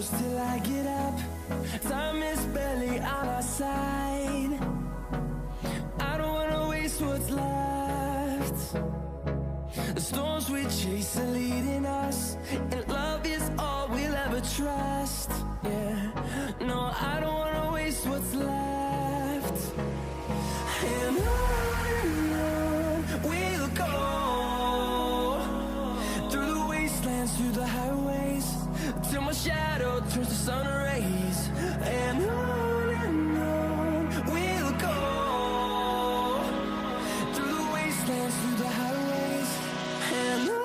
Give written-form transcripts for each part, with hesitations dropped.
close till I get up. Time is barely on our side. I don't wanna waste what's left. The storms we chase are leading us, and love is all we'll ever trust. Yeah, no, I don't wanna waste what's left. And on we'll go, through the wastelands, through the highways, till my shadow turns to sun rays. And on we'll go, through the wastelands, through the highways, and on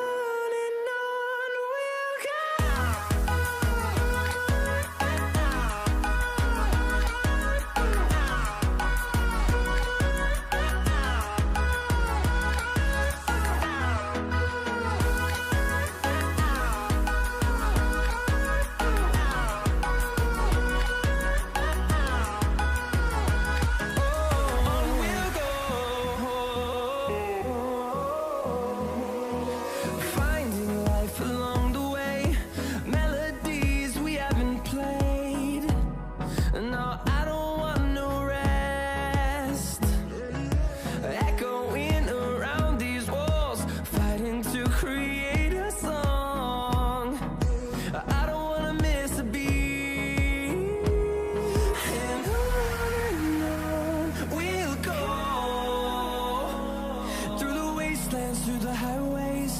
we'll go. Through the highways,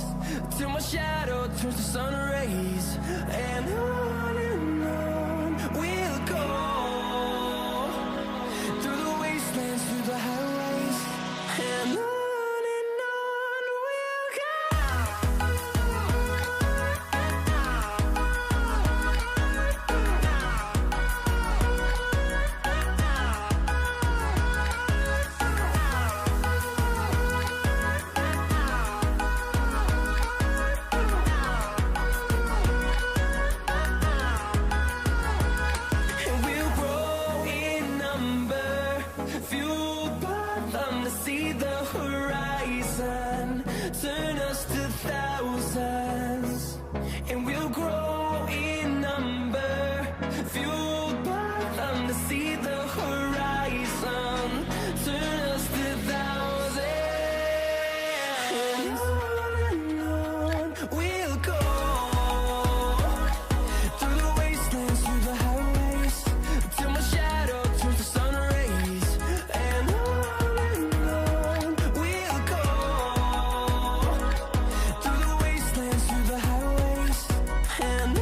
till my shadow turns to sun rays. And on we'll go, through the wastelands, through the highways, and on we'll go. See the horizon, turn us to thousands, and we'll grow in number, fueled by them to see the horizon, turn us to thousands, and on we'll go, through the wastelands, through the highways, till my shadow turns to sun rays. And and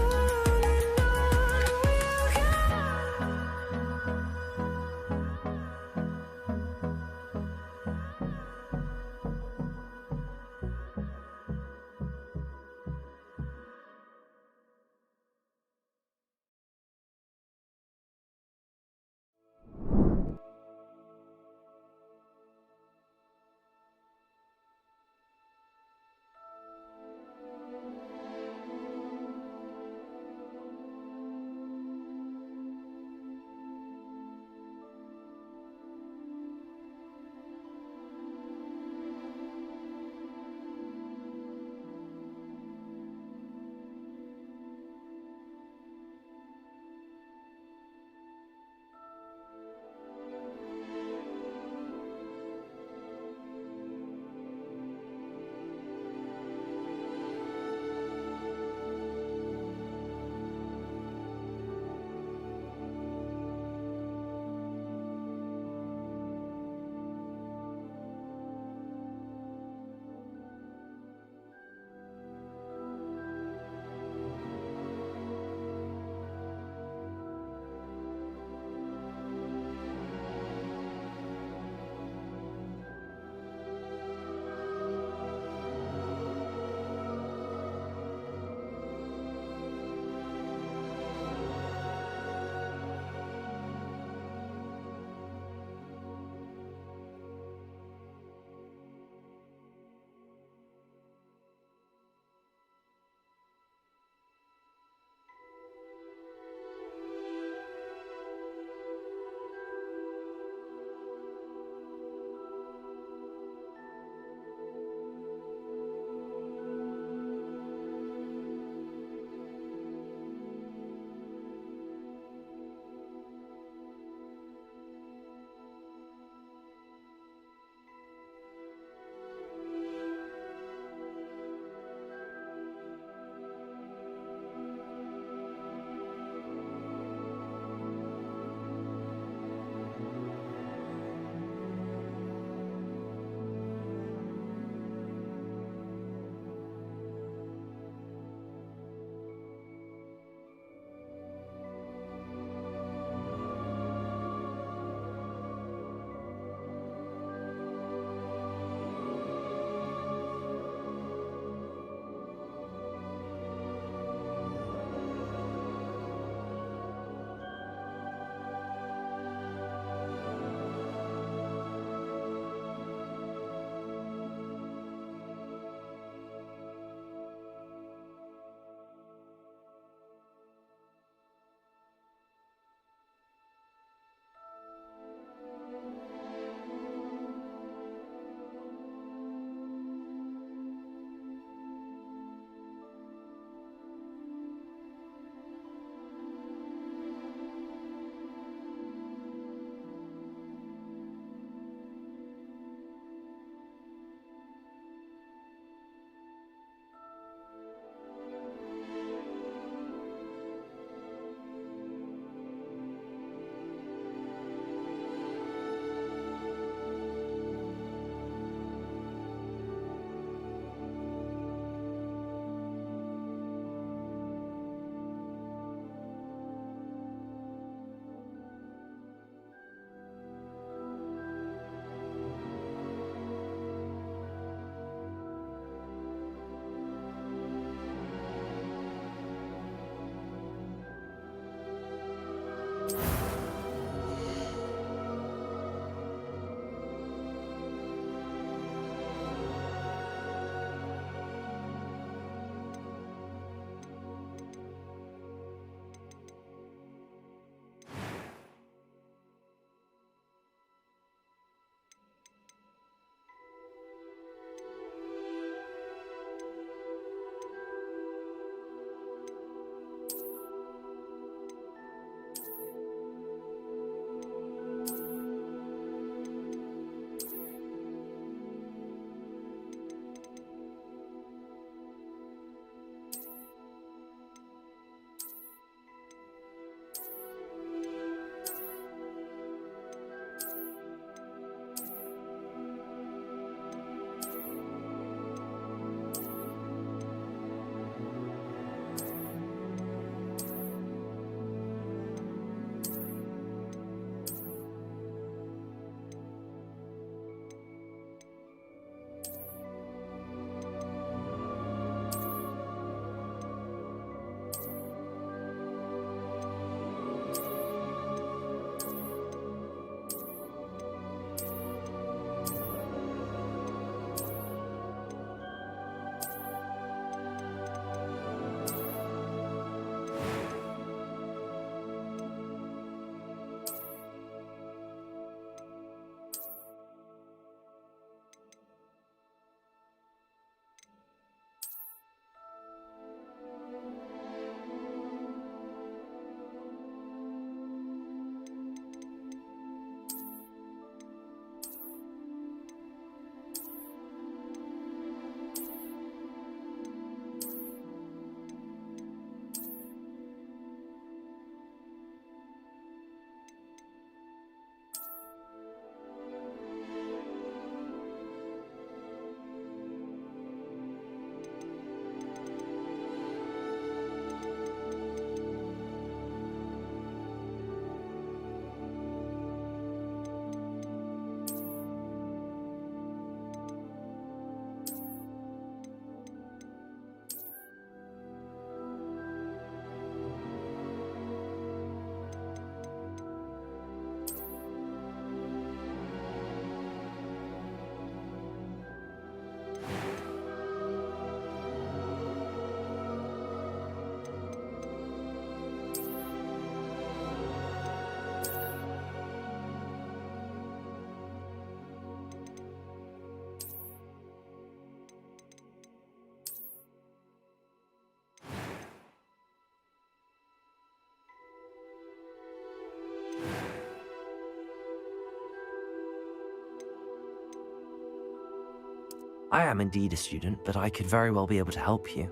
I am indeed a student, but I could very well be able to help you.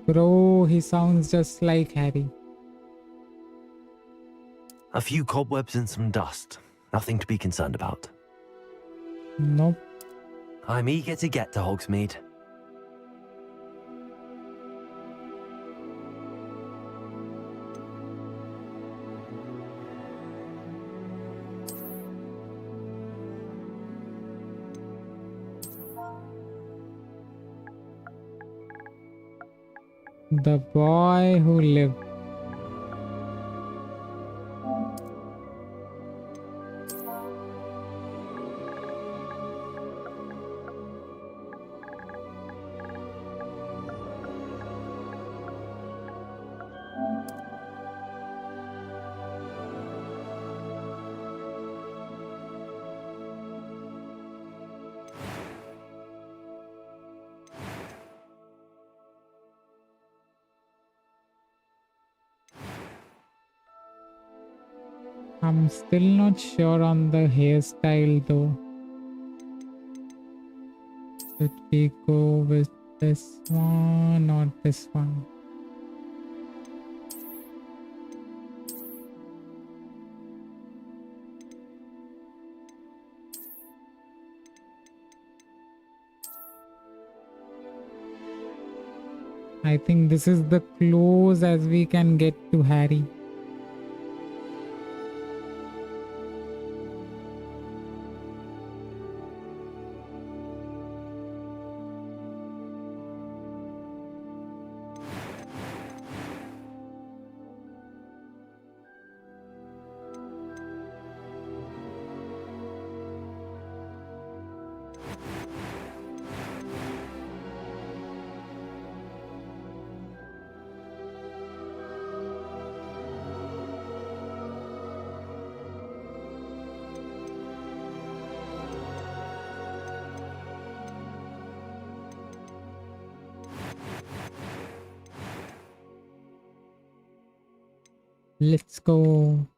Bro, he sounds just like Harry. A few cobwebs and some dust. Nothing to be concerned about. Nope. I'm eager to get to Hogsmeade. The boy who lived. I'm still not sure on the hairstyle though. Should we go with this one or this one? I think this is the close as we can get to Harry. Let's go.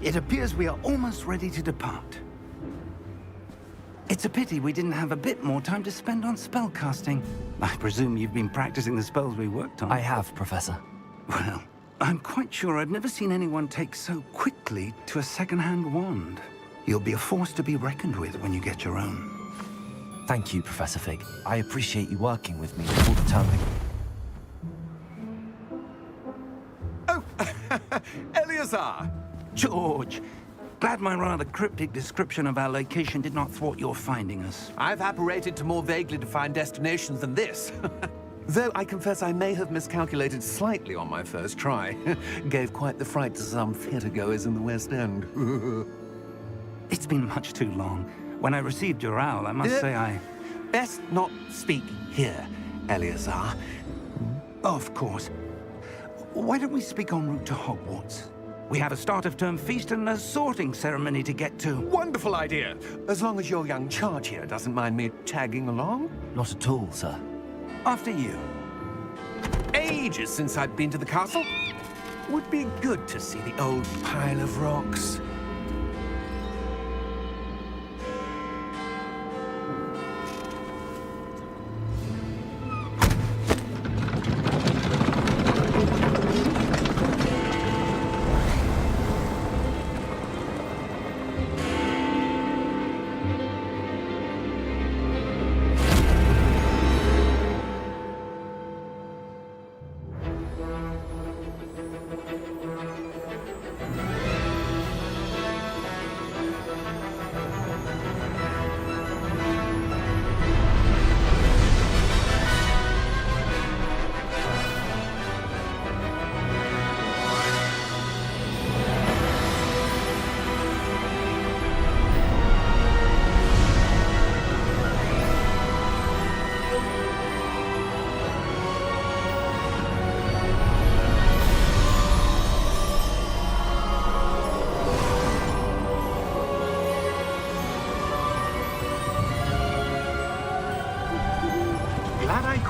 It appears we are almost ready to depart. It's a pity we didn't have a bit more time to spend on spellcasting. I presume you've been practicing the spells we worked on. I have, Professor. Well, I'm quite sure I've never seen anyone take so quickly to a second-hand wand. You'll be a force to be reckoned with when you get your own. Thank you, Professor Fig. I appreciate you working with me all the time. Oh, Eleazar! George, glad my rather cryptic description of our location did not thwart your finding us. I've apparated to more vaguely defined destinations than this. Though I confess I may have miscalculated slightly on my first try. Gave quite the fright to some theatre-goers in the West End. It's been much too long. When I received your owl, I must say I... Best not speak here, Eleazar. Of course. Why don't we speak en route to Hogwarts? We have a start-of-term feast and a sorting ceremony to get to. Wonderful idea! As long as your young charge here doesn't mind me tagging along. Not at all, sir. After you. Ages since I've been to the castle. Would be good to see the old pile of rocks.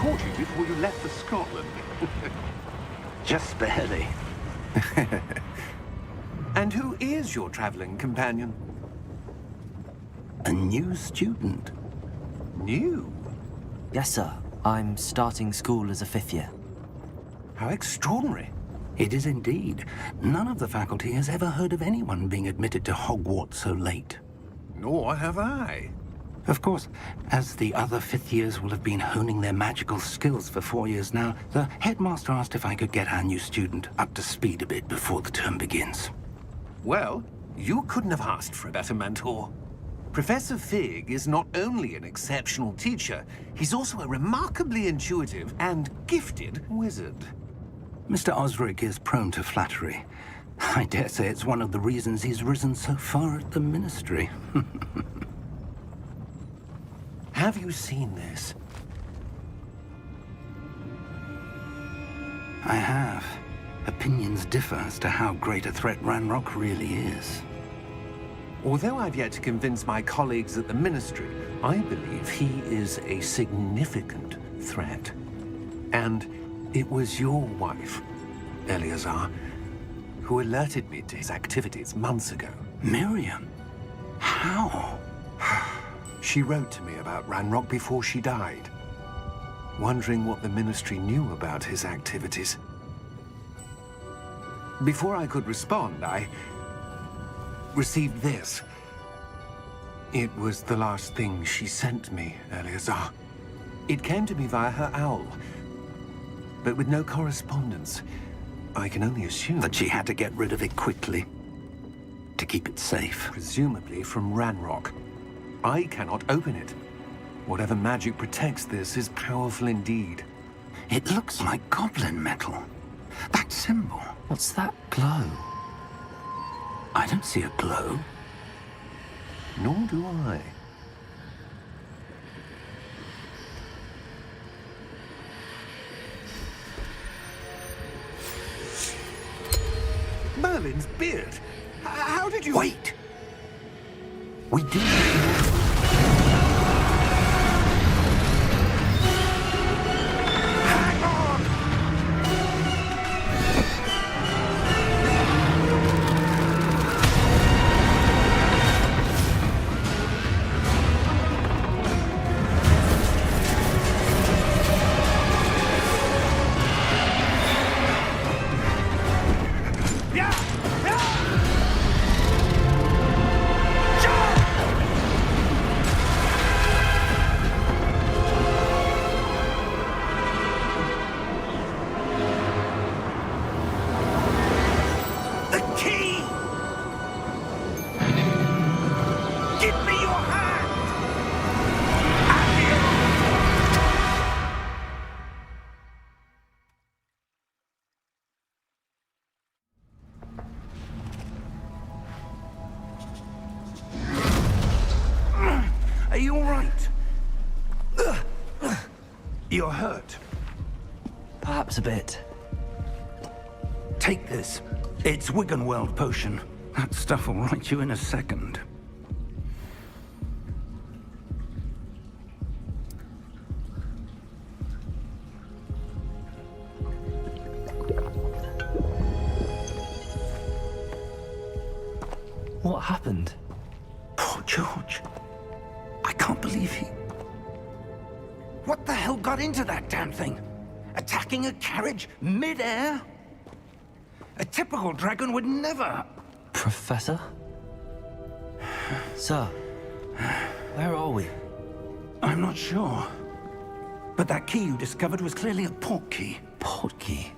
caught you before you left for Scotland. Just barely. And who is your traveling companion? A new student. New? Yes, sir. I'm starting school as a 5th year. How extraordinary. It is indeed. None of the faculty has ever heard of anyone being admitted to Hogwarts so late. Nor have I. Of course, as the other 5th years will have been honing their magical skills for 4 years now, the headmaster asked if I could get our new student up to speed a bit before the term begins. Well, you couldn't have asked for a better mentor. Professor Fig is not only an exceptional teacher, he's also a remarkably intuitive and gifted wizard. Mr. Osric is prone to flattery. I dare say it's one of the reasons he's risen so far at the Ministry. Have you seen this? I have. Opinions differ as to how great a threat Ranrock really is. Although I've yet to convince my colleagues at the Ministry, I believe he is a significant threat. And it was your wife, Eleazar, who alerted me to his activities months ago. Miriam? How? She wrote to me about Ranrock before she died, wondering what the Ministry knew about his activities. Before I could respond, I received this. It was the last thing she sent me, Eleazar. It came to me via her owl, but with no correspondence. I can only assume That she had to get rid of it quickly. To keep it safe. presumably from Ranrock. I cannot open it. Whatever magic protects this is powerful indeed. It looks like goblin metal. That symbol. What's that glow? I don't see a glow. Nor do I. Merlin's beard. How did you... Wait! We do. Are you all right? You're hurt. Perhaps a bit. Take this. It's Wiggenweld potion. That stuff will right you in a second. What happened? Poor George. I can't believe he... What the hell got into that damn thing? Attacking a carriage mid-air? A typical dragon would never... Professor? Sir, where are we? I'm not sure. But that key you discovered was clearly a portkey. Portkey?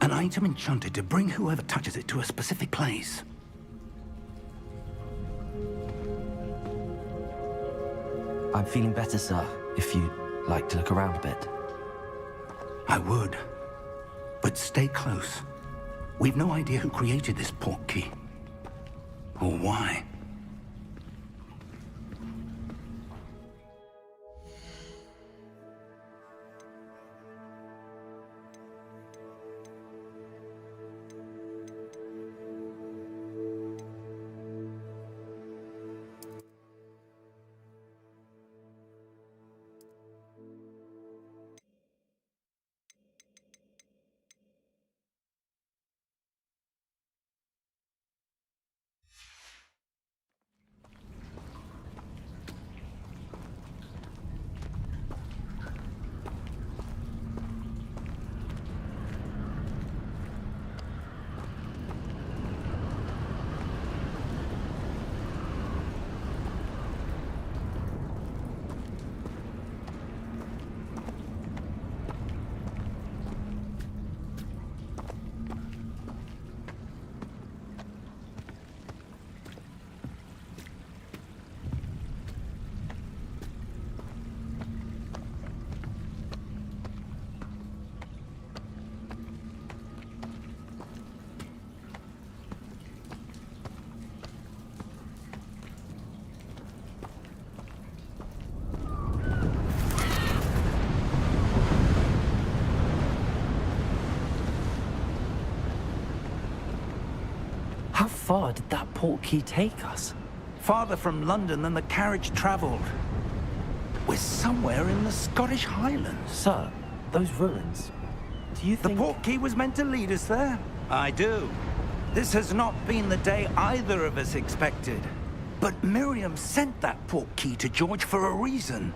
An item enchanted to bring whoever touches it to a specific place. I'm feeling better, sir, if you'd like to look around a bit. I would. But stay close. We've no idea who created this portkey. Or why. far did that portkey take us? Farther from London than the carriage travelled. We're somewhere in the Scottish Highlands. Sir, those ruins. Do you The think... portkey was meant to lead us there? I do. This has not been the day either of us expected. But Miriam sent that portkey to George for a reason.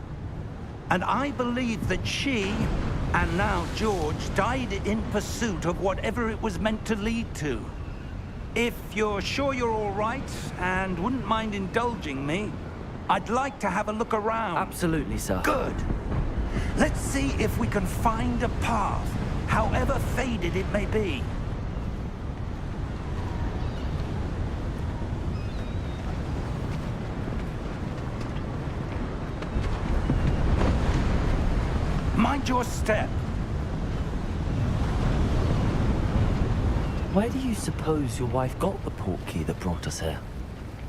And I believe that she, and now George, died in pursuit of whatever it was meant to lead to. If you're sure you're all right, and wouldn't mind indulging me, I'd like to have a look around. Absolutely, sir. Good. Let's see if we can find a path, however faded it may be. Mind your step. Where do you suppose your wife got the portkey that brought us here?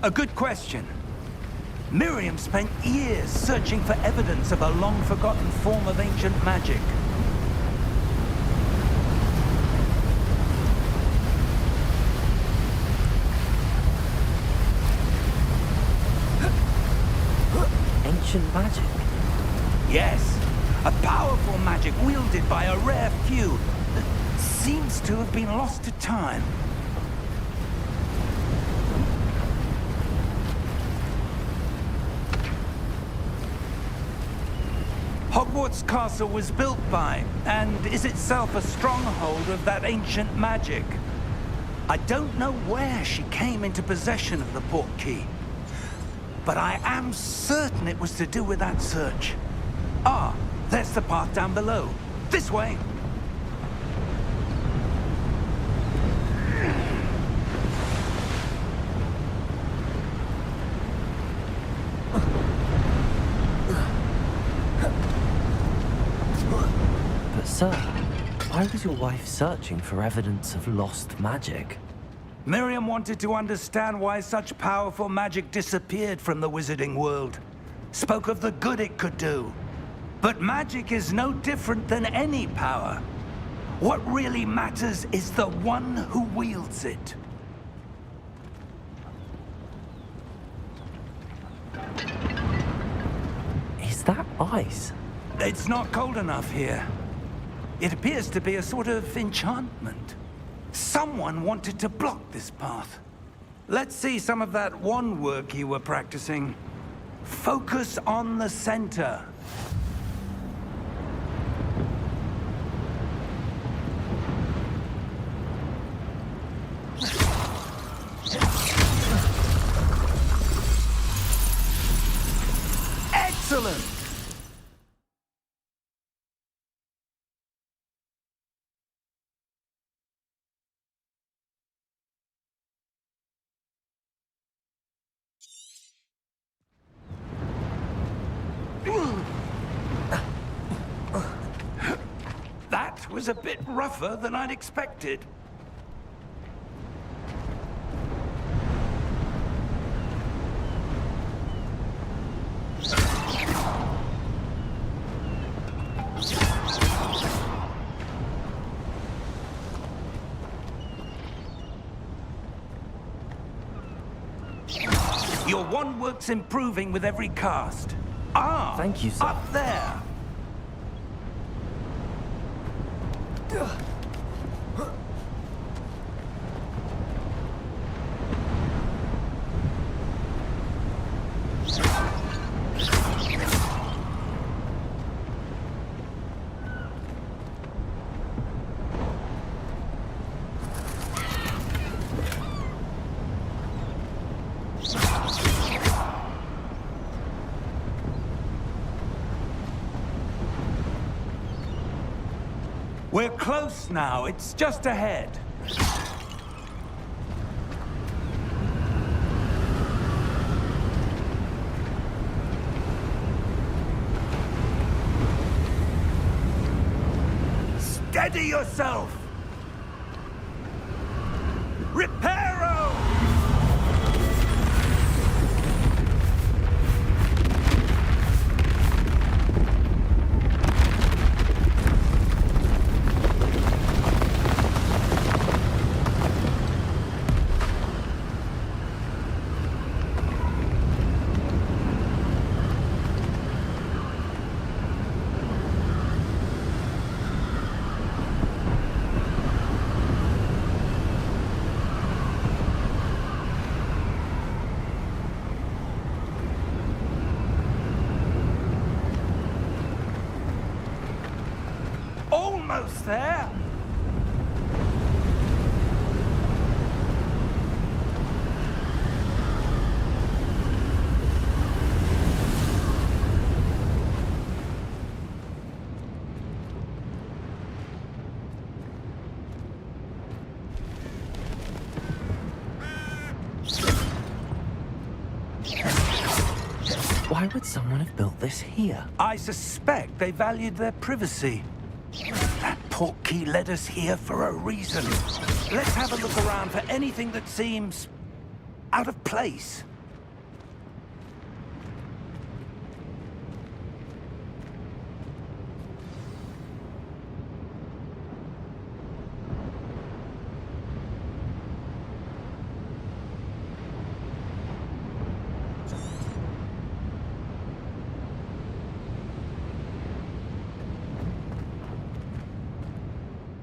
A good question. Miriam spent years searching for evidence of a long-forgotten form of ancient magic. Ancient magic? Yes, a powerful magic wielded by a rare few that seems to have been lost to time. Hogwarts Castle was built by, and is itself a stronghold of that ancient magic. I don't know where she came into possession of the portkey, but I am certain it was to do with that search. Ah, there's the path down below. This way. But sir, why was your wife searching for evidence of lost magic? Miriam wanted to understand why such powerful magic disappeared from the wizarding world. Spoke of the good it could do. But magic is no different than any power. What really matters is the one who wields it. Is that ice? It's not cold enough here. It appears to be a sort of enchantment. Someone wanted to block this path. Let's see some of that wand work you were practicing. Focus on the center. Excellent! That was a bit rougher than I'd expected. Your wand work's improving with every cast. Ah! Thank you, sir. Up there! We're close now. It's just ahead. Steady yourself! Reparo! almost there. Why would someone have built this here? I suspect they valued their privacy. That Portkey led us here for a reason. Let's have a look around for anything that seems out of place.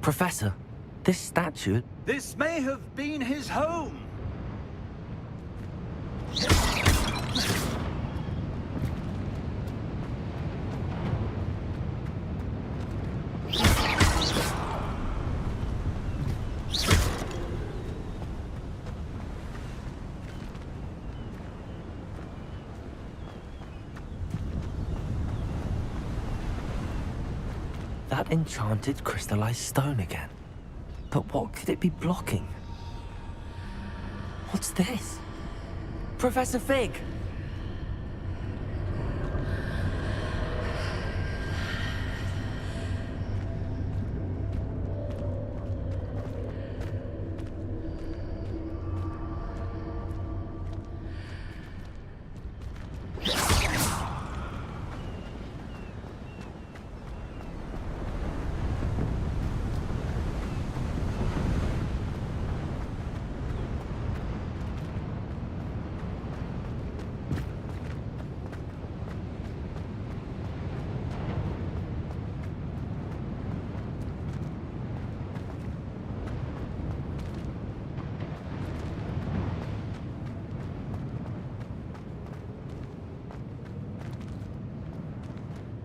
Professor, this statue... This may have been his home. That enchanted crystallized stone again. But what could it be blocking? What's this? Professor Fig!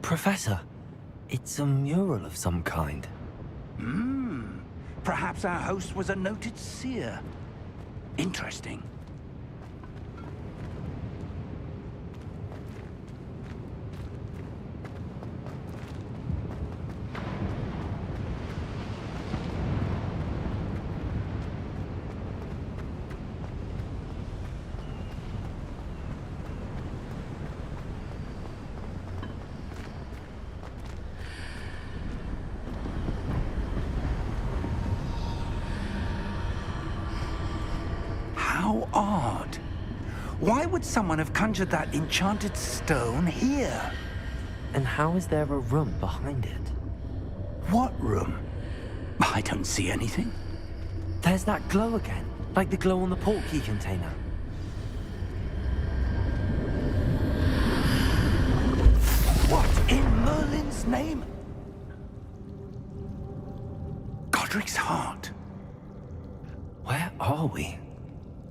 Professor, it's a mural of some kind. Perhaps our host was a noted seer. Interesting. How odd. Why would someone have conjured that enchanted stone here? And how is there a room behind it? What room? I don't see anything. There's that glow again, like the glow on the Portkey container. What in Merlin's name? Godric's heart. Where are we?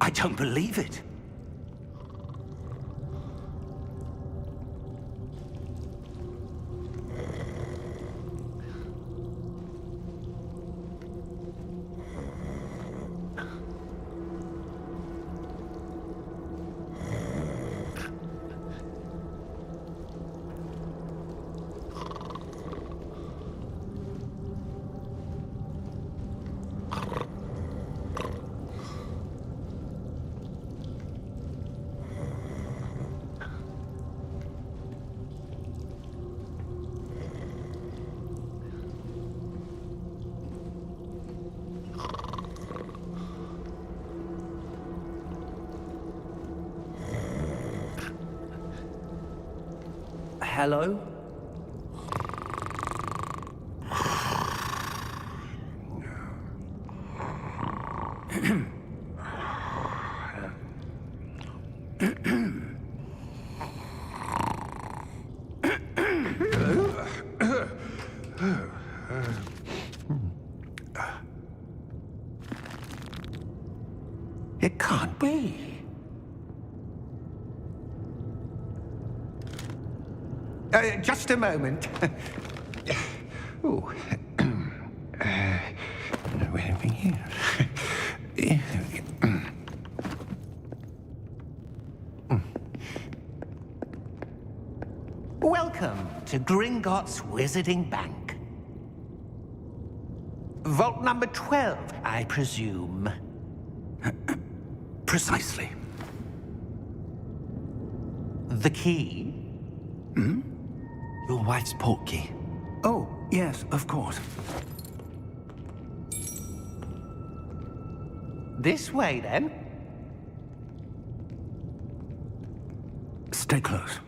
I don't believe it. Hello? It can't be. Just a moment. Ooh. Anything here? Welcome to Gringotts Wizarding Bank. Vault number 12, I presume. Precisely. The key? Your wife's portkey. Oh, yes, of course. This way, then. Stay close.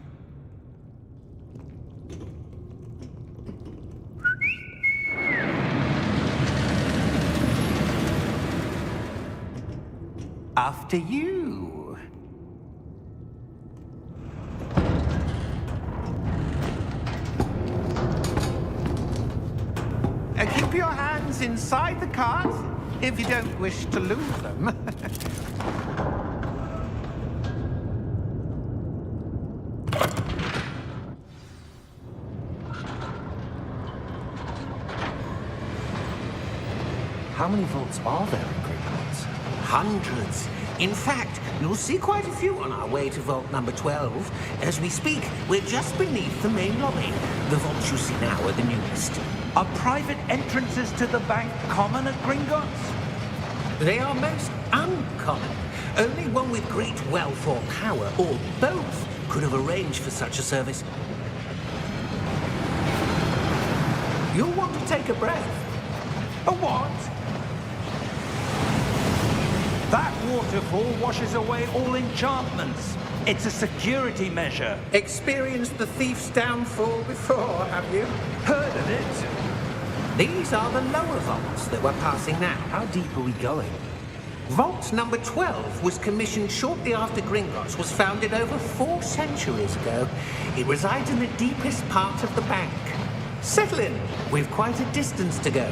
After you. Keep your hands inside the cart if you don't wish to lose them. How many vaults are there in Gringotts? Hundreds. In fact, you'll see quite a few on our way to vault number 12. As we speak, we're just beneath the main lobby. The vaults you see now are the newest. Are private entrances to the bank common at Gringotts? They are most uncommon. Only one with great wealth or power, or both, could have arranged for such a service. You'll want to take a breath. A what? That waterfall washes away all enchantments. It's a security measure. Experienced the thief's downfall before, have you? Heard of it? These are the lower vaults that we're passing now. How deep are we going? Vault number 12 was commissioned shortly after Gringotts was founded over 4 centuries ago. It resides in the deepest part of the bank. Settle in. We've quite a distance to go.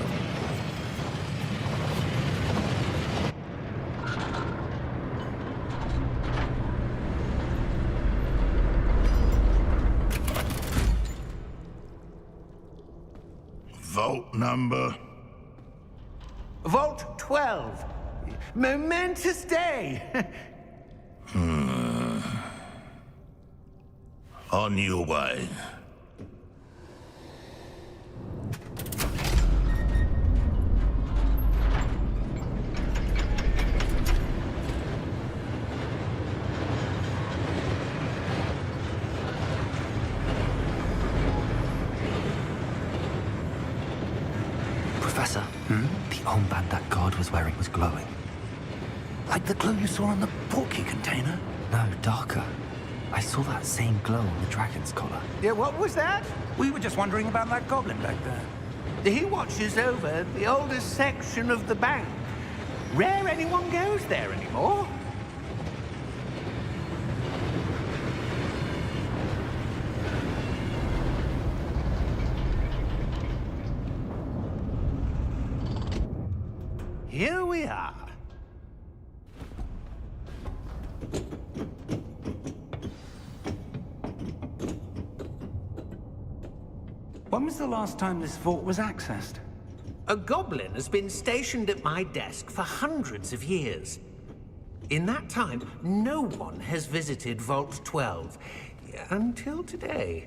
Vault number? Vault 12. Momentous day. On your way. Professor, the armband that guard was wearing was glowing. Like the glow you saw on the Portkey container? No, darker. I saw that same glow on the dragon's collar. Yeah, what was that? We were just wondering about that goblin back there. He watches over the oldest section of the bank. Rare anyone goes there anymore. Here we are. When was the last time this vault was accessed? A goblin has been stationed at my desk for hundreds of years. In that time, no one has visited Vault 12 until today.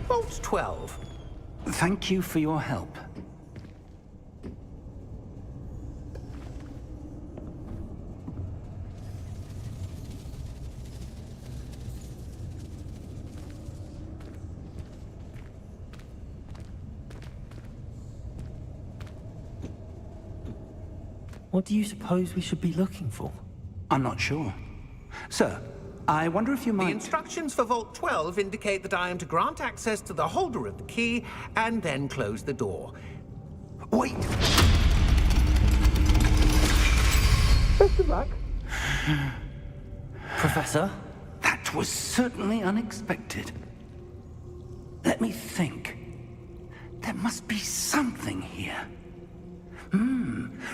Vault 12. Thank you for your help. What do you suppose we should be looking for? I'm not sure. Sir, I wonder if you The might... instructions for Vault 12 indicate that I am to grant access to the holder of the key and then close the door. Wait! Best of luck. Professor? That was certainly unexpected. Let me think. There must be something here.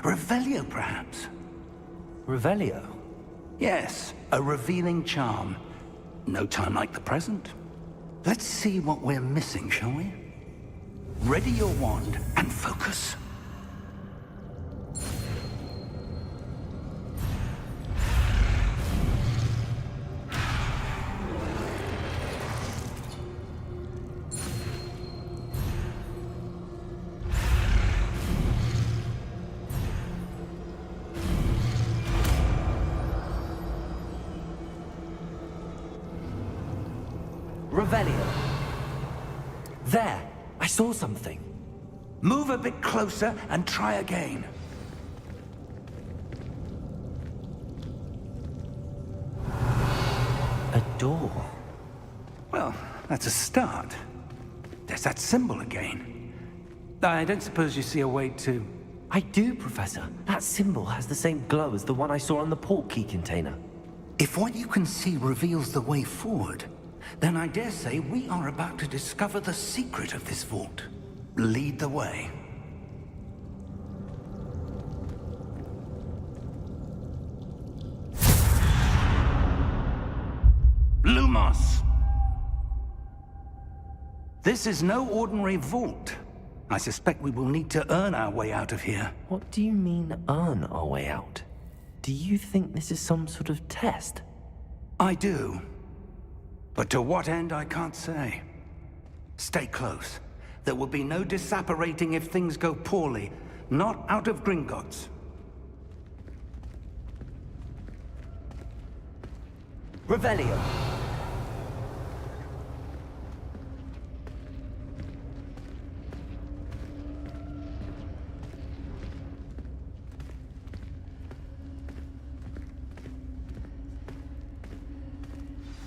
Revelio, perhaps. Revelio? Yes, a revealing charm. No time like the present. Let's see what we're missing, shall we? Ready your wand and focus. Revelio. There, I saw something. Move a bit closer and try again. A door. Well, that's a start. There's that symbol again. I don't suppose you see a way to... I do, Professor. That symbol has the same glow as the one I saw on the portkey container. If what you can see reveals the way forward, then I dare say we are about to discover the secret of this vault. Lead the way. Lumos! This is no ordinary vault. I suspect we will need to earn our way out of here. What do you mean, earn our way out? Do you think this is some sort of test? I do. But to what end, I can't say. Stay close. There will be no disapparating if things go poorly. Not out of Gringotts. Revelio.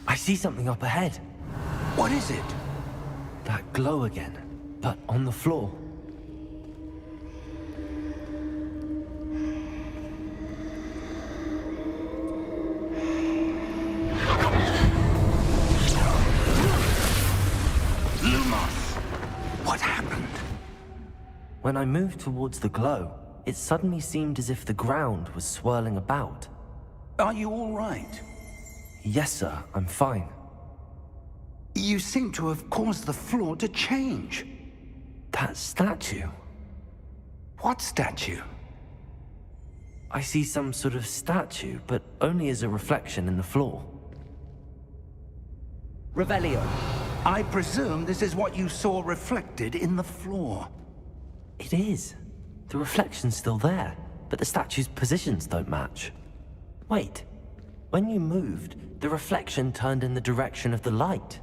I see something up ahead. What is it? That glow again, but on the floor. Lumos! What happened? When I moved towards the glow, it suddenly seemed as if the ground was swirling about. Are you all right? Yes, sir, I'm fine. You seem to have caused the floor to change. That statue. What statue? I see some sort of statue, but only as a reflection in the floor. Revelio. I presume this is what you saw reflected in the floor. It is. The reflection's still there, but the statue's positions don't match. Wait. When you moved, the reflection turned in the direction of the light.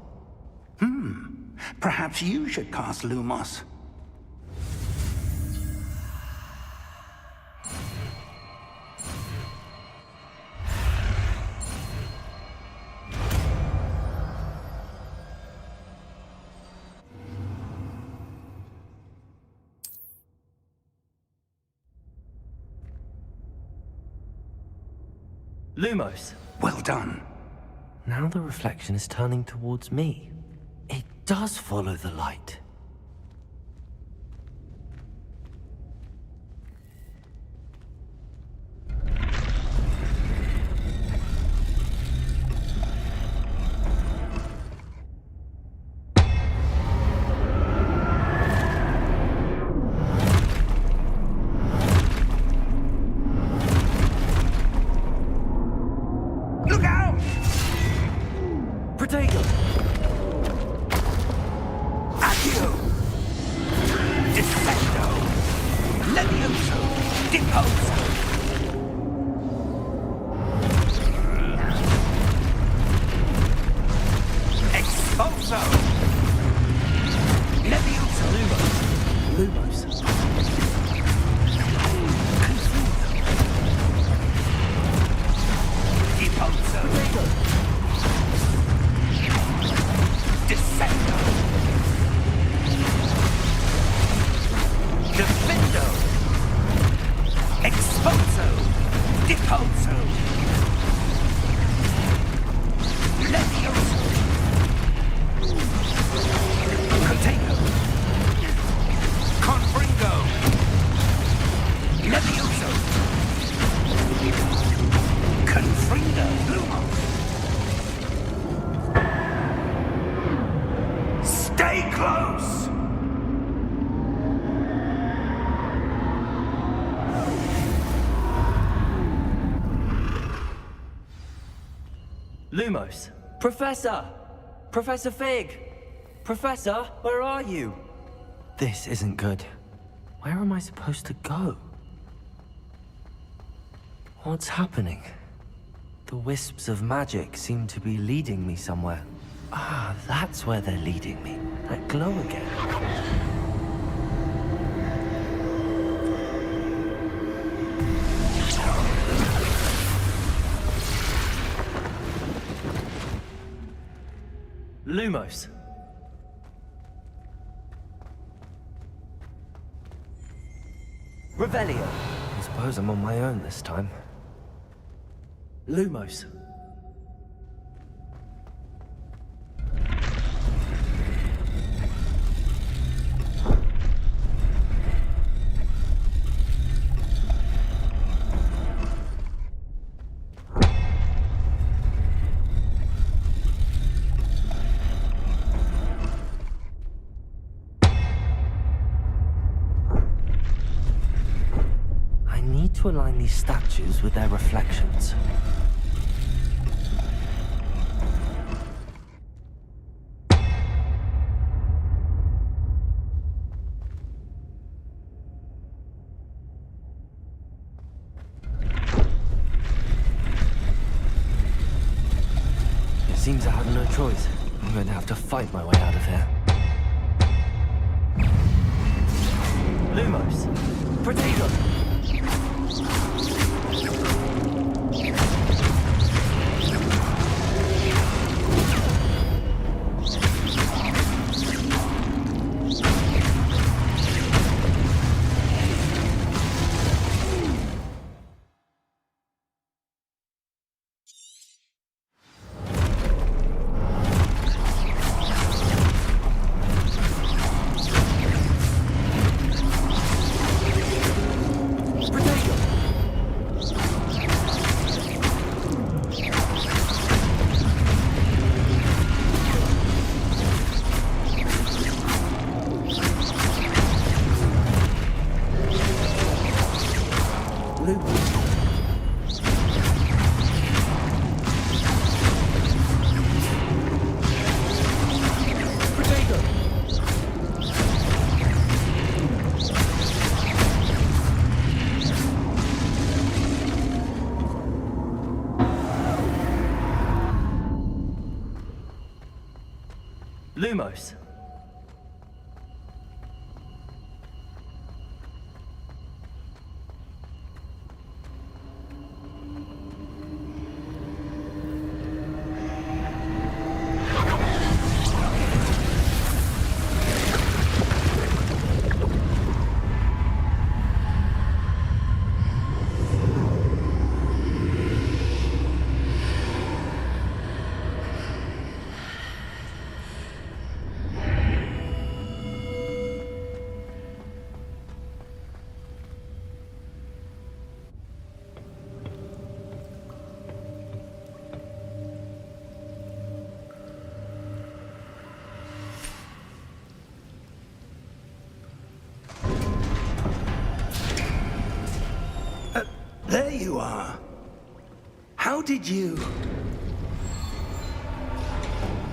Perhaps you should cast Lumos. Lumos. Well done. Now the reflection is turning towards me. It does follow the light. Look out! Protego! Accio! Defendo! Levioso! Deposo! Expulso! Levioso! Lumos. Deposo! Descendo! Defendo! Expulso! Lumos! Professor! Professor Fig! Professor, where are you? This isn't good. Where am I supposed to go? What's happening? The wisps of magic seem to be leading me somewhere. Ah, that's where they're leading me. That glow again. Lumos. Revelio. I suppose I'm on my own this time. Lumos. To align these statues with their reflections. Seems I have no choice. I'm going to have to fight my way out of here. Lumos! Protego! Lumos. There you are. How did you...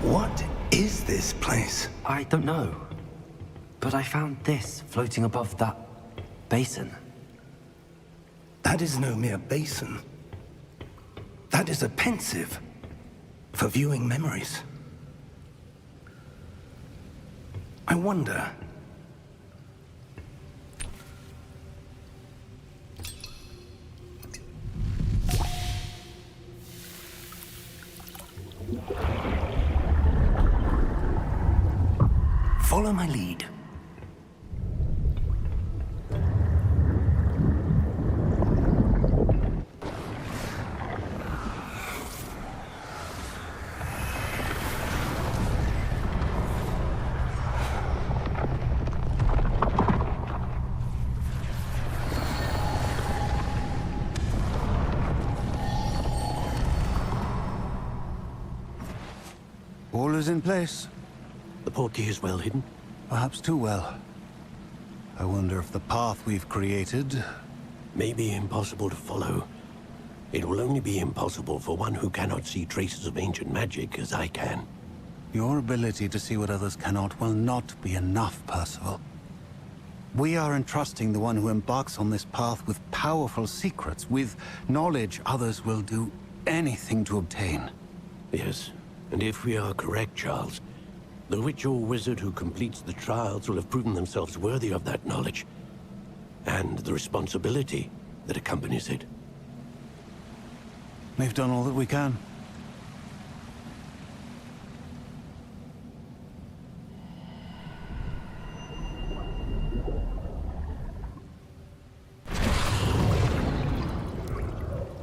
What is this place? I don't know. But I found this floating above that basin. That is no mere basin. That is a pensive for viewing memories. I wonder... Follow my lead. All is in place. The portkey is well hidden. Perhaps too well. I wonder if the path we've created... May be impossible to follow. It will only be impossible for one who cannot see traces of ancient magic as I can. Your ability to see what others cannot will not be enough, Percival. We are entrusting the one who embarks on this path with powerful secrets, with knowledge others will do anything to obtain. Yes, and if we are correct, Charles, the witch or wizard who completes the trials will have proven themselves worthy of that knowledge, and the responsibility that accompanies it. We've done all that we can.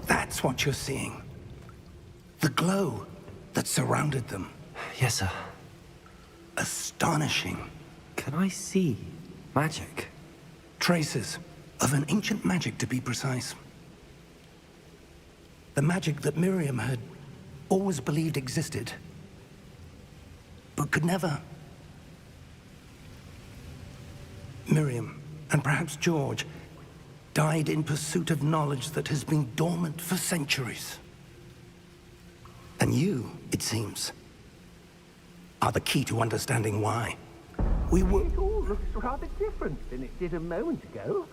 That's what you're seeing. The glow that surrounded them. Yes, sir. Astonishing. Can I see magic? Traces of an ancient magic, to be precise. The magic that Miriam had always believed existed, but could never. Miriam, and perhaps George, died in pursuit of knowledge that has been dormant for centuries. And you, it seems, are the key to understanding why. We were... It all looks rather different than it did a moment ago.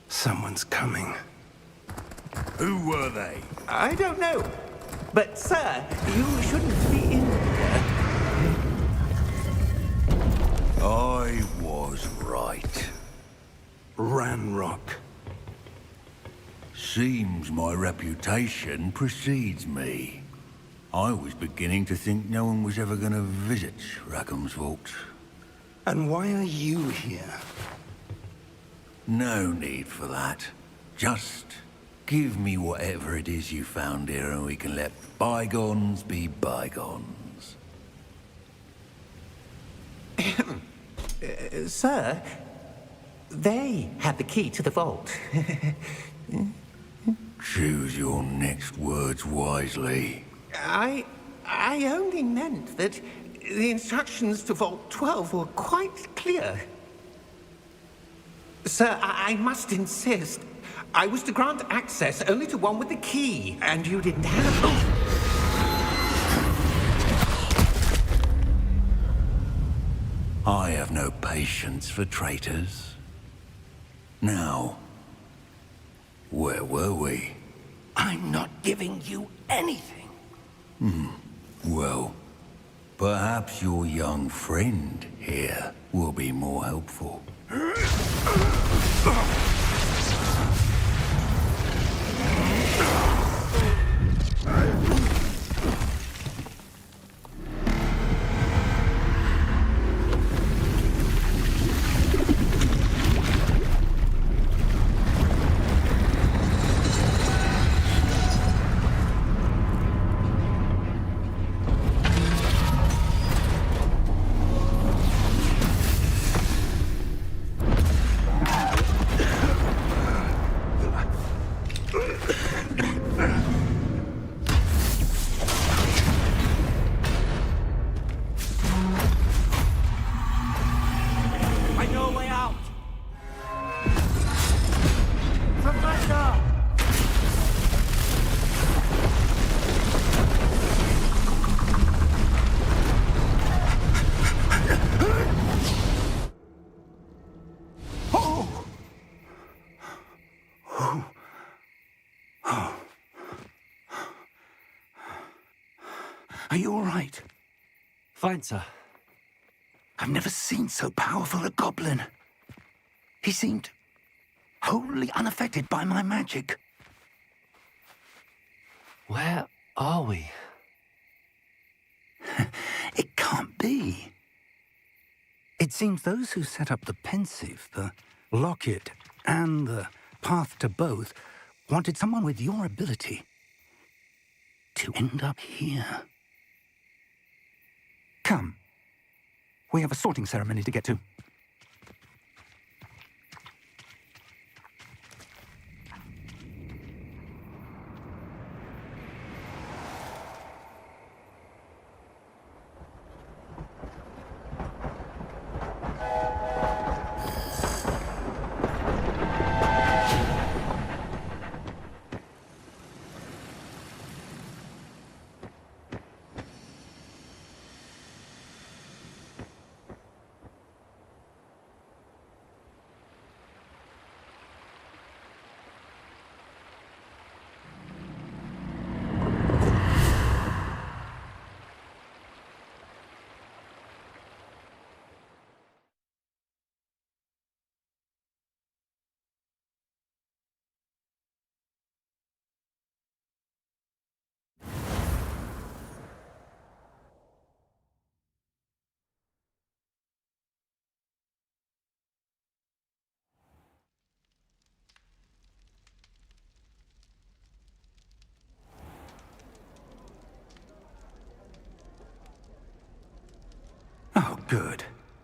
Someone's coming. Who were they? I don't know. But, sir, you shouldn't be in here. I was right. Ranrock. Seems my reputation precedes me. I was beginning to think no one was ever going to visit Rackham's vault. And why are you here? No need for that. Just give me whatever it is you found here and we can let bygones be bygones. Sir, they have the key to the vault. Choose your next words wisely. I only meant that the instructions to Vault 12 were quite clear. Sir, I must insist. I was to grant access only to one with the key, and you didn't have... I have no patience for traitors. Now, where were we? I'm not giving you anything. Well, perhaps your young friend here will be more helpful. Are you all right? Fine, sir. I've never seen so powerful a goblin. He seemed wholly unaffected by my magic. Where are we? It can't be. It seems those who set up the pensive, the locket, and the path to both wanted someone with your ability to end up here. Come. We have a sorting ceremony to get to.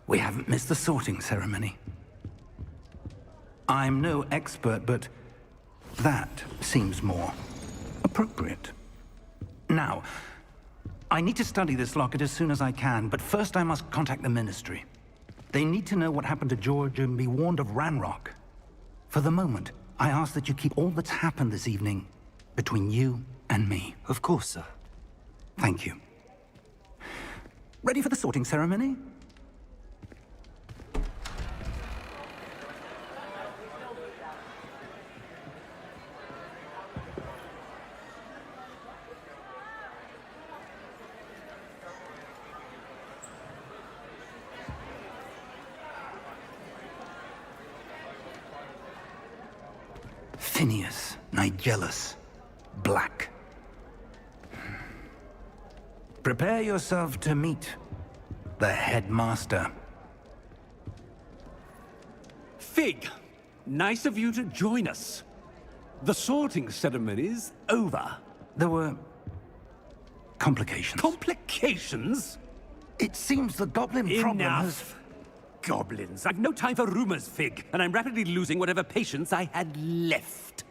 We haven't missed the sorting ceremony. I'm no expert, but that seems more appropriate. Now, I need to study this locket as soon as I can, but first I must contact the Ministry. They need to know what happened to George and be warned of Ranrock. For the moment, I ask that you keep all that's happened this evening between you and me. Of course, sir. Thank you. Ready for the sorting ceremony? Phineas, Nigellus, Black. Prepare yourself to meet the headmaster. Fig, nice of you to join us. The sorting ceremony's over. There were complications. Complications? It seems the goblin problem has... Enough! Goblins. I've no time for rumors, Fig, and I'm rapidly losing whatever patience I had left.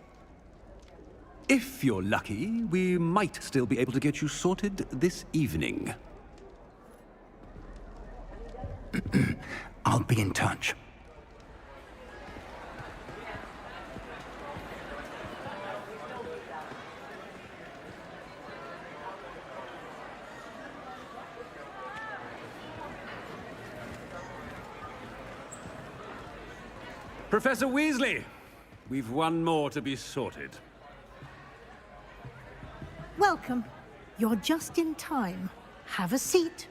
If you're lucky, we might still be able to get you sorted this evening. I'll be in touch. Professor Weasley, we've one more to be sorted. Welcome. You're just in time. Have a seat.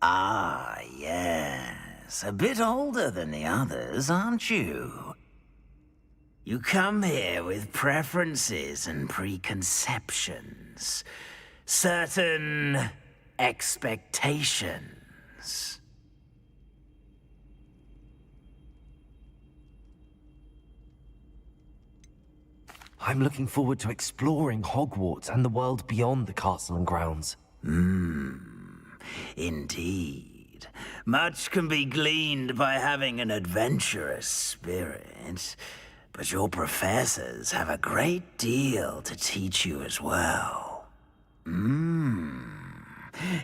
Ah, yes. A bit older than the others, aren't you? You come here with preferences and preconceptions. Certain expectations. I'm looking forward to exploring Hogwarts and the world beyond the castle and grounds. Indeed. Much can be gleaned by having an adventurous spirit, but your professors have a great deal to teach you as well.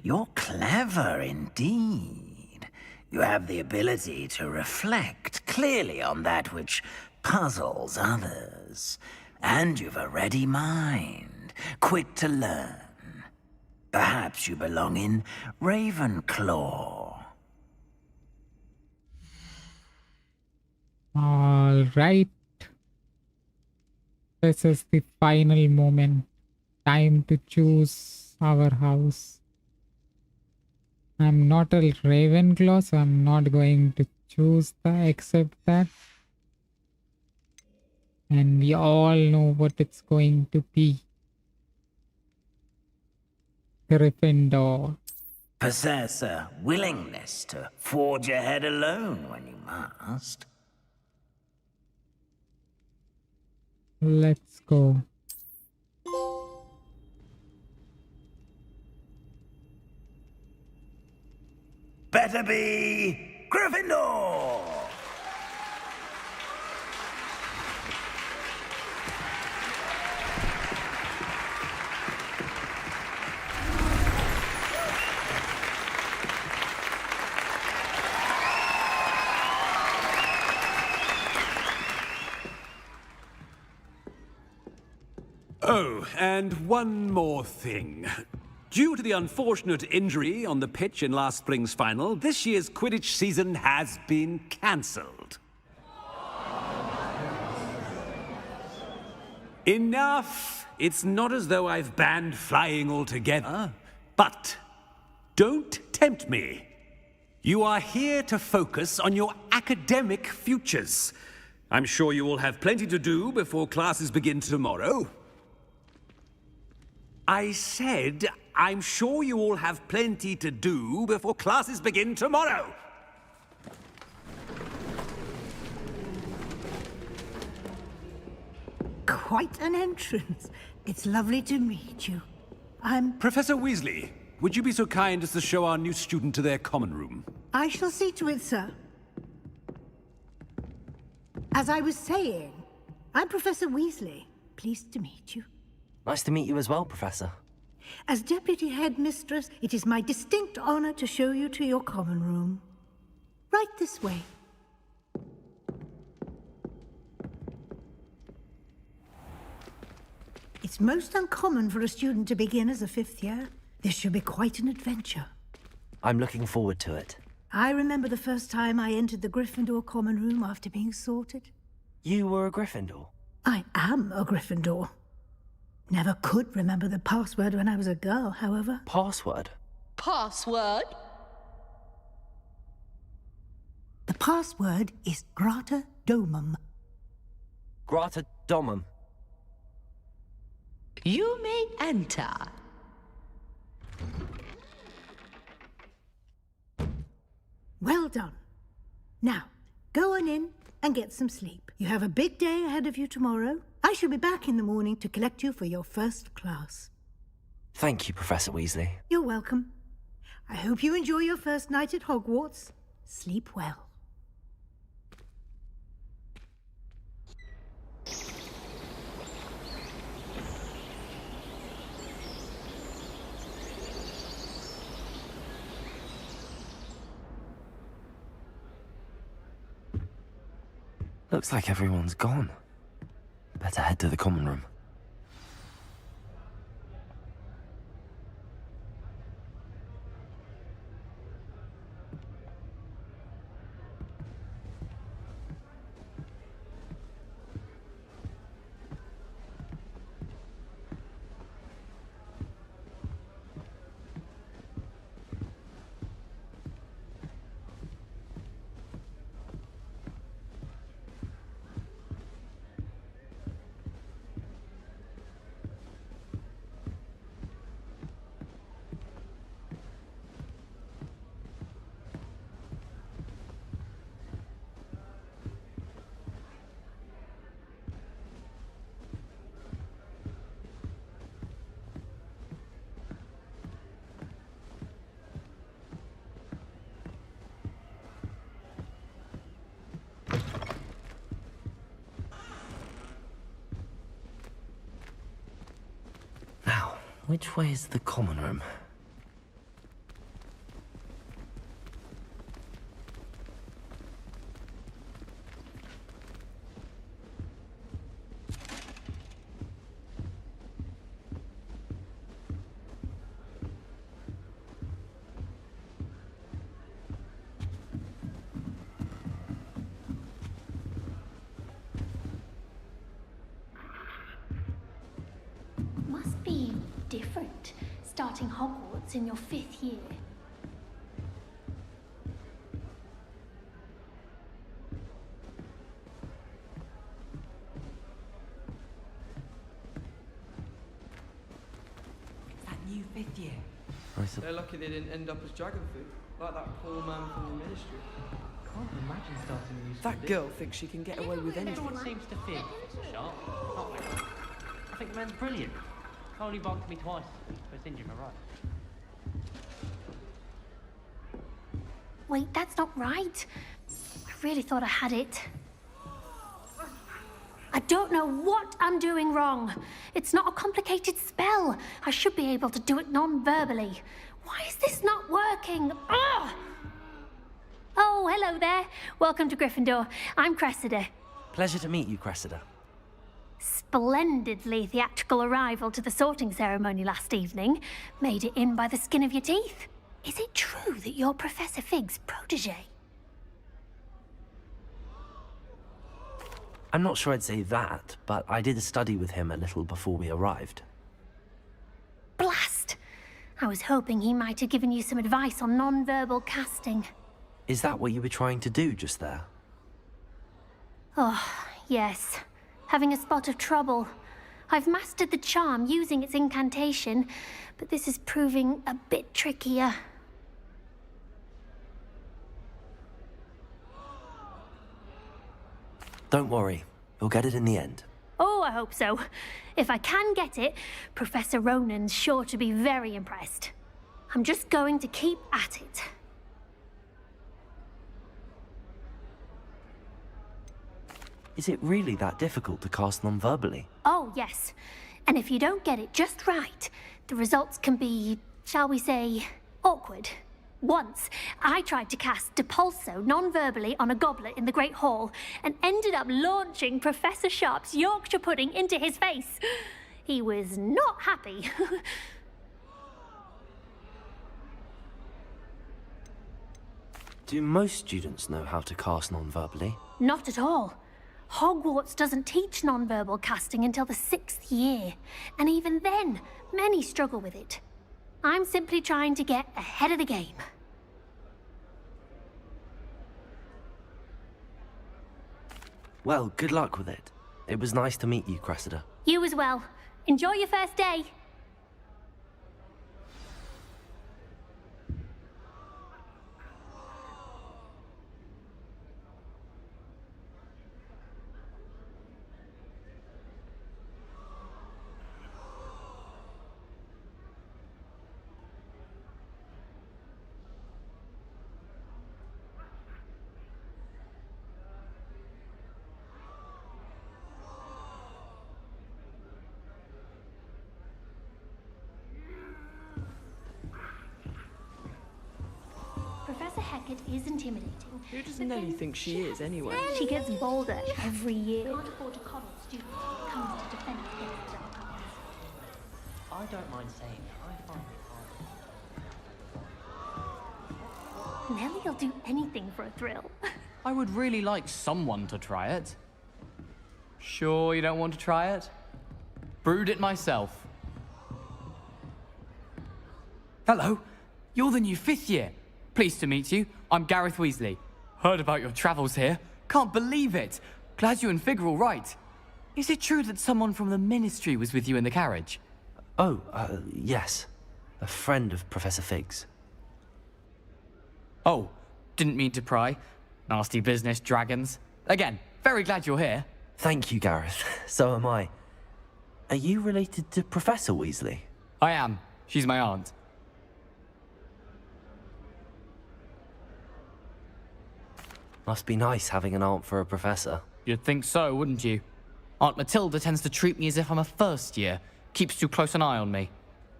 You're clever indeed. You have the ability to reflect clearly on that which puzzles others. And you've a ready mind, quick to learn. Perhaps you belong in Ravenclaw. All right. This is the final moment. Time to choose our house. I'm not a Ravenclaw, so I'm not going to choose that, accept that. And we all know what it's going to be. Gryffindor. Possess a willingness to forge ahead alone when you must. Let's go. Better be Gryffindor! Oh, and one more thing. Due to the unfortunate injury on the pitch in last spring's final, this year's Quidditch season has been cancelled. Enough! It's not as though I've banned flying altogether. But don't tempt me. You are here to focus on your academic futures. I'm sure you will have plenty to do before classes begin tomorrow. I said, I'm sure you all have plenty to do before classes begin tomorrow. quite an entrance. It's lovely to meet you. I'm... Professor Weasley, would you be so kind as to show our new student to their common room? I shall see to it, sir. As I was saying, I'm Professor Weasley. Pleased to meet you. Nice to meet you as well, Professor. As Deputy Headmistress, it is my distinct honor to show you to your common room. Right this way. It's most uncommon for a student to begin as a fifth year. This should be quite an adventure. I'm looking forward to it. I remember the first time I entered the Gryffindor common room after being sorted. You were a Gryffindor? I am a Gryffindor. Never could remember the password when I was a girl, however. Password? Password? The password is Grata Domum. Grata Domum. You may enter. Well done. Now, go on in and get some sleep. You have a big day ahead of you tomorrow. I shall be back in the morning to collect you for your first class. Thank you, Professor Weasley. You're welcome. I hope you enjoy your first night at Hogwarts. Sleep well. Looks like everyone's gone. Better head to the common room. Now, which way is the common room? Must be different, starting Hogwarts in your 5th year. It's that new 5th year. They're lucky they didn't end up as dragon food, like that poor man from the ministry. Can't imagine starting a new school. That girl thinks she can get away with anything. Everyone seems to think sharp. I think the man's brilliant. Only bumped me twice for a singe in my right. Wait, that's not right. I really thought I had it. I don't know what I'm doing wrong. It's not a complicated spell. I should be able to do it non-verbally. Why is this not working? Ugh! Oh, hello there. Welcome to Gryffindor. I'm Cressida. Pleasure to meet you, Cressida. Splendidly theatrical arrival to the sorting ceremony last evening. Made it in by the skin of your teeth. Is it true that you're Professor Fig's protege? I'm not sure I'd say that, but I did study with him a little before we arrived. Blast! I was hoping he might have given you some advice on non-verbal casting. Is that what you were trying to do just there? Oh, yes. Having a spot of trouble. I've mastered the charm using its incantation, but this is proving a bit trickier. Don't worry, you'll get it in the end. Oh, I hope so. If I can get it, Professor Ronan's sure to be very impressed. I'm just going to keep at it. Is it really that difficult to cast non-verbally? Oh, yes. And if you don't get it just right, the results can be, shall we say, awkward. Once, I tried to cast Depulso non-verbally on a goblet in the Great Hall and ended up launching Professor Sharp's Yorkshire pudding into his face. He was not happy. Do most students know how to cast non-verbally? Not at all. Hogwarts doesn't teach non-verbal casting until the 6th year, and even then, many struggle with it. I'm simply trying to get ahead of the game. Well, good luck with it. It was nice to meet you, Cressida. You as well. Enjoy your first day. Professor Hecat is intimidating. Who does Nelly think she is, anyway? She gets bolder every year. Can't afford to coddle students when it comes to defending against the dark arts. I don't mind saying it. I find it hard. Nelly'll do anything for a thrill. I would really like someone to try it. Sure you don't want to try it? Brewed it myself. Hello, you're the new 5th year. Pleased to meet you. I'm Gareth Weasley. Heard about your travels here. Can't believe it. Glad you and Fig are all right. Is it true that someone from the Ministry was with you in the carriage? Oh, yes. A friend of Professor Fig's. Oh, didn't mean to pry. Nasty business, dragons. Again, very glad you're here. Thank you, Gareth. So am I. Are you related to Professor Weasley? I am. She's my aunt. Must be nice having an aunt for a professor. You'd think so, wouldn't you? Aunt Matilda tends to treat me as if I'm a first year. Keeps too close an eye on me.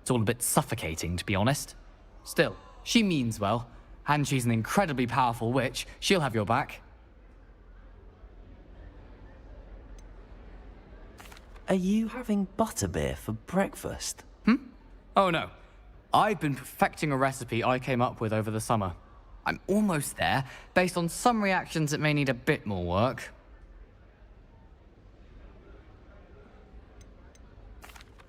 It's all a bit suffocating, to be honest. Still, she means well. And she's an incredibly powerful witch. She'll have your back. Are you having butterbeer for breakfast? Oh no. I've been perfecting a recipe I came up with over the summer. I'm almost there. Based on some reactions, it may need a bit more work.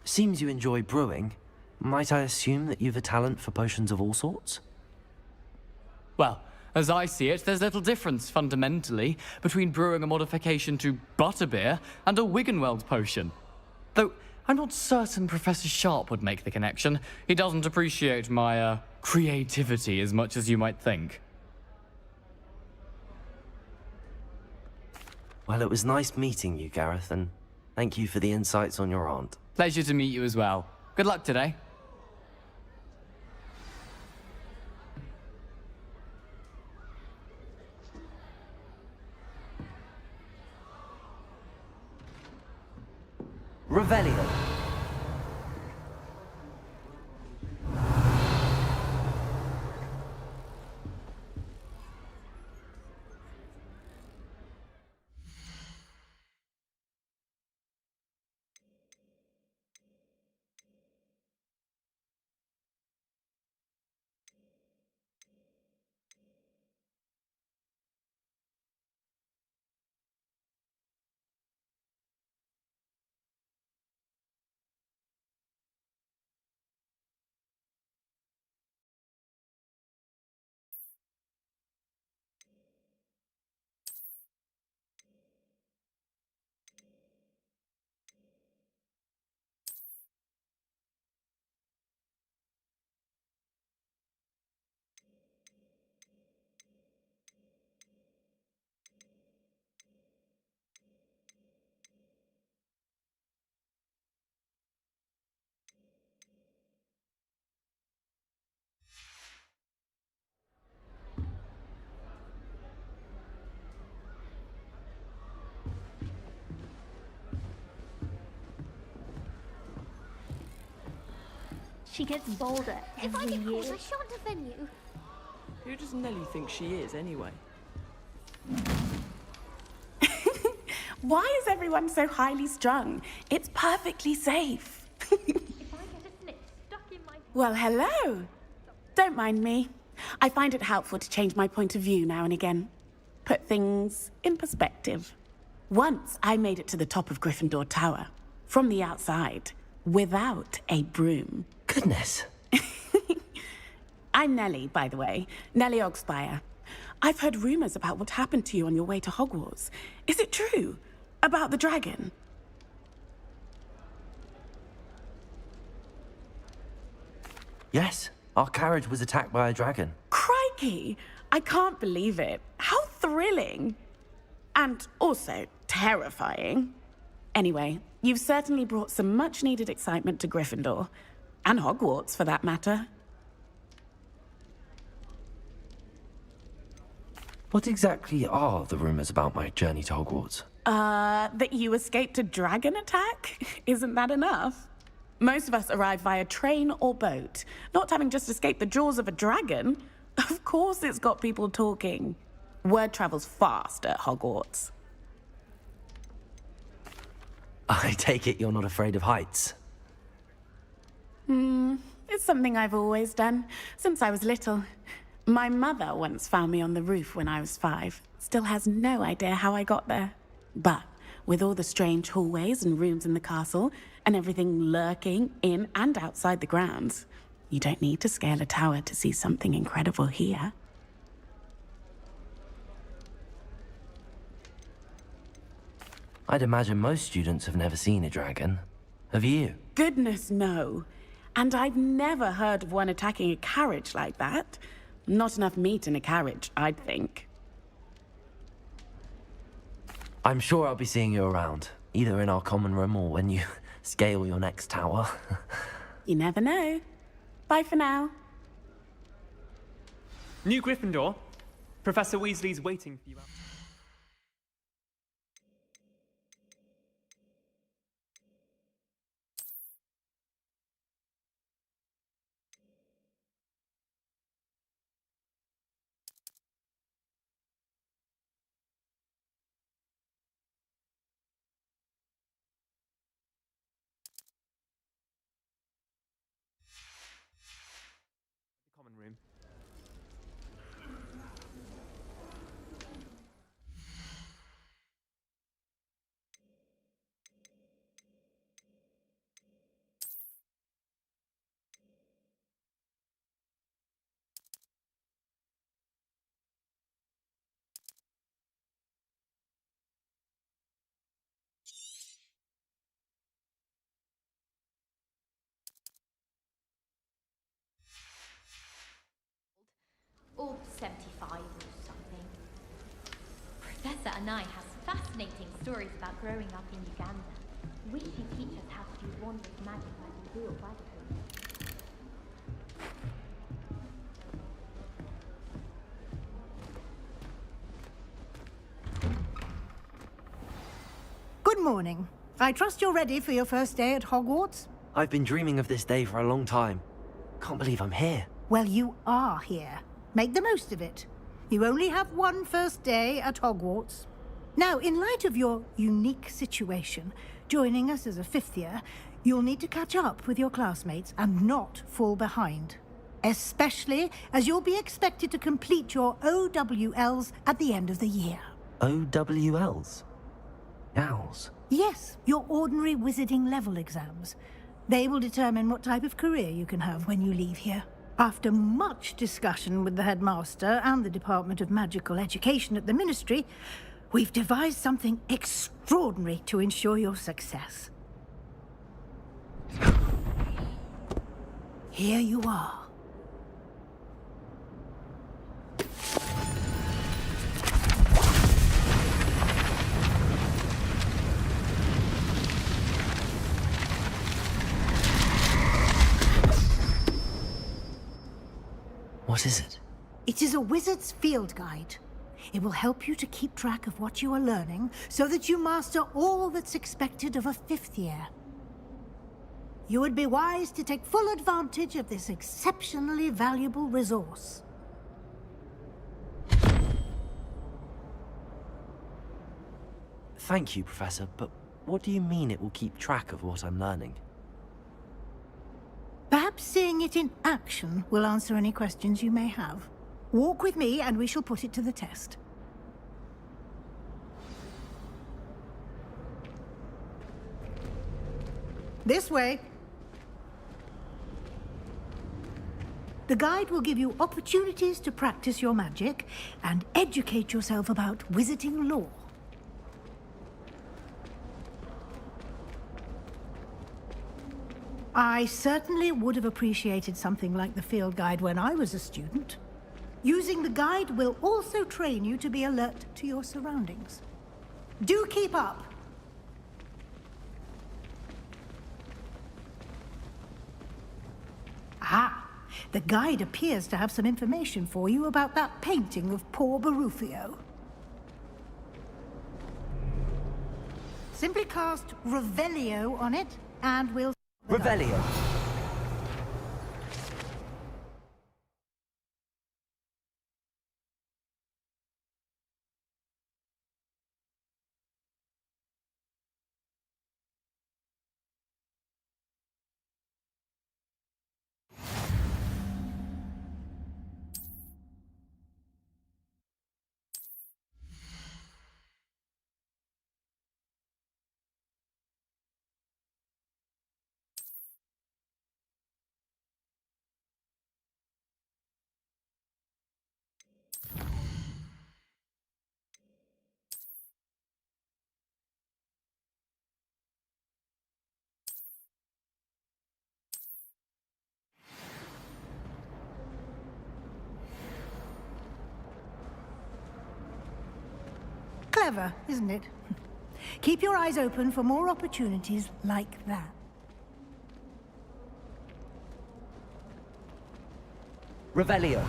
Seems you enjoy brewing. Might I assume that you've a talent for potions of all sorts? Well, as I see it, there's little difference, fundamentally, between brewing a modification to butterbeer and a Wiggenweld potion. Though, I'm not certain Professor Sharp would make the connection. He doesn't appreciate my, creativity as much as you might think. Well, it was nice meeting you, Gareth, and thank you for the insights on your aunt. Pleasure to meet you as well. Good luck today. Revelio. She gets bolder If I every get caught, year. I shan't defend you. Who does Nelly think she is, anyway? Why is everyone so highly strung? It's perfectly safe. If I get a snip stuck in my... Well, hello. Don't mind me. I find it helpful to change my point of view now and again. Put things in perspective. Once I made it to the top of Gryffindor Tower, from the outside, without a broom. Goodness. I'm Nellie, by the way. Nellie Ogspire. I've heard rumors about what happened to you on your way to Hogwarts. Is it true? About the dragon? Yes, our carriage was attacked by a dragon. Crikey! I can't believe it. How thrilling! And also terrifying. Anyway, you've certainly brought some much-needed excitement to Gryffindor. And Hogwarts, for that matter. What exactly are the rumors about my journey to Hogwarts? That you escaped a dragon attack? Isn't that enough? Most of us arrive via train or boat, not having just escaped the jaws of a dragon. Of course it's got people talking. Word travels fast at Hogwarts. I take it you're not afraid of heights. It's something I've always done, since I was little. My mother once found me on the roof when I was 5. Still has no idea how I got there. But with all the strange hallways and rooms in the castle, and everything lurking in and outside the grounds, you don't need to scale a tower to see something incredible here. I'd imagine most students have never seen a dragon. Have you? Goodness, no. And I've never heard of one attacking a carriage like that. Not enough meat in a carriage, I'd think. I'm sure I'll be seeing you around, either in our common room or when you scale your next tower. You never know. Bye for now. New Gryffindor. Professor Weasley's waiting for you. Common room. Or 75 or something. Professor Anai has fascinating stories about growing up in Uganda. Wish he'd teach us how to use wondrous magic like we do at Wizardry. Good morning. I trust you're ready for your first day at Hogwarts? I've been dreaming of this day for a long time. Can't believe I'm here. Well, you are here. Make the most of it. You only have one first day at Hogwarts. Now, in light of your unique situation, joining us as a 5th year, you'll need to catch up with your classmates and not fall behind. Especially as you'll be expected to complete your OWLs at the end of the year. OWLs? Owls? Yes, your ordinary wizarding level exams. They will determine what type of career you can have when you leave here. After much discussion with the headmaster and the Department of Magical Education at the Ministry, we've devised something extraordinary to ensure your success. Here you are. What is it? It is a wizard's field guide. It will help you to keep track of what you are learning so that you master all that's expected of a 5th year. you would be wise to take full advantage of this exceptionally valuable resource. Thank you, Professor, but what do you mean it will keep track of what I'm learning? Perhaps seeing it in action will answer any questions you may have. Walk with me and we shall put it to the test. This way. The guide will give you opportunities to practice your magic and educate yourself about wizarding lore. I certainly would have appreciated something like the field guide when I was a student. Using the guide will also train you to be alert to your surroundings. Do keep up! Ah, the guide appears to have some information for you about that painting of poor Barufio. Simply cast Revelio on it, and we'll... Revelio! Clever, isn't it? Keep your eyes open for more opportunities like that. Revelio.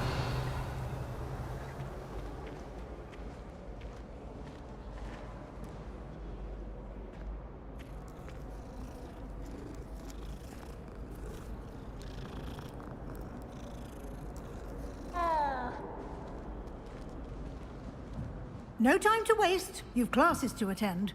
No time to waste. You've classes to attend.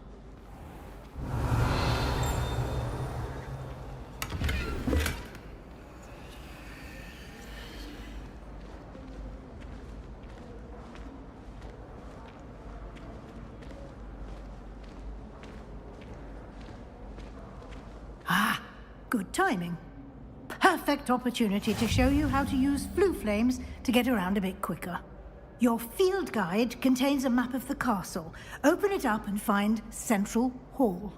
Ah, good timing. Perfect opportunity to show you how to use flue flames to get around a bit quicker. Your field guide contains a map of the castle. Open it up and find Central Hall.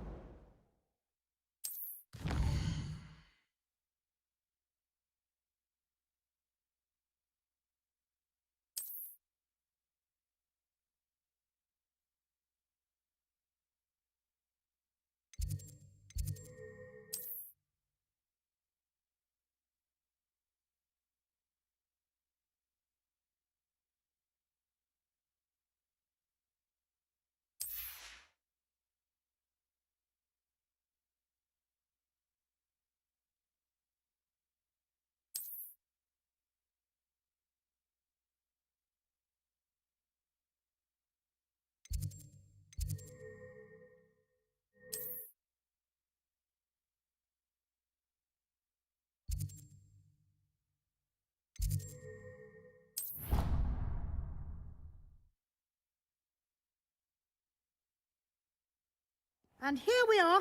And here we are.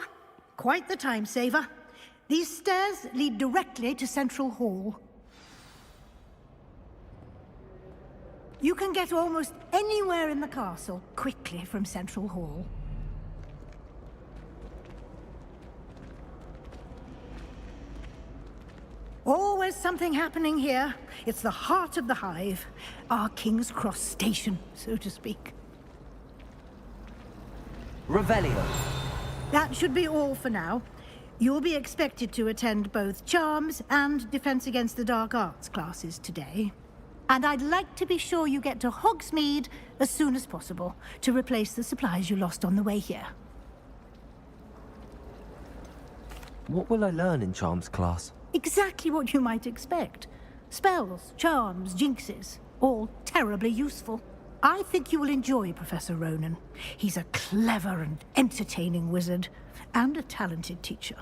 Quite the time saver. These stairs lead directly to Central Hall. You can get almost anywhere in the castle quickly from Central Hall. Always something happening here. It's the heart of the hive. Our King's Cross station, so to speak. Revelio. That should be all for now. You'll be expected to attend both Charms and Defense Against the Dark Arts classes today. And I'd like to be sure you get to Hogsmeade as soon as possible to replace the supplies you lost on the way here. What will I learn in Charms class? Exactly what you might expect. Spells, charms, jinxes, all terribly useful. I think you will enjoy Professor Ronan. He's a clever and entertaining wizard, and a talented teacher.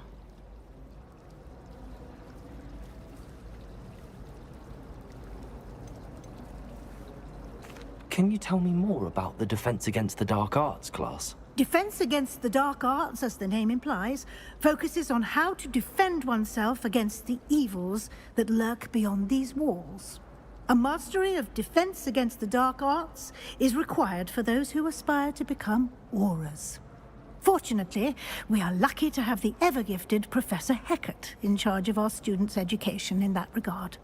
Can you tell me more about the Defense Against the Dark Arts class? Defense Against the Dark Arts, as the name implies, focuses on how to defend oneself against the evils that lurk beyond these walls. A mastery of Defense Against the Dark Arts is required for those who aspire to become auras. Fortunately, we are lucky to have the ever-gifted Professor Heckert in charge of our students' education in that regard.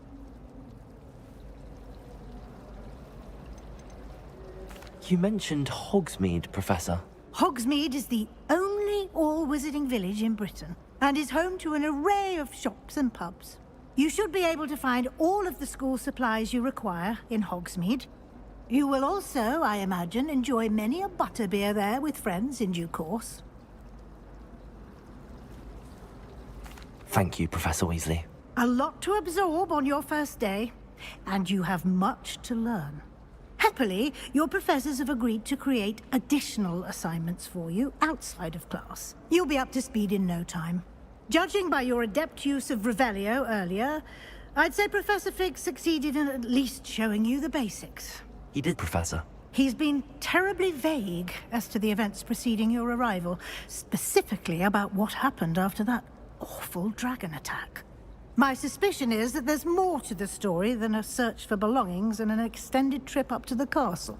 You mentioned Hogsmeade, Professor. Hogsmeade is the only all-wizarding village in Britain, and is home to an array of shops and pubs. You should be able to find all of the school supplies you require in Hogsmeade. You will also, I imagine, enjoy many a butterbeer there with friends in due course. Thank you, Professor Weasley. A lot to absorb on your first day, and you have much to learn. Happily, your professors have agreed to create additional assignments for you outside of class. You'll be up to speed in no time. Judging by your adept use of Revelio earlier, I'd say Professor Fig succeeded in at least showing you the basics. He did, Professor. He's been terribly vague as to the events preceding your arrival, specifically about what happened after that awful dragon attack. My suspicion is that there's more to the story than a search for belongings and an extended trip up to the castle.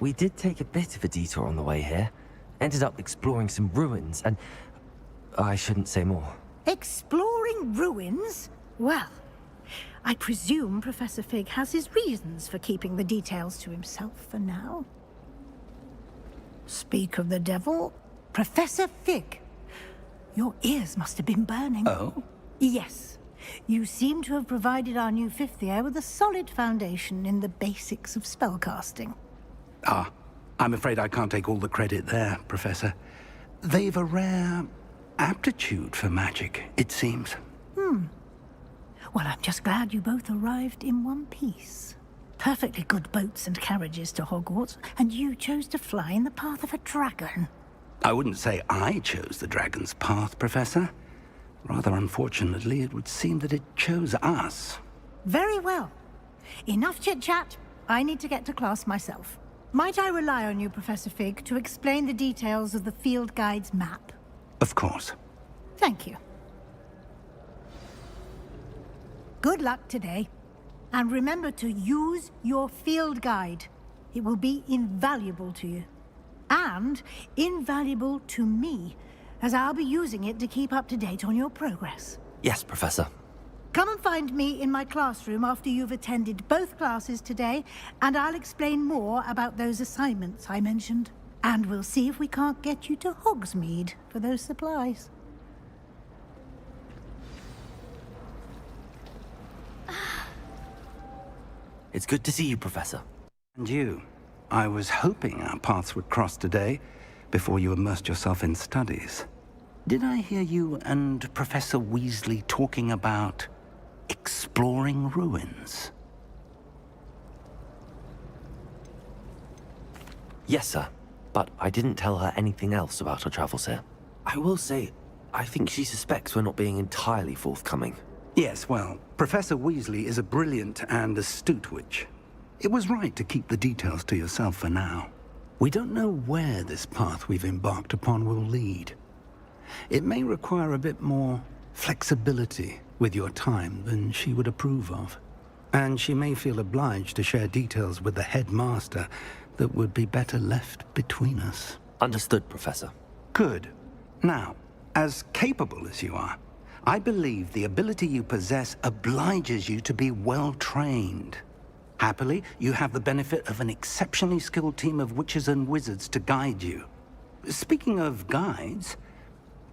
We did take a bit of a detour on the way here. Ended up exploring some ruins, and I shouldn't say more. Exploring ruins? Well, I presume Professor Fig has his reasons for keeping the details to himself for now. Speak of the devil, Professor Fig. Your ears must have been burning. Oh? Yes. You seem to have provided our new fifth year with a solid foundation in the basics of spellcasting. Ah, I'm afraid I can't take all the credit there, Professor. They've a rare aptitude for magic, it seems. Well, I'm just glad you both arrived in one piece. Perfectly good boats and carriages to Hogwarts, and you chose to fly in the path of a dragon. I wouldn't say I chose the dragon's path, Professor. Rather unfortunately, it would seem that it chose us. Very well. Enough chit-chat. I need to get to class myself. Might I rely on you, Professor Fig, to explain the details of the field guide's map? Of course. Thank you. Good luck today. And remember to use your field guide. It will be invaluable to you. And invaluable to me, as I'll be using it to keep up to date on your progress. Yes, Professor. Come and find me in my classroom after you've attended both classes today, and I'll explain more about those assignments I mentioned. And we'll see if we can't get you to Hogsmeade for those supplies. It's good to see you, Professor. And you. I was hoping our paths would cross today, before you immersed yourself in studies. Did I hear you and Professor Weasley talking about exploring ruins? Yes, sir. But I didn't tell her anything else about our travels here. I will say, I think she suspects we're not being entirely forthcoming. Yes, well, Professor Weasley is a brilliant and astute witch. It was right to keep the details to yourself for now. We don't know where this path we've embarked upon will lead. It may require a bit more flexibility with your time than she would approve of. And she may feel obliged to share details with the headmaster that would be better left between us. Understood, Professor. Good. Now, as capable as you are, I believe the ability you possess obliges you to be well-trained. Happily, you have the benefit of an exceptionally skilled team of witches and wizards to guide you. Speaking of guides,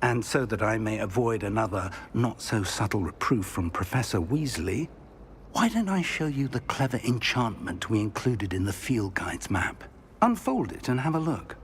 And so that I may avoid another not-so-subtle reproof from Professor Weasley, why don't I show you the clever enchantment we included in the field guide's map? Unfold it and have a look.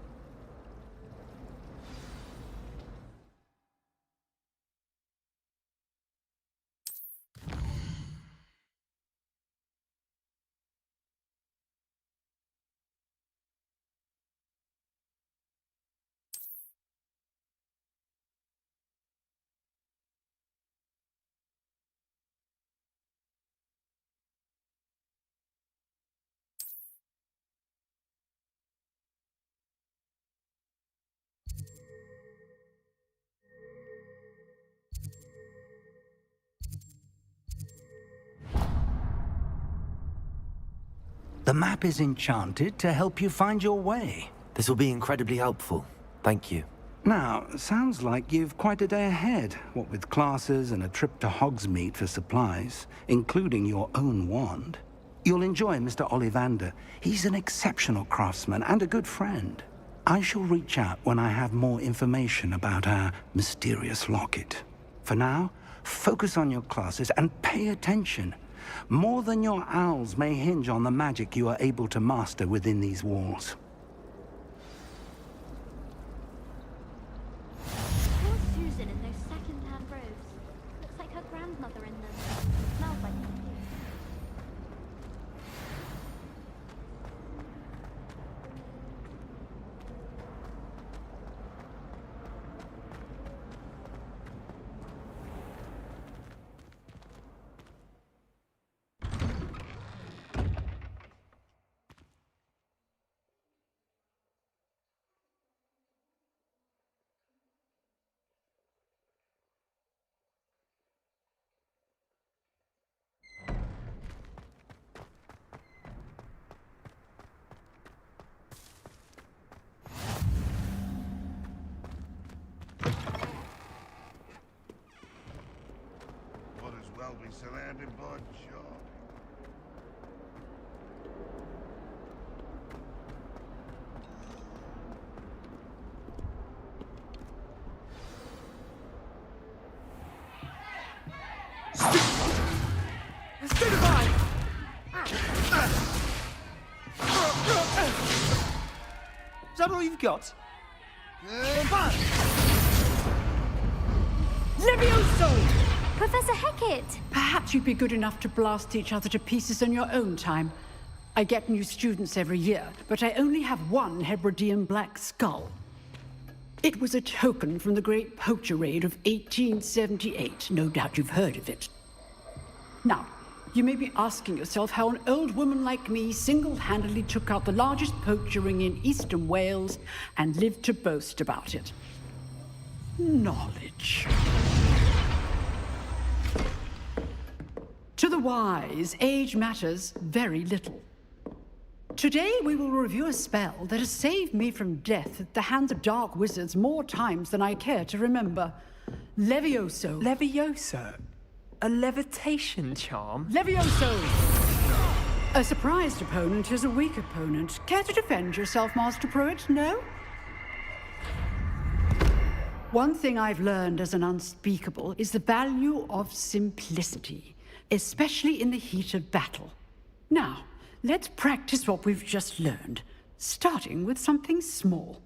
The map is enchanted to help you find your way. This will be incredibly helpful. Thank you. Now, sounds like you've quite a day ahead, what with classes and a trip to Hogsmeade for supplies, including your own wand. You'll enjoy Mr. Ollivander. He's an exceptional craftsman and a good friend. I shall reach out when I have more information about our mysterious locket. For now, focus on your classes and pay attention. More than your owls may hinge on the magic you are able to master within these walls. Poor Susan in those second-hand robes. Looks like her grandmother in them. Smells like perfume. Be surrounded by joy. Stupefy! Is that all you've got? Levioso! Professor Hecat! Perhaps you'd be good enough to blast each other to pieces in your own time. I get new students every year, but I only have one Hebridean black skull. It was a token from the Great Poacher Raid of 1878. No doubt you've heard of it. Now, you may be asking yourself how an old woman like me single-handedly took out the largest poacher ring in eastern Wales and lived to boast about it. Knowledge. To the wise, age matters very little. Today we will review a spell that has saved me from death at the hands of dark wizards more times than I care to remember. Levioso. Levioso? A levitation charm? Levioso! A surprised opponent is a weak opponent. Care to defend yourself, Master Pruitt? No? One thing I've learned as an unspeakable is the value of simplicity, especially in the heat of battle. Now, let's practice what we've just learned, starting with something small.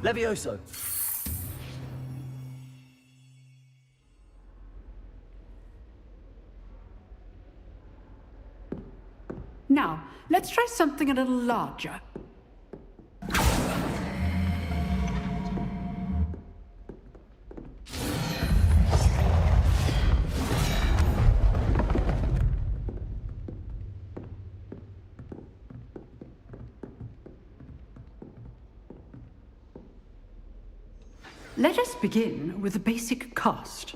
Levioso! Now, let's try something a little larger. Let us begin with the basic cast.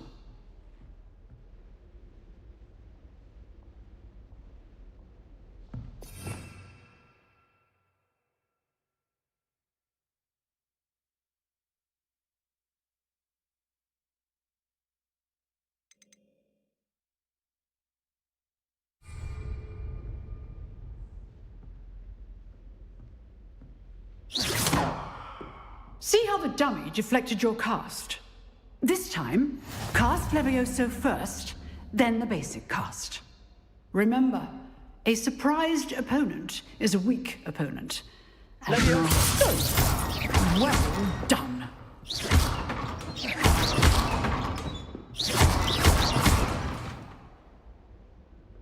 See how the dummy deflected your cast? This time, cast Levioso first, then the basic cast. Remember, a surprised opponent is a weak opponent. Levioso! Well done.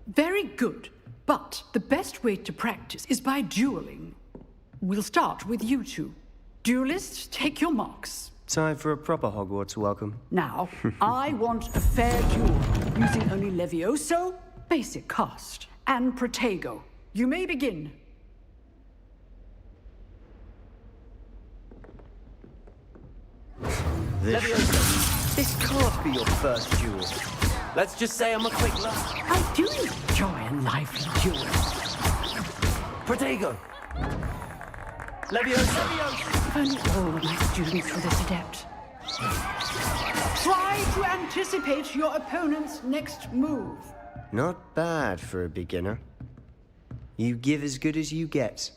Very good, but the best way to practice is by dueling. We'll start with you two. Duelists, take your marks. Time for a proper Hogwarts welcome. Now, I want a fair duel, using only Levioso, basic cast, and Protego. You may begin. This can't be your first duel. Let's just say I'm a quick luck. I do enjoy a lively duel. Protego! Levioso! If only all of my students were this adept. Try to anticipate your opponent's next move. Not bad for a beginner. You give as good as you get.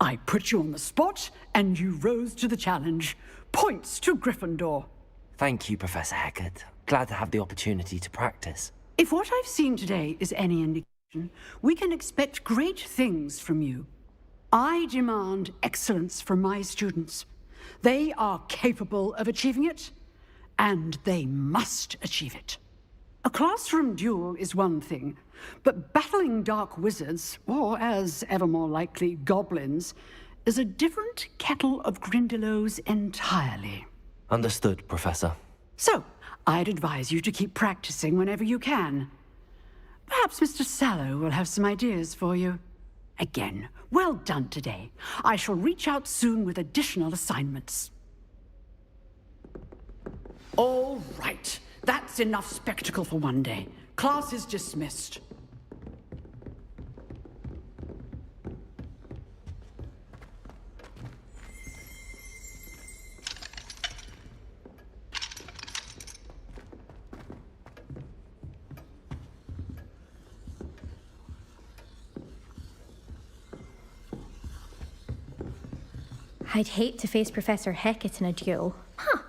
I put you on the spot, and you rose to the challenge. Points to Gryffindor. Thank you, Professor Hecat. Glad to have the opportunity to practice. If what I've seen today is any indication, we can expect great things from you. I demand excellence from my students. They are capable of achieving it, and they must achieve it. A classroom duel is one thing, but battling dark wizards, or as ever more likely, goblins, is a different kettle of Grindylows entirely. Understood, Professor. So, I'd advise you to keep practicing whenever you can. Perhaps Mr. Sallow will have some ideas for you. Again, well done today. I shall reach out soon with additional assignments. All right. That's enough spectacle for one day. Class is dismissed. I'd hate to face Professor Hecat in a duel. Huh.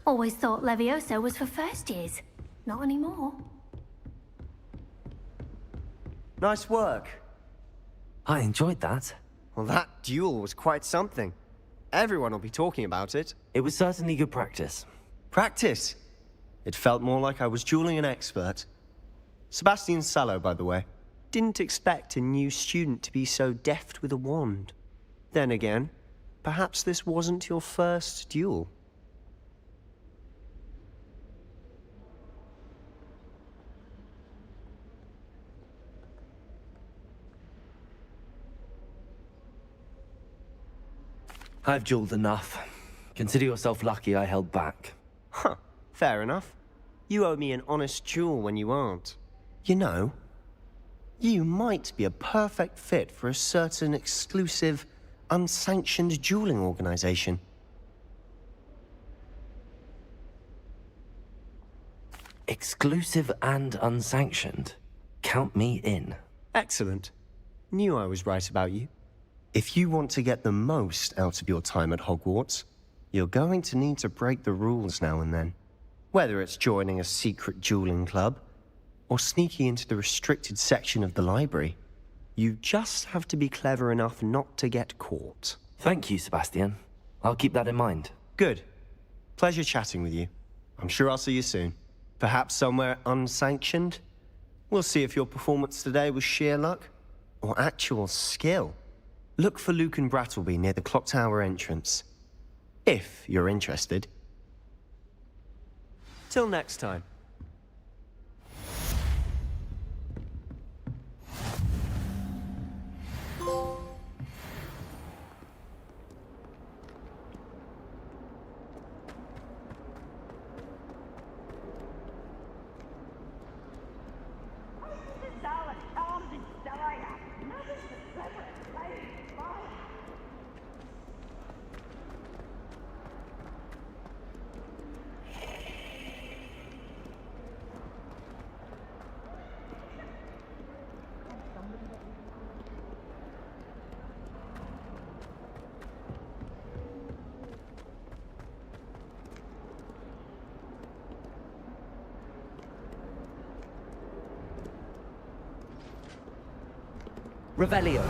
Always thought Levioso was for first years. Not anymore. Nice work. I enjoyed that. Well, that duel was quite something. Everyone will be talking about it. It was certainly good practice. Practice? It felt more like I was dueling an expert. Sebastian Sallow, by the way. Didn't expect a new student to be so deft with a wand. Then again, perhaps this wasn't your first duel. I've dueled enough. Consider yourself lucky I held back. Huh, fair enough. You owe me an honest duel when you aren't. You know, you might be a perfect fit for a certain exclusive, unsanctioned dueling organization. Exclusive and unsanctioned? Count me in. Excellent. Knew I was right about you. If you want to get the most out of your time at Hogwarts, you're going to need to break the rules now and then. Whether it's joining a secret dueling club, or sneaking into the restricted section of the library, you just have to be clever enough not to get caught. Thank you, Sebastian. I'll keep that in mind. Good. Pleasure chatting with you. I'm sure I'll see you soon. Perhaps somewhere unsanctioned? We'll see if your performance today was sheer luck, or actual skill. Look for Luke and Brattleby near the clock tower entrance. If you're interested. Till next time. Revelio.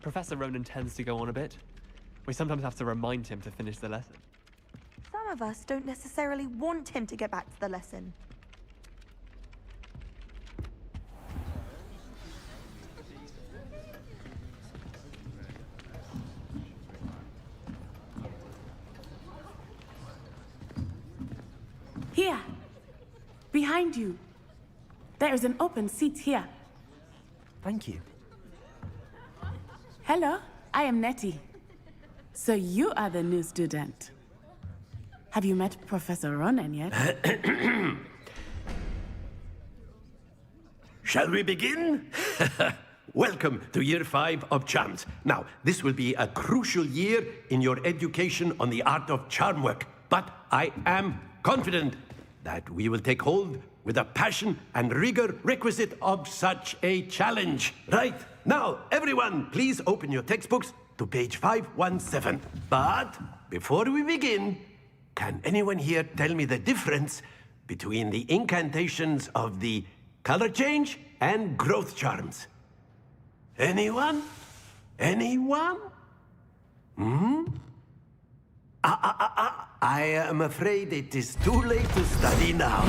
Professor Ronan tends to go on a bit. We sometimes have to remind him to finish the lesson. Some of us don't necessarily want him to get back to the lesson. Here. Behind you. There is an open seat here. Thank you. Hello, I am Nettie. So you are the new student. Have you met Professor Ronan yet? Shall we begin? Welcome to Year 5 of Charms. Now, this will be a crucial year in your education on the art of charm work, but I am confident that we will take hold with the passion and rigor requisite of such a challenge. Right, now, everyone, please open your textbooks to page 517. But before we begin, can anyone here tell me the difference between the incantations of the color change and growth charms? Anyone? Anyone? I am afraid it is too late to study now.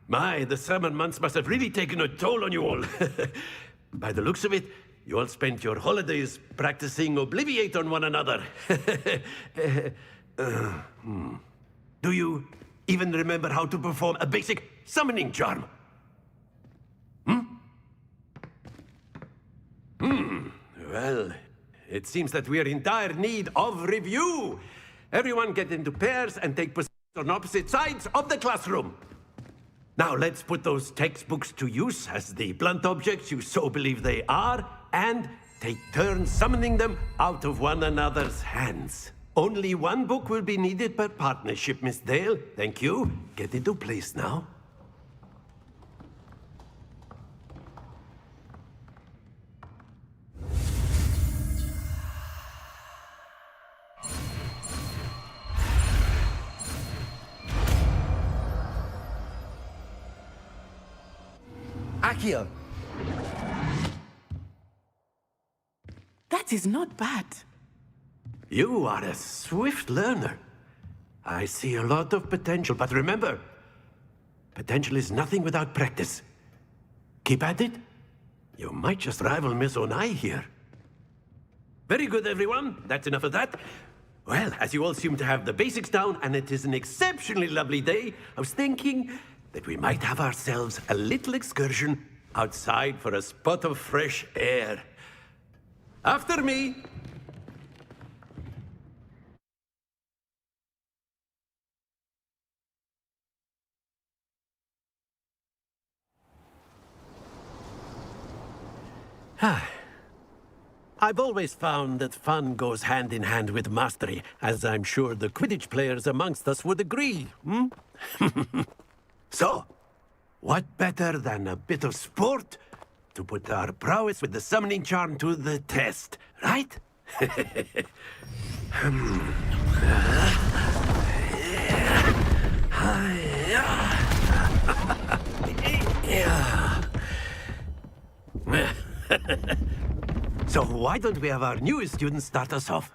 My, the summer months must have really taken a toll on you all. By the looks of it, you all spent your holidays practicing Obliviate on one another. Do you even remember how to perform a basic summoning charm? Well, it seems that we are in dire need of review. Everyone get into pairs and take positions on opposite sides of the classroom. Now let's put those textbooks to use as the blunt objects you so believe they are, and take turns summoning them out of one another's hands. Only one book will be needed per partnership, Miss Dale. Thank you. Get into place now. Accio. That is not bad. You are a swift learner. I see a lot of potential, but remember, potential is nothing without practice. Keep at it. You might just rival Miss Onai here. Very good, everyone. That's enough of that. Well, as you all seem to have the basics down, and it is an exceptionally lovely day, I was thinking that we might have ourselves a little excursion outside for a spot of fresh air. After me. I've always found that fun goes hand in hand with mastery, as I'm sure the Quidditch players amongst us would agree. So, what better than a bit of sport to put our prowess with the summoning charm to the test, right? So why don't we have our newest student start us off?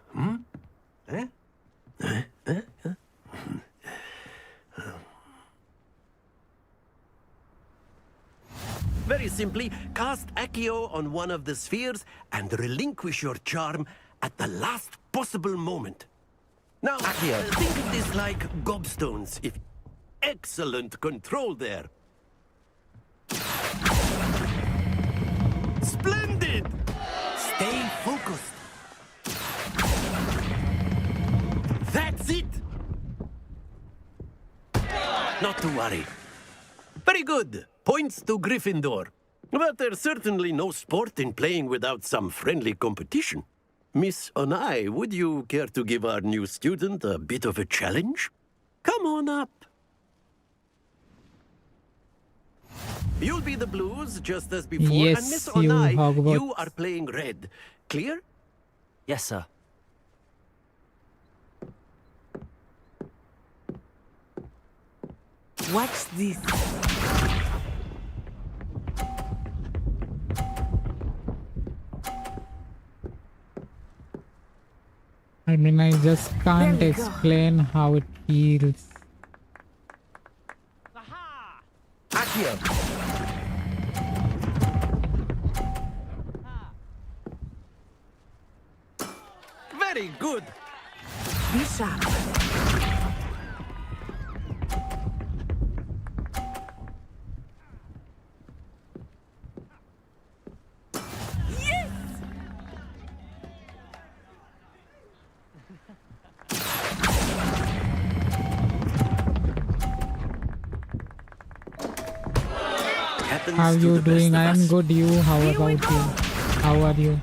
Very simply, cast Accio on one of the spheres and relinquish your charm at the last possible moment. Now, Accio. Think of this like gobstones. If excellent control there. Splendid! Stay focused. That's it! Not to worry. Very good. Points to Gryffindor. But there's certainly no sport in playing without some friendly competition. Miss Onai, would you care to give our new student a bit of a challenge? Come on up. You'll be the blues just as before, Yes, and Miss you, Onai, Hogwarts. you are playing red. Clear? Yes, sir. Watch this. I mean, I just can't There we go. explain how it feels. Accio. Very good. Be sharp. How you doing? I am good. You? How about you? How are you?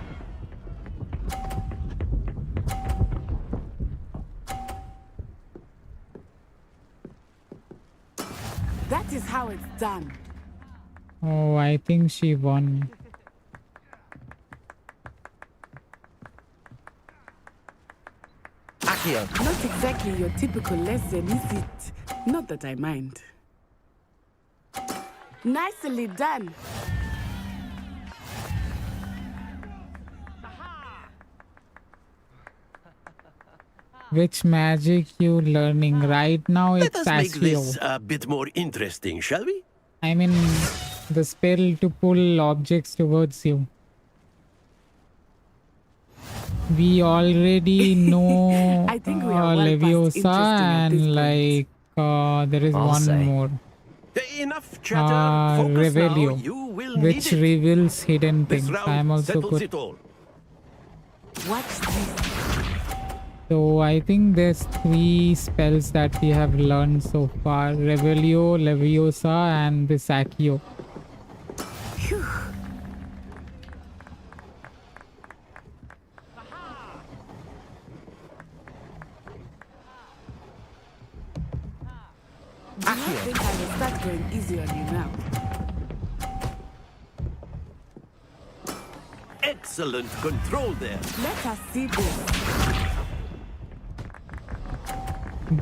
That is how it's done. Oh, I think she won. Accio. Not exactly your typical lesson, is it? Not that I mind. Nicely done. Which magic you learning right now? Let It's us make Accio. this a bit more interesting, shall we? I mean, the spell to pull objects towards you. We already know I think we are well past Leviosa, interesting at this and point. like there is I'll one say. more. Enough chatter. Focus Revelio, now. You will which need it. reveals hidden This things. round I am also settles good. it all. Watch this. So I think there's 3 spells that we have learned so far: Revelio, Leviosa, and this Accio. Phew. Do you think I will start going easy on you now? Excellent control there. Let us see this.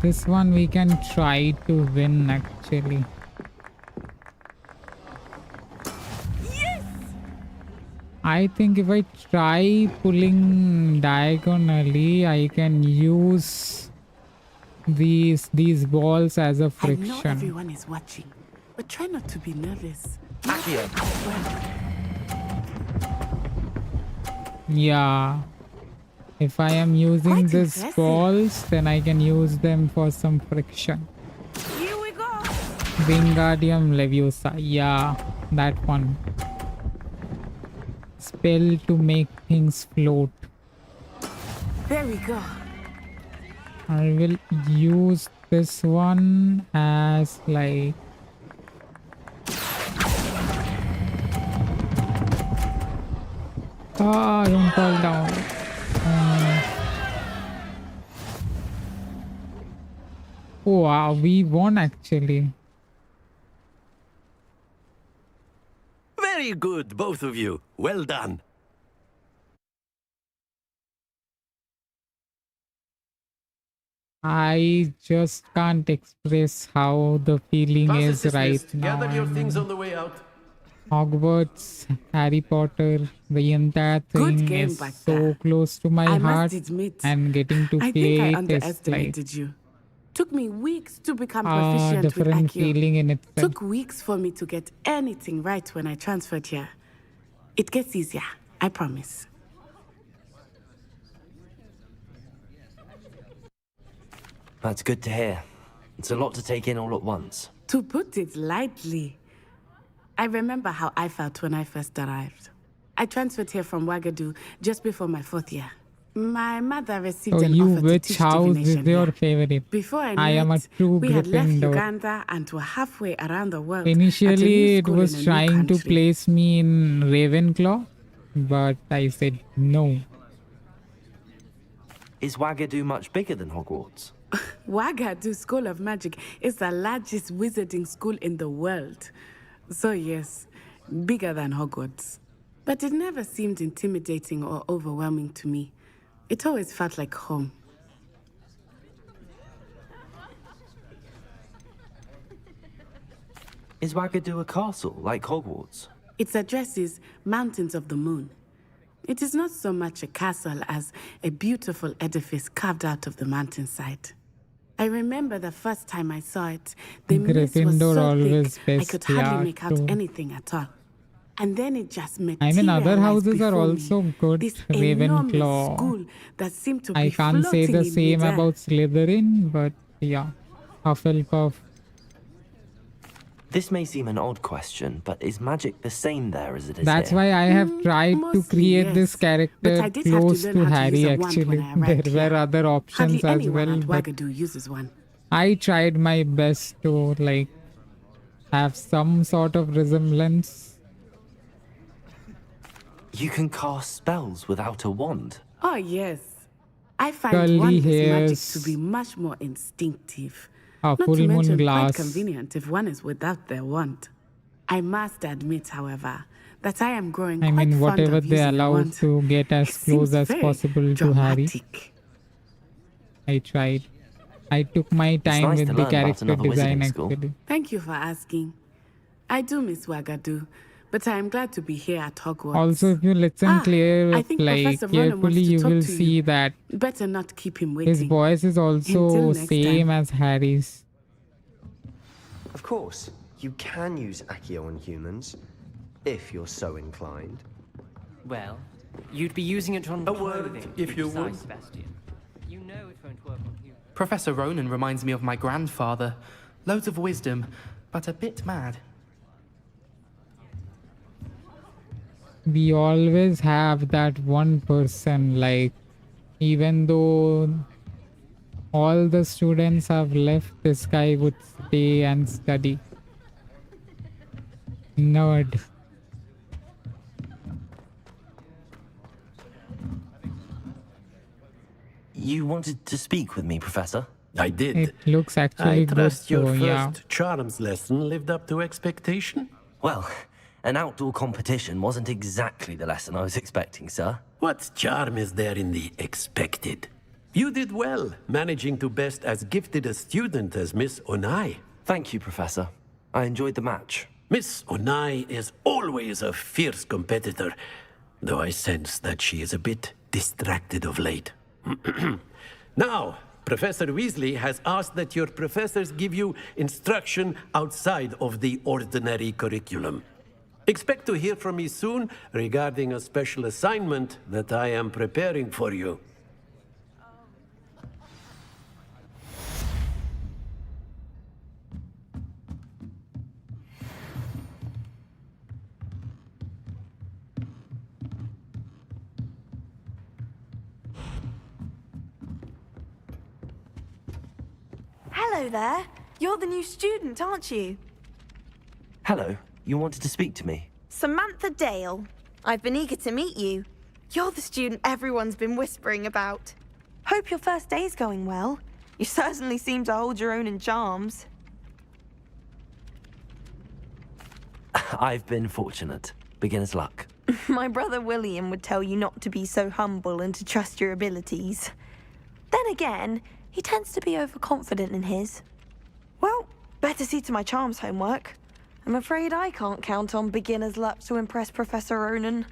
This one we can try to win actually. Yes! I think if I try pulling diagonally, I can use these balls as a I know friction. everyone is watching, but try not to be nervous. Accio. Yeah. If I am using Quite these impressive. balls, then I can use them for some friction. Here we go. Wingardium Leviosa. Yeah, that one. Spell to make things float. There we go. I will use this one as like Ah, don't fall down. Oh, wow, we won actually. Very good, both of you. Well done. I just can't express how the feeling Class is right dismissed. now. Gather your I things mean, on the way out. Hogwarts, Harry Potter, the entire Good thing game is back so there. close to my I heart, must admit, and getting to I think play I it is like underestimated you. Took me weeks to become a proficient with different Accio. feeling in itself. Took weeks for me to get anything right when I transferred here. It gets easier, I promise. That's good to hear. It's a lot to take in all at once. To put it lightly, I remember how I felt when I first arrived. I transferred here from Wagadu just before my 4th year. My mother received So an you, offer to which teach house divination is your here. favorite? Before I knew I am a it, true we had left Gryffindor. Uganda and were halfway around the world. at a Initially, new it school was in a new trying to country. place me in Ravenclaw, but I said no. Is Wagadu much bigger than Hogwarts? Wagadu School of Magic is the largest wizarding school in the world. So yes, bigger than Hogwarts. But it never seemed intimidating or overwhelming to me. It always felt like home. Is Wagadu a castle like Hogwarts? Its address is Mountains of the Moon. It is not so much a castle as a beautiful edifice carved out of the mountainside. I remember the first time I saw it, the mist was Gryffindor so always thick I best, could hardly yeah, make out true. anything at all. And then it just I materialized mean, other houses are before also me. good. This enormous Ravenclaw. school that seemed to be I can't say floating the in same midair. about Slytherin, but yeah, Hufflepuff. This may seem an odd question, but is magic the same there as it is That's here? why I have tried to mostly create this yes. But character I did have to close learn to how to use Harry a wand actually. when I arrived There were here. other options Hardly as anyone well, at but Wagadu uses one. I tried my best to like have some sort of resemblance. You can cast spells without a wand. Oh, yes. I find Curly wandless magic hairs. to be much more instinctive. A Not full to moon mention glass. quite convenient if one is without their wand. I must admit, however, that I am growing I quite mean, fond whatever of they using a allow wand. to get as It close seems as very possible to Harry. dramatic. I tried. I took my time nice with to the learn about character another design wizarding school. actually. Thank you for asking. I do miss Wagadu, but I am glad to be here at Hogwarts. Also, if you listen I clear, think like Professor Vernon wants carefully, to you talk will to see that Better not keep him waiting. his voice is also Until next same time. as Harry's. Of course, you can use Accio on humans, if you're so inclined. Well, you'd be using it on A word, clothing, if you would. Sebastian. You know it won't work on you. Professor Ronan reminds me of my grandfather. Loads of wisdom, but a bit mad. We always have that one person, like, even though all the students have left, this guy would stay and study. Nerd. You wanted to speak with me, Professor? I did. It looks actually I good, trust your so first yeah. charms lesson lived up to expectation? Well, an outdoor competition wasn't exactly the lesson I was expecting, sir. What charm is there in the expected? You did well, managing to best as gifted a student as Miss Onai. Thank you, Professor. I enjoyed the match. Miss Onai is always a fierce competitor, though I sense that she is a bit distracted of late. Now, Professor Weasley has asked that your professors give you instruction outside of the ordinary curriculum. Expect to hear from me soon regarding a special assignment that I am preparing for you. Hello there. You're the new student, aren't you? Hello, you wanted to speak to me? Samantha Dale. I've been eager to meet you. You're the student everyone's been whispering about. Hope your first day's going well. You certainly seem to hold your own in charms. I've been fortunate. Beginner's luck. My brother William would tell you not to be so humble and to trust your abilities. Then again, he tends to be overconfident in his. Well, better see to my charms homework. I'm afraid I can't count on beginner's luck to impress Professor Ronan.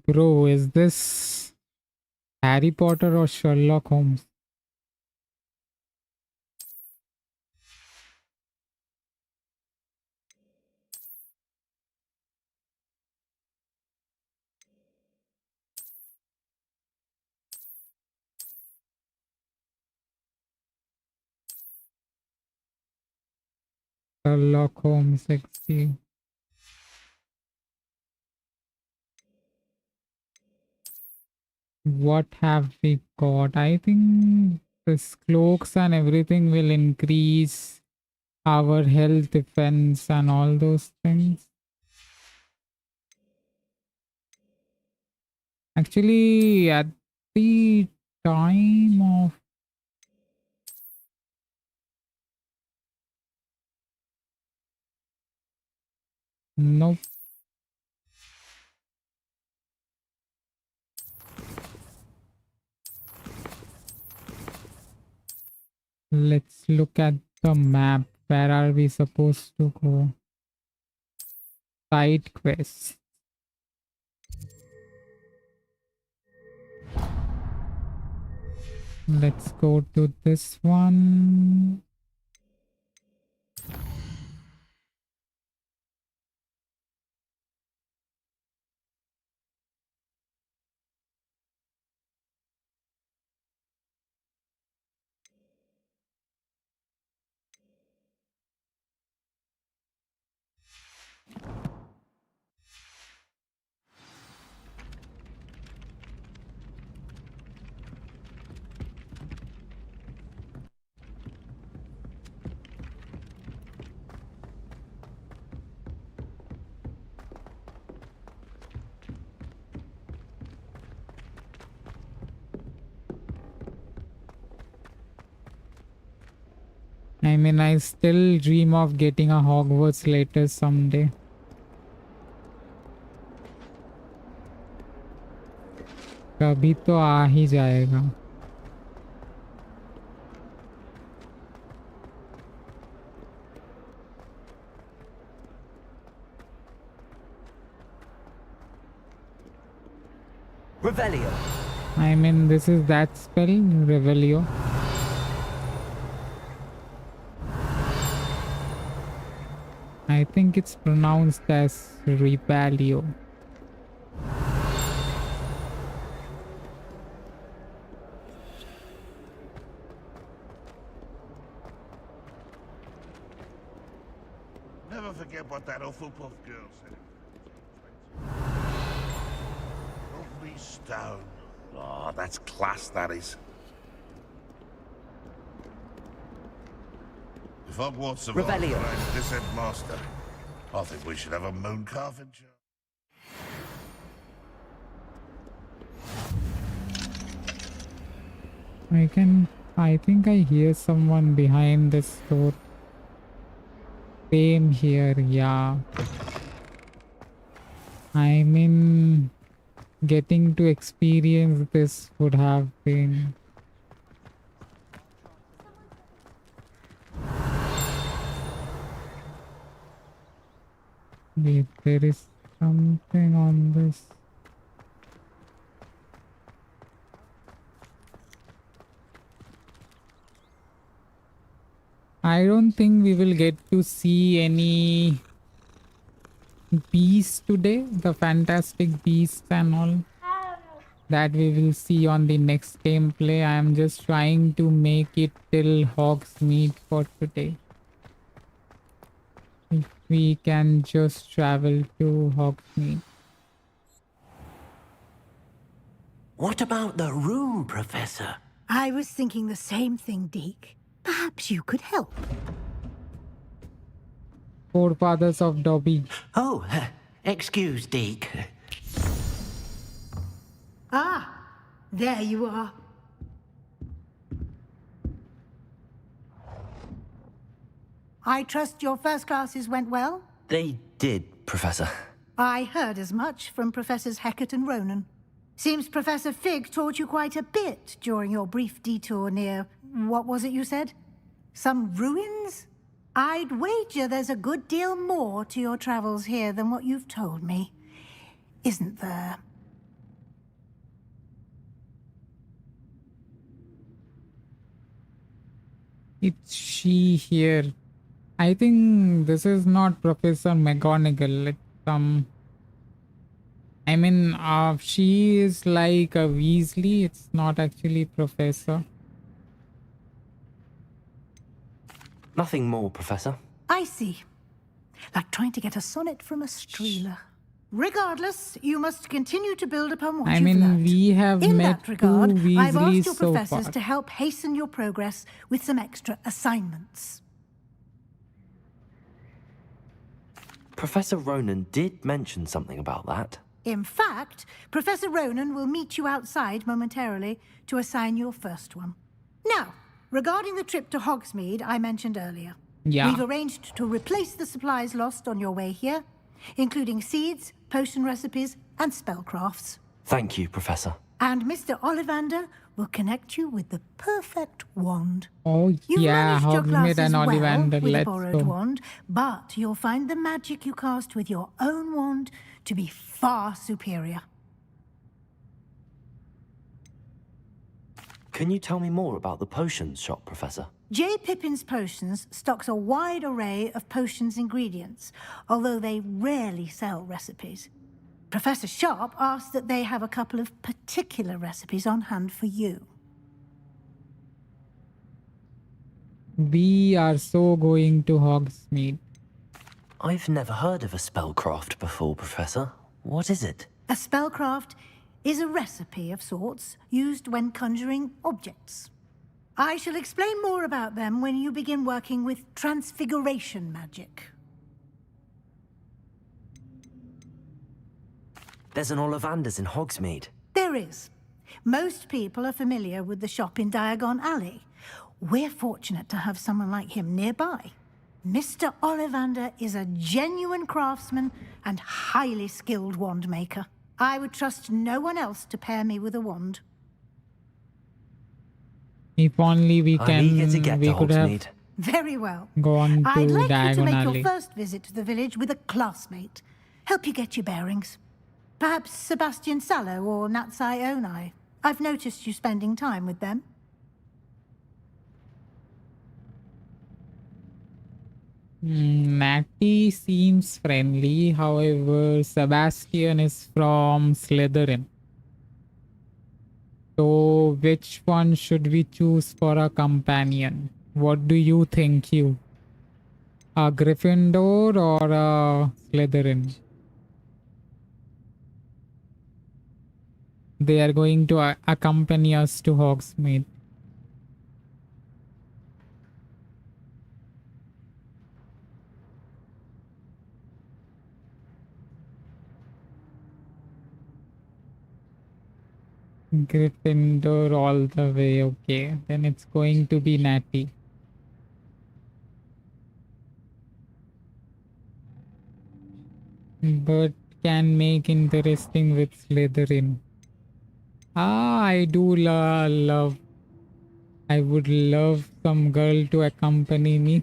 Bro, is this Harry Potter or Sherlock Holmes? Sherlock Holmes, let's see. What have we got? I think this cloaks and everything will increase our health defense and all those things. Actually, at the time of nope. Let's look at the map. Where are we supposed to go? Side quests. Let's go to this one. I mean, I still dream of getting a Hogwarts later someday. कभी तो आ ही जाएगा. Revelio. I mean, this is that spell, Revelio. I think it's pronounced as Repalio. Never forget what that Hufflepuff girl said. Lovely stone. Oh, that's class, that is. If Hogwarts survives this headmaster, I think we should have a moon carving job. I think I hear someone behind this door. Same here, yeah. I mean, getting to experience this would have been... Wait, there is Something on this. I don't think we will get to see any beasts today, the fantastic beasts and all that we will see on the next gameplay. I am just trying to make it till Hogsmeade for today. If we can just travel to Hogsmeade. What about the room, Professor? I was thinking the same thing, Deke. Perhaps you could help. Forefathers of Dobby. Oh, excuse, Deke. Ah, there you are. I trust your first classes went well? They did, Professor. I heard as much from Professors Hecat and Ronan. Seems Professor Fig taught you quite a bit during your brief detour near... what was it you said? Some ruins? I'd wager there's a good deal more to your travels here than what you've told me. Isn't there? It's she here. I think this is not Professor McGonagall. It's I mean, she is like a Weasley. It's not actually Professor. Nothing more, Professor. I see. Like trying to get a sonnet from a Streeler. Regardless, you must continue to build upon what I you've mean, learned. we have In met that regard, two I've asked Weasleys your so professors far. to help hasten your progress with some extra assignments. Professor Ronan did mention something about that. In fact, Professor Ronan will meet you outside momentarily to assign your first one. Now, regarding the trip to Hogsmeade I mentioned earlier. Yeah. We've arranged to replace the supplies lost on your way here, including seeds, potion recipes, and spellcrafts. Thank you, Professor. And Mr. Ollivander will connect you with the perfect wand. Oh, You've yeah, managed your Hogsmeade classes and well Ollivander. with a Let's borrowed go. wand, but you'll find the magic you cast with your own wand to be far superior. Can you tell me more about the potions shop, Professor? J. Pippin's Potions stocks a wide array of potions ingredients, although they rarely sell recipes. Professor Sharp asked that they have a couple of particular recipes on hand for you. We are so going to Hogsmeade. I've never heard of a spellcraft before, Professor. What is it? A spellcraft is a recipe of sorts used when conjuring objects. I shall explain more about them when you begin working with transfiguration magic. There's an Ollivander's in Hogsmeade. There is. Most people are familiar with the shop in Diagon Alley. We're fortunate to have someone like him nearby. Mr. Ollivander is a genuine craftsman and highly skilled wand maker. I would trust no one else to pair me with a wand. If only we I'm eager to can, get we to could have Hogsmeade. Very well. gone to I'd like you to Diagon make Alley. your first visit to the village with a classmate. Help you get your bearings. Perhaps Sebastian Sallow or Natsai Onai. I've noticed you spending time with them. Natty seems friendly, however, Sebastian is from Slytherin. So, which one should we choose for a companion? What do you think, you? A Gryffindor or a Slytherin? They are going to accompany us to Hogsmeade. Gryffindor all the way, okay. Then it's going to be Natty. But can make interesting with Slytherin. Ah, I do love. I would love some girl to accompany me.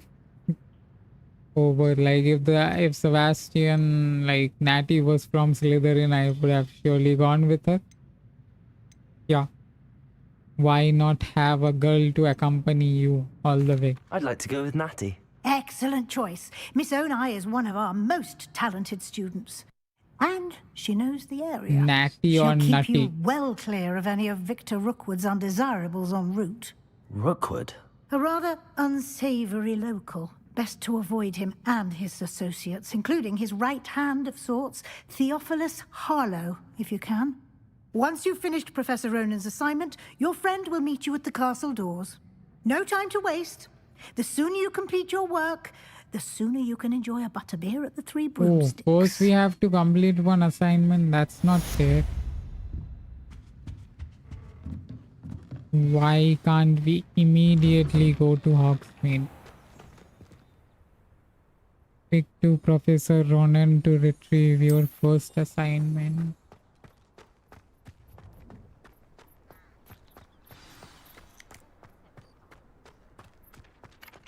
over. Like if Sebastian, like Natty was from Slytherin, I would have surely gone with her. Yeah. Why not have a girl to accompany you all the way? I'd like to go with Natty. Excellent choice. Miss Onai is one of our most talented students. And she knows the area. Natty or She'll keep Nutty? you well clear of any of Victor Rookwood's undesirables en route. Rookwood? A rather unsavory local. Best to avoid him and his associates, including his right hand of sorts, Theophilus Harlow, if you can. Once you've finished Professor Ronan's assignment, your friend will meet you at the castle doors. No time to waste. The sooner you complete your work, the sooner you can enjoy a butterbeer at the Three Oh, Broomsticks. first we have to complete one assignment. That's not fair. Why can't we immediately go to Hogsmeade? Speak to Professor Ronan to retrieve your first assignment.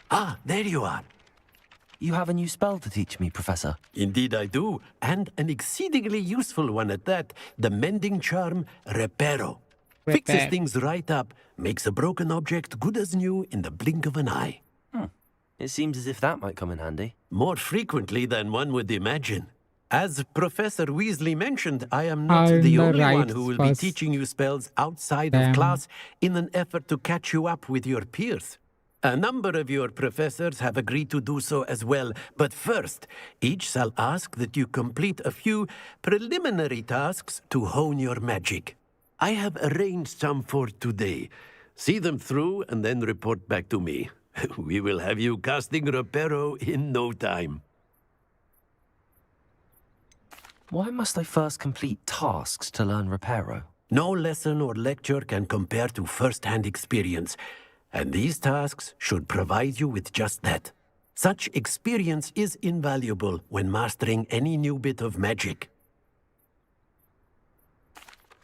Ah, there you are. You have a new spell to teach me, Professor. Indeed I do, and an exceedingly useful one at that. The mending charm, Reparo. Fixes things right up, makes a broken object good as new in the blink of an eye. It seems as if that might come in handy. More frequently than one would imagine. As Professor Weasley mentioned, I am not Earn the the only one rights who will first. be teaching you spells outside Damn. of class in an effort to catch you up with your peers. A number of your professors have agreed to do so as well, but first, each shall ask that you complete a few preliminary tasks to hone your magic. I have arranged some for today. See them through and then report back to me. We will have you casting Reparo in no time. Why must I first complete tasks to learn Reparo? No lesson or lecture can compare to first-hand experience, and these tasks should provide you with just that. Such experience is invaluable when mastering any new bit of magic.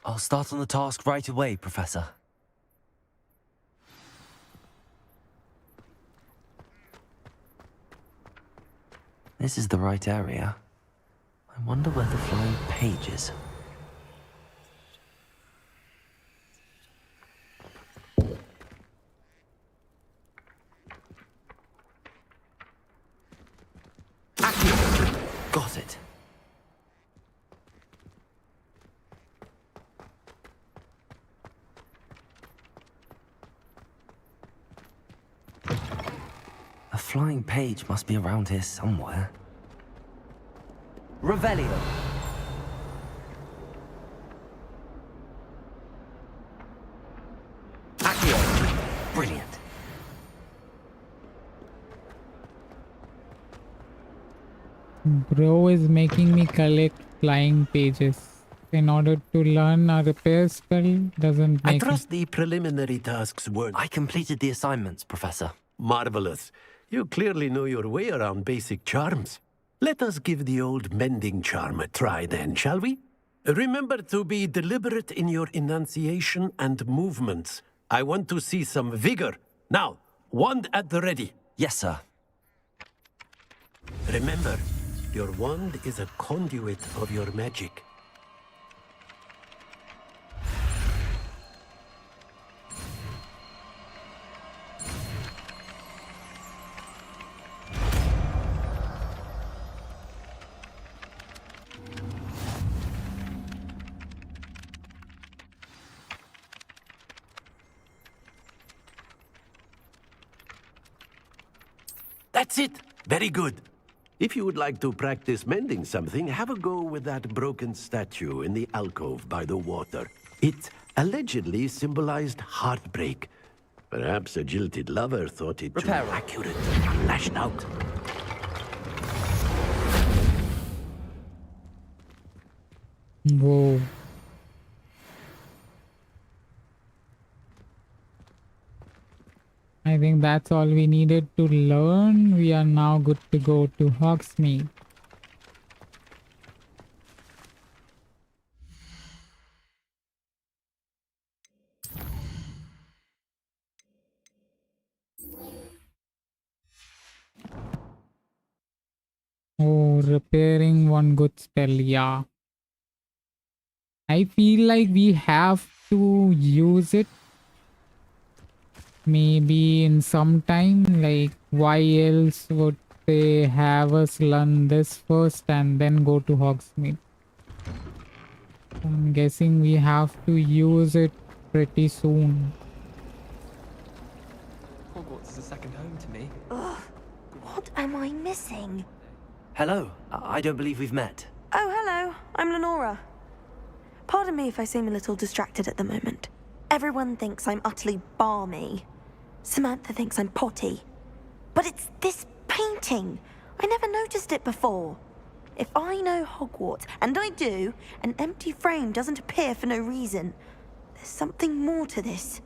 I'll start on the task right away, Professor. This is the right area. I wonder where the flying page is. Got it. A flying page must be around here somewhere. Revelio. Accio. Brilliant. Bro is making me collect flying pages. In order to learn a repair spell doesn't I make trust the preliminary tasks were... I completed the assignments, Professor. Marvelous. You clearly know your way around basic charms. Let us give the old mending charm a try then, shall we? Remember to be deliberate in your enunciation and movements. I want to see some vigor. Now, wand at the ready. Yes, sir. Remember, your wand is a conduit of your magic. That's it. Very good. If you would like to practice mending something, have a go with that broken statue in the alcove by the water. It allegedly symbolized heartbreak. Perhaps a jilted lover thought it too Reparo. accurate, lashed out. Whoa. I think that's all we needed to learn. We are now good to go to Hogsmeade. repairing one good spell, yeah. I feel like we have to use it maybe in some time. Like, why else would they have us learn this first and then go to Hogsmeade? I'm guessing we have to use it pretty soon. Hogwarts is a second home to me. Ugh, what am I missing? Hello, I don't believe we've met. Oh, hello. I'm Lenora. Pardon me if I seem a little distracted at the moment. Everyone thinks I'm utterly balmy. Samantha thinks I'm potty. But it's this painting. I never noticed it before. If I know Hogwarts, and I do, an empty frame doesn't appear for no reason. There's something more to this.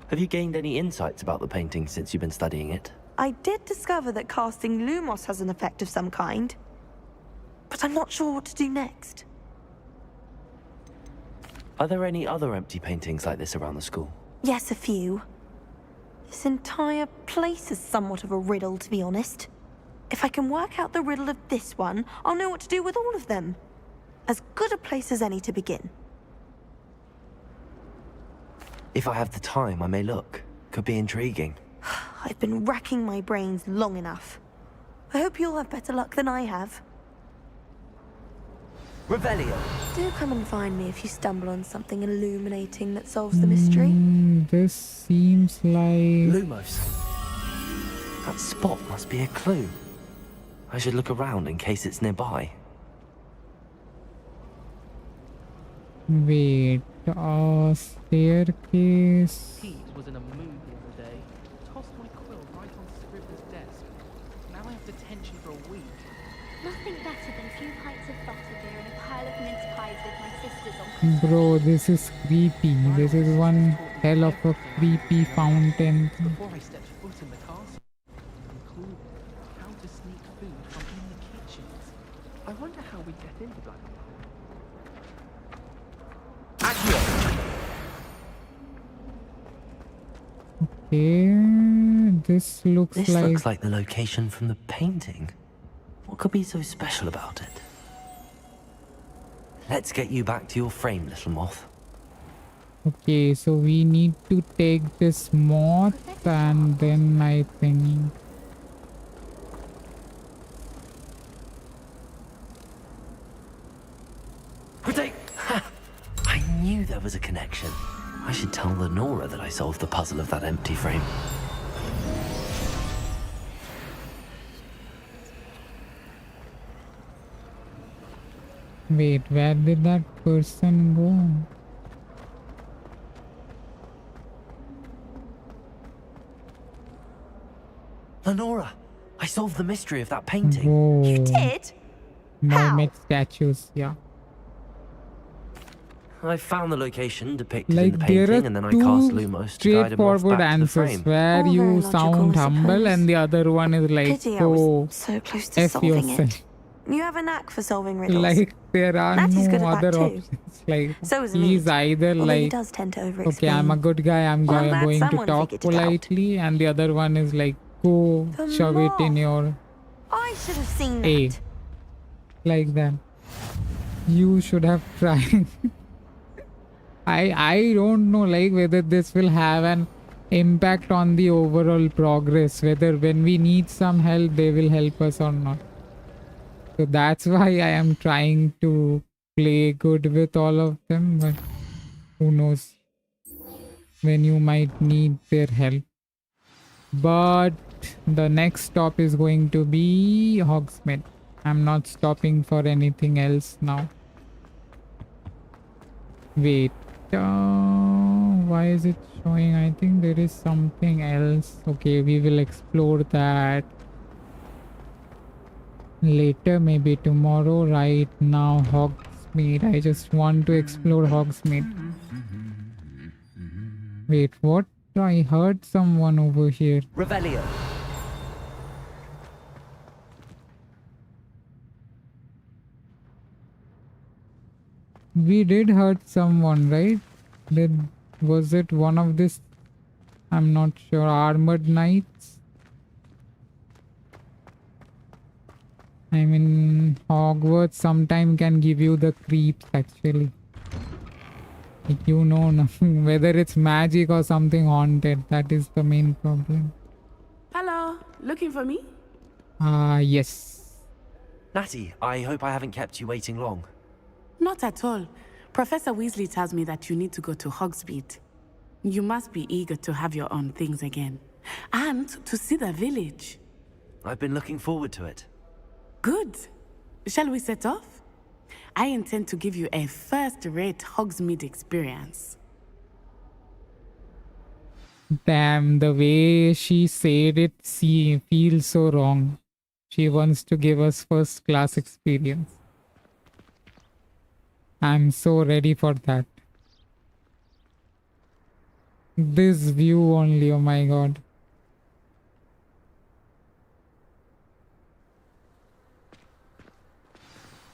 Have you gained any insights about the painting since you've been studying it? I did discover that casting Lumos has an effect of some kind. But I'm not sure what to do next. Are there any other empty paintings like this around the school? Yes, a few. This entire place is somewhat of a riddle, to be honest. If I can work out the riddle of this one, I'll know what to do with all of them. As good a place as any to begin. If I have the time, I may look. Could be intriguing. I've been racking my brains long enough. I hope you'll have better luck than I have. Revelio. Do come and find me if you stumble on something illuminating that solves the mystery. This seems like... Lumos. That spot must be a clue. I should look around in case it's nearby. Wait, staircase... Pete was in a mood the other day. Tossed my quill right on Scribner's desk. Now I have detention for a week. Nothing better than a few pints of butterbeer and a pile of mince pies with my sisters on. Bro, this is creepy. This is one hell of a creepy fountain. Before I stepped foot in the castle, including how to sneak food from in the kitchens. I wonder how we get into Black. Okay, this looks This looks like the location from the painting. What could be so special about it? Let's get you back to your frame, little moth. Okay, so we need to take this moth and then I think... I knew there was a connection. I should tell Lenora that I solved the puzzle of that empty frame. Wait, where did that person go? Lenora, I solved the mystery of that painting. Whoa. You did? Mermaid statues, yeah. I found the location depicted Like in the there painting, are and then I two cast Lumos to guide him off straightforward back to the answers frame. where you sound humble and the other one is like, Pity I was so close to F solving yourself. it. You have a knack for solving riddles. Like there are Natty's good no at that other too. options. Like So is he's Nate, either although he like, does tend to over okay, I'm a good guy, I'm Well, I'm glad going to someone talk figured it out. politely, and the other one is like, go The shove it in your I should have seen A. that. Like that. You should have tried. I don't know like whether this will have an impact on the overall progress, whether when we need some help they will help us or not. So that's why I am trying to play good with all of them, but who knows when you might need their help. But the next stop is going to be Hogsmeade. I'm not stopping for anything else now. Wait, why is it showing? I think there is something else. Okay, we will explore that later, maybe tomorrow. Right now, Hogsmeade. I just want to explore Hogsmeade. Wait, what? I heard someone over here. Revelio. We did hurt someone, right? Was it one of this? I'm not sure. Armored knights? I mean, Hogwarts sometime can give you the creeps actually. Like, you know, whether it's magic or something haunted, that is the main problem. Hello, looking for me? Yes. Natty, I hope I haven't kept you waiting long. Not at all. Professor Weasley tells me that you need to go to Hogsmeade. You must be eager to have your own things again. And to see the village. I've been looking forward to it. Good. Shall we set off? I intend to give you a first-rate Hogsmeade experience. Damn, the way she said it feels so wrong. She wants to give us first-class experience. I'm so ready for that. This view only, oh my god.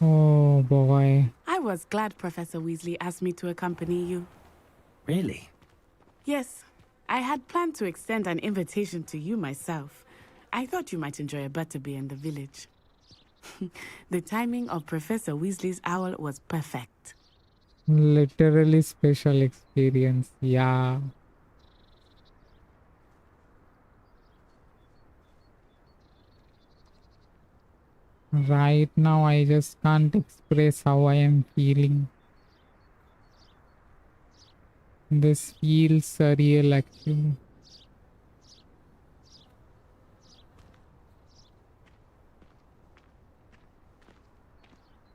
Oh boy. I was glad Professor Weasley asked me to accompany you. Really? Yes, I had planned to extend an invitation to you myself. I thought you might enjoy a butterbeer in the village. The timing of Professor Weasley's owl was perfect. Literally special experience, yeah. Right now, I just can't express how I am feeling. This feels surreal, actually.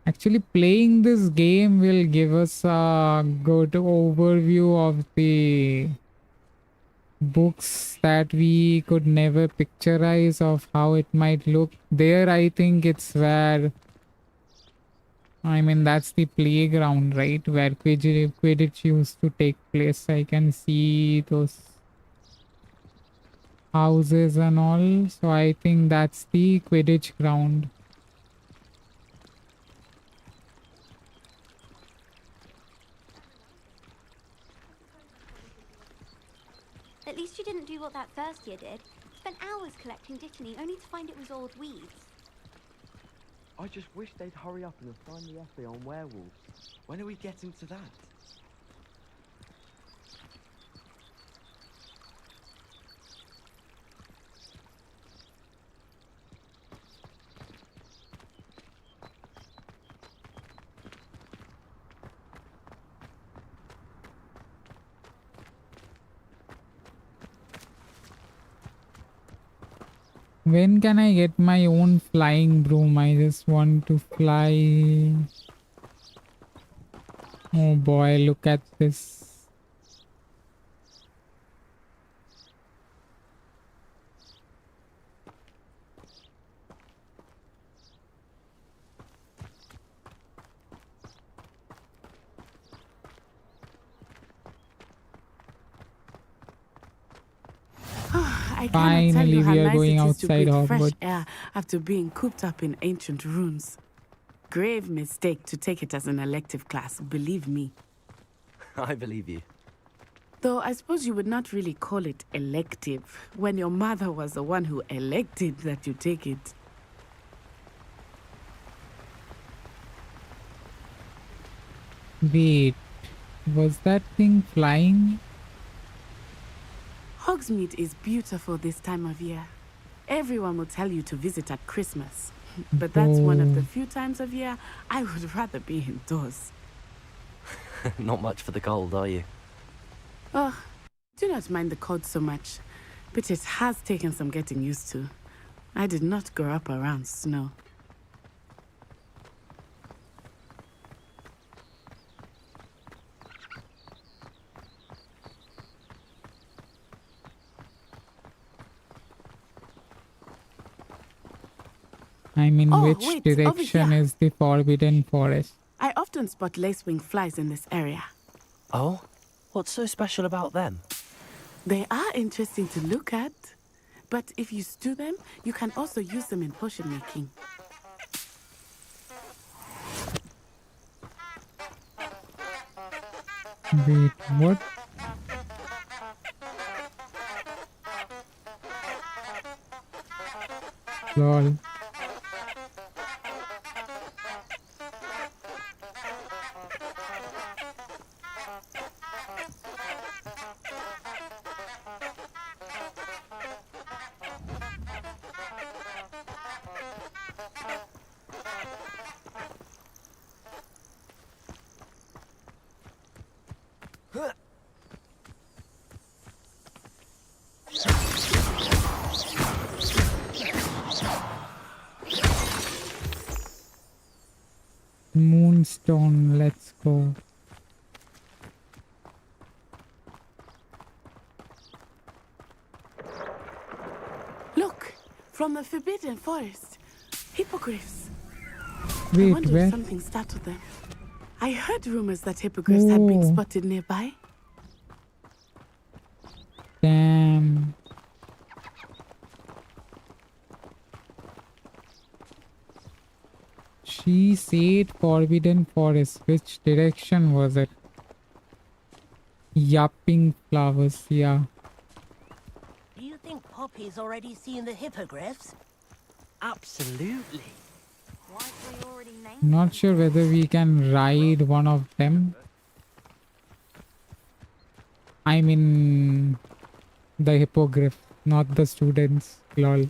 Actually, playing this game will give us a good overview of the books that we could never picturize of how it might look. There, I think it's where, I mean, that's the playground, right? Where Quidditch used to take place. I can see those houses and all. So I think that's the Quidditch ground. At least you didn't do what that first year did. Spent hours collecting Dittany only to find it was all weeds. I just wish they'd hurry up and assign the essay on werewolves. When are we getting to that? When can I get my own flying broom? I just want to fly. Oh boy, look at this. I cannot tell you how we are nice going it is to outside breathe fresh Hogwarts. air after being cooped up in ancient rooms. Grave mistake to take it as an elective class, believe me. I believe you. Though I suppose you would not really call it elective when your mother was the one who elected that you take it. Wait, was that thing flying? Hogsmeade is beautiful this time of year. Everyone will tell you to visit at Christmas. But that's one of the few times of year I would rather be indoors. Not much for the cold, are you? Oh, do not mind the cold so much. But it has taken some getting used to. I did not grow up around snow. I mean, which wait, over direction here. is the Forbidden Forest? I often spot lacewing flies in this area. Oh? What's so special about them? They are interesting to look at. But if you stew them, you can also use them in potion making. Wait, what? Lol. Stone. Let's go. Look, from the Forbidden Forest. Hippogriffs. I Wait, wonder where? if something startled them. I heard rumors that hippogriffs had been Oh. spotted nearby. Damn. She said Forbidden Forest. Which direction was it? Yapping flowers, yeah. Do you think Poppy's already seen the hippogriffs? Absolutely. Not sure whether we can ride one of them. I mean, the hippogriff, not the students. Lol.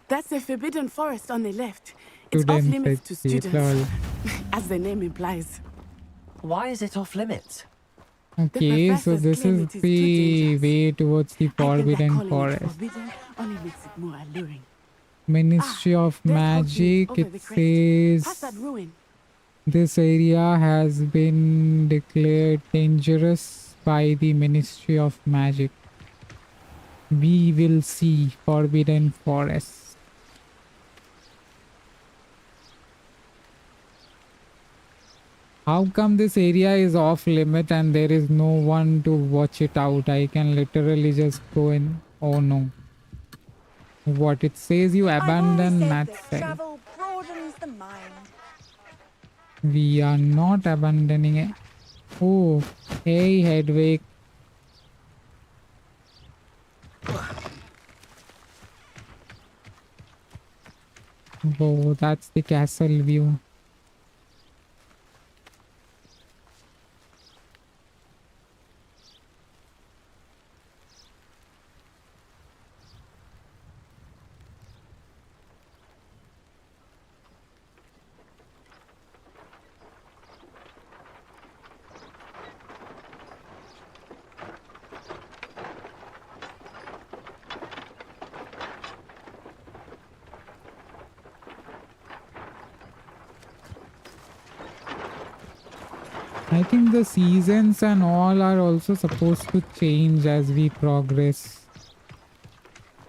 That's the Forbidden Forest on the left. It's off Students, limits to let's see, students, as the name implies. Why is it off limits? Okay, so professors this claim is it is too the way towards the I think that Forbidden calling it Forest. forbidden only makes it more alluring. Ministry of there's Hogwarts Magic. over It the crest. Past that says ruin. this area has been declared dangerous by the Ministry of Magic. We will see Forbidden Forest. How come this area is off limit and there is no one to watch it out? I can literally just go in. Oh no. What it says, you abandon that side. Travel broadens the mind. We are not abandoning it. Oh, hey Hedwig. Oh, that's the castle view. I think the seasons and all are also supposed to change as we progress.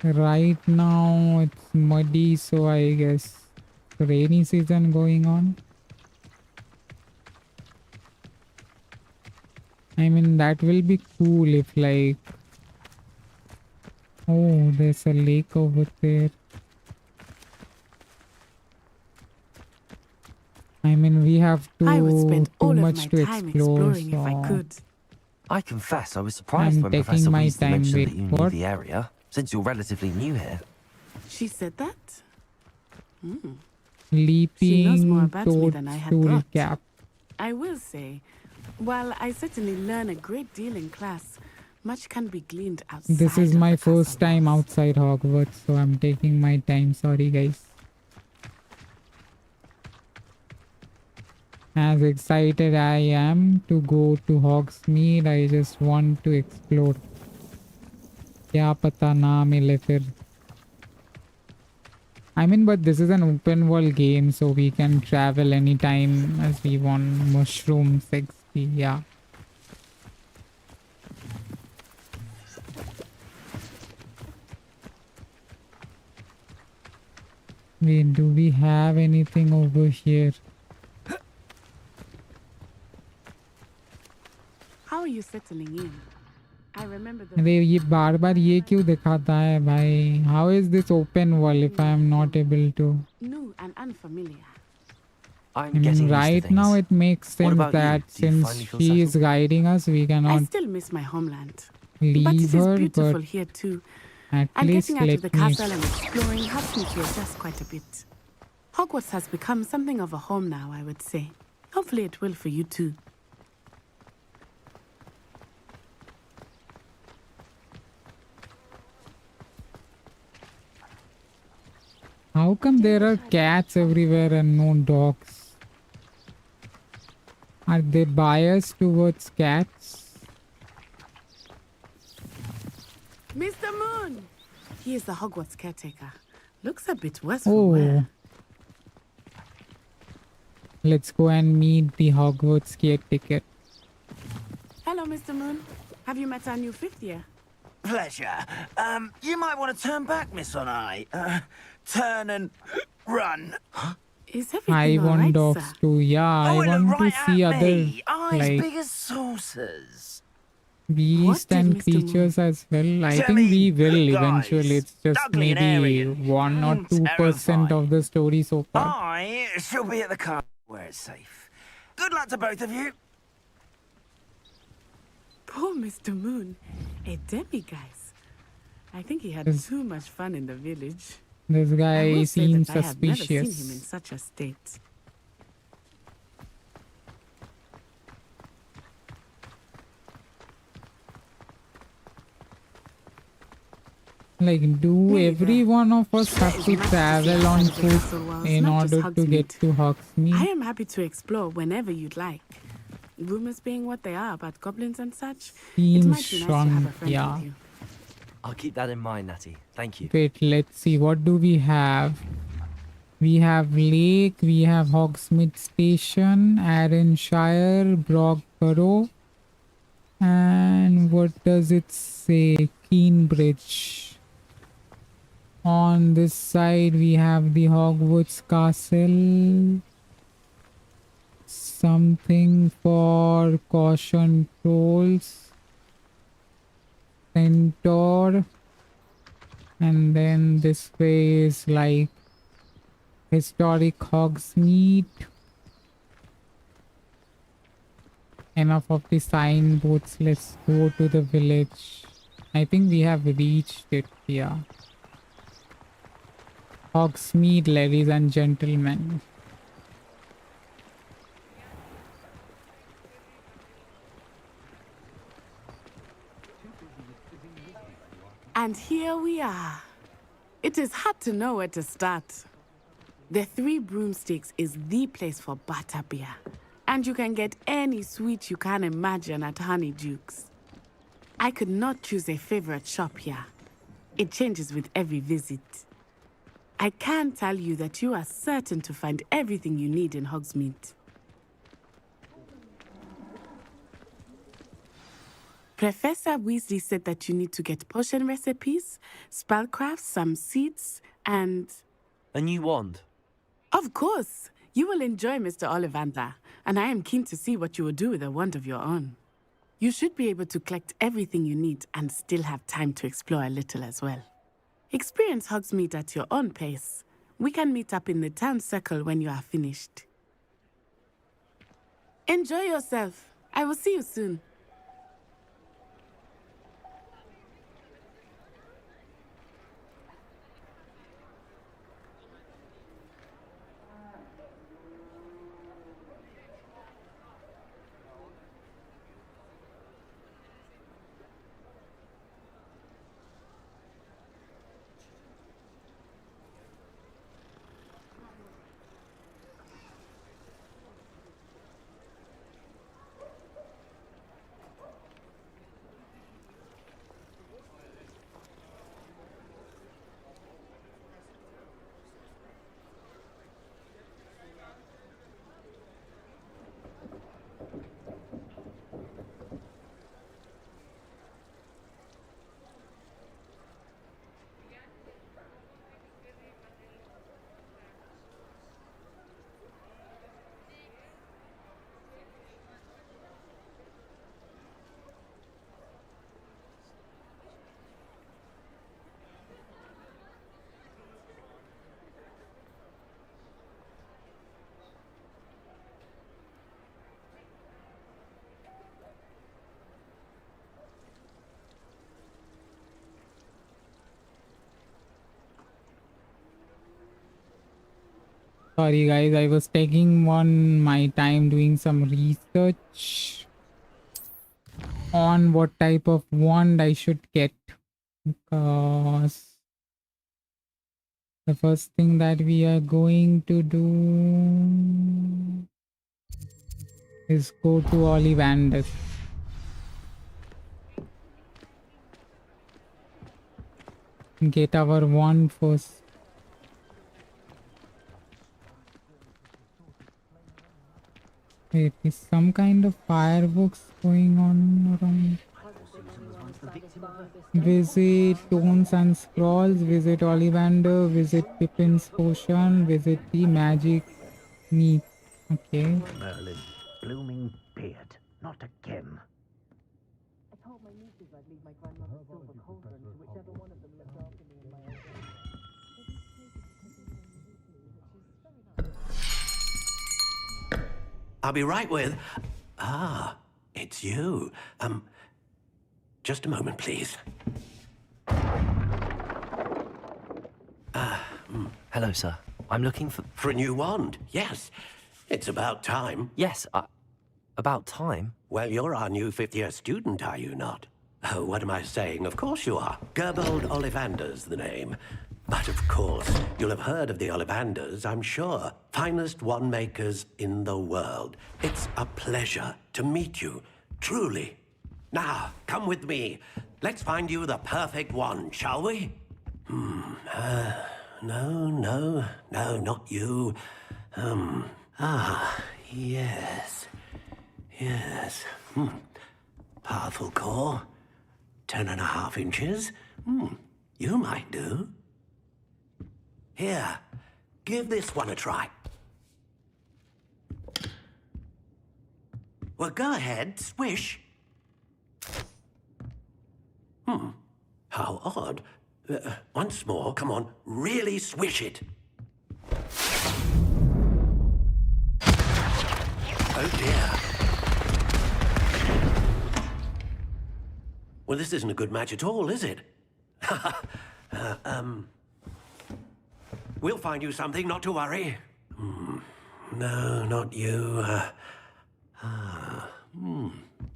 Right now it's muddy, so I guess rainy season going on. I mean, that will be cool if like... Oh, there's a lake over there. I mean, we have I would spend too all of much my to time explore, exploring if I so... could. I confess I was surprised I'm when taking Professor my Weasley time. mentioned Wait, that you what? knew the area, since you're relatively new here. She said that? Hmm. She knows more Leaping about me than I had toadstool thought. cap. I will say, while I certainly learn a great deal in class, much can be gleaned outside. This is of my the first time outside Hogwarts, so I'm taking my time. Sorry, guys. As excited I am to go to Hogsmeade, I just want to explore. क्या पता ना मिले फिर. I mean, but this is an open world game, so we can travel anytime as we want. Mushroom 60, yeah. Wait, do we have anything over here? How are you settling in? I remember the अरे ये बार बार ये क्यों दिखाता है भाई? How is this open world if I am not able to? new and unfamiliar. I mean, right now it makes sense about you? that Do you since finally feel she is guiding us, we I cannot still miss my homeland. leave But it is her, beautiful but here too. at And least getting out of let the me... castle and exploring helps me to adjust quite a bit. Hogwarts has become something of a home now, I would say. Hopefully it will for you too. How come there are cats everywhere and no dogs? Are they biased towards cats? Mr. Moon! He is the Hogwarts caretaker. Looks a bit worse for wear. Let's go and meet the Hogwarts caretaker. Hello, Mr. Moon. Have you met our new 5th year? Pleasure. You might want to turn back, Miss Onai. Turn and run. Is everything I want alright, dogs sir? too. Yeah, I want to see other Eyes big like as saucers. beasts and creatures as well. I think we will eventually. It's just ugly and maybe airy 1 or 2% of the story so far. I shall be at the car where it's safe. Good luck to both of you. Poor Mr. Moon. A demi-guise. I think he had too much fun in the village. This I guy will say seems that I have never seen him in suspicious. such a state. Like, do every one of us have to travel on foot in order to get to I Hogsmeade? am happy to explore whenever you'd like. Rumors being what they are about goblins and such, it might Seems be nice to have a strong, friend yeah. with you. I'll keep that in mind, Natty. Thank you. Wait, let's see. What do we have? We have Lake, we have Hogsmeade Station, Arranshire, Brogborough, and what does it say? Keenbridge. On this side, we have the Hogwarts Castle. Something for caution trolls. Centaur. And then this way is like historic Hogsmeade. Enough of the signboards. Let's go to the village. I think we have reached it. Yeah. Hogsmeade, ladies and gentlemen. And here we are. It is hard to know where to start. The Three Broomsticks is the place for butterbeer. And you can get any sweet you can imagine at Honeyduke's. I could not choose a favorite shop here. It changes with every visit. I can tell you that you are certain to find everything you need in Hogsmeade. Professor Weasley said that you need to get potion recipes, spellcraft, some seeds, and... A new wand. Of course! You will enjoy Mr. Ollivander, and I am keen to see what you will do with a wand of your own. You should be able to collect everything you need and still have time to explore a little as well. Experience Hogsmeade at your own pace. We can meet up in the town circle when you are finished. Enjoy yourself. I will see you soon. Sorry guys, I was taking my time doing some research on what type of wand I should get, because the first thing that we are going to do is go to Ollivander. Get our wand first. Wait, is some kind of fireworks going on around? Visit Tones and Scrolls, visit Ollivander, visit Pippin's Potion, visit the Magic Meat. Okay. Merlin, blooming beard, not again. I told my nieces I'd leave my grandmother's silver cauldron to whichever one of them looked after me in my old age. I'll be right with... Ah, it's you. Just a moment, please. Hello, sir. I'm looking for... For a new wand, yes. It's about time. Yes, about time? Well, you're our new fifth-year student, are you not? Oh, what am I saying? Of course you are. Gerbold Ollivander's the name. But of course, you'll have heard of the Ollivanders, I'm sure. Finest wand makers in the world. It's a pleasure to meet you, truly. Now, come with me. Let's find you the perfect wand, shall we? No, not you. Yes. Powerful core. 10.5 inches. You might do. Here, give this one a try. Well, go ahead, swish. How odd. Once more, come on, really swish it. Oh dear. Well, this isn't a good match at all, is it? We'll find you something, not to worry. No, not you.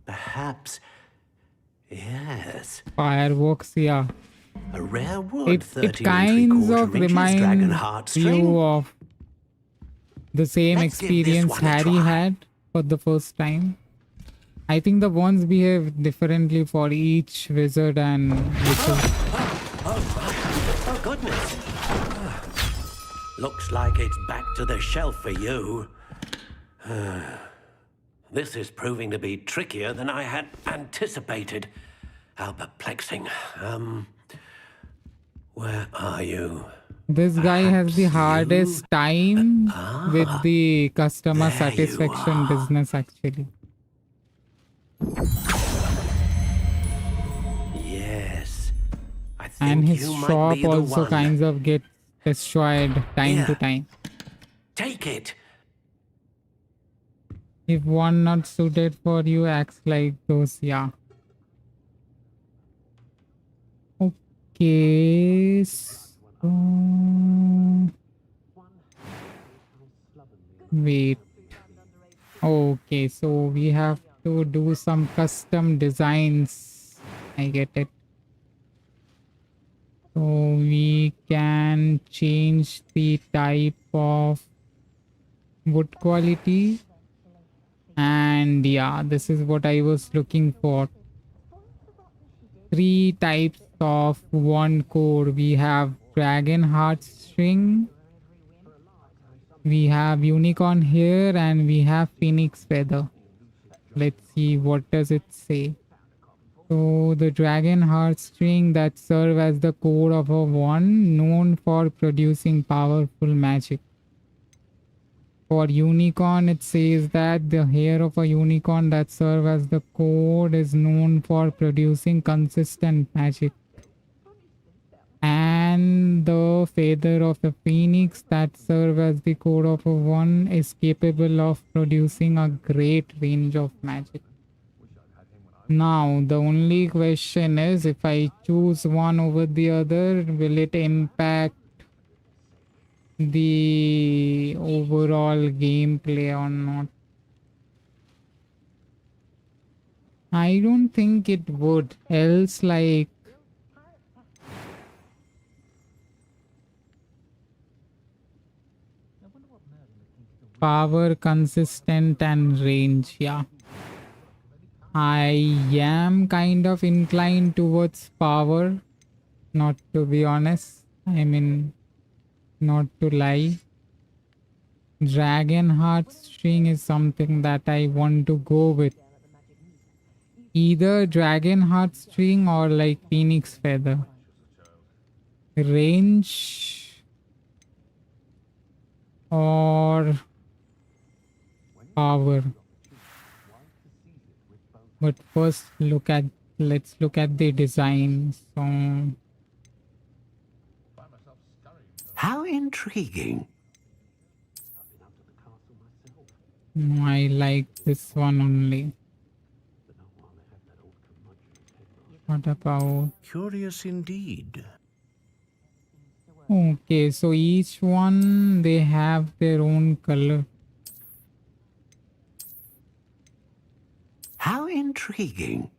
Perhaps. Yes. Fireworks, yeah. A rare wood, It kinds of reminds you of the same experience Harry had for the first time. I think the wands behave differently for each wizard and witcher. Oh, goodness. Looks like it's back to the shelf for you. This is proving to be trickier than I had anticipated. How perplexing. Where are you? This guy has the hardest time with the customer satisfaction business, actually. Yes. And his you might shop be the also one. kinds of gets destroyed time to time. Take it. If one not suited for you acts like those, yeah. Okay, so... Wait. Okay, so we have to do some custom designs. I get it. So we can change the type of wood quality. And yeah, this is what I was looking for. 3 types of wand core. We have dragon heartstring, we have unicorn hair, and we have phoenix feather. Let's see, what does it say? So the dragon heartstring that serve as the core of a wand, known for producing powerful magic. For unicorn, it says that the hair of a unicorn that serve as the core is known for producing consistent magic. And the feather of the phoenix that serve as the core of a wand is capable of producing a great range of magic. Now, the only question is, if I choose one over the other, will it impact the overall gameplay or not? I don't think it would. Else, like, Power, consistent, and range. Yeah. I am kind of inclined towards power, not to be honest. I mean, not to lie. Dragon Heartstring is something that I want to go with. Either Dragon Heartstring or like Phoenix Feather. Range or power. But first let's look at the design. So How intriguing. I like this one only. What about... Curious indeed. Okay, so each one they have their own color. How intriguing.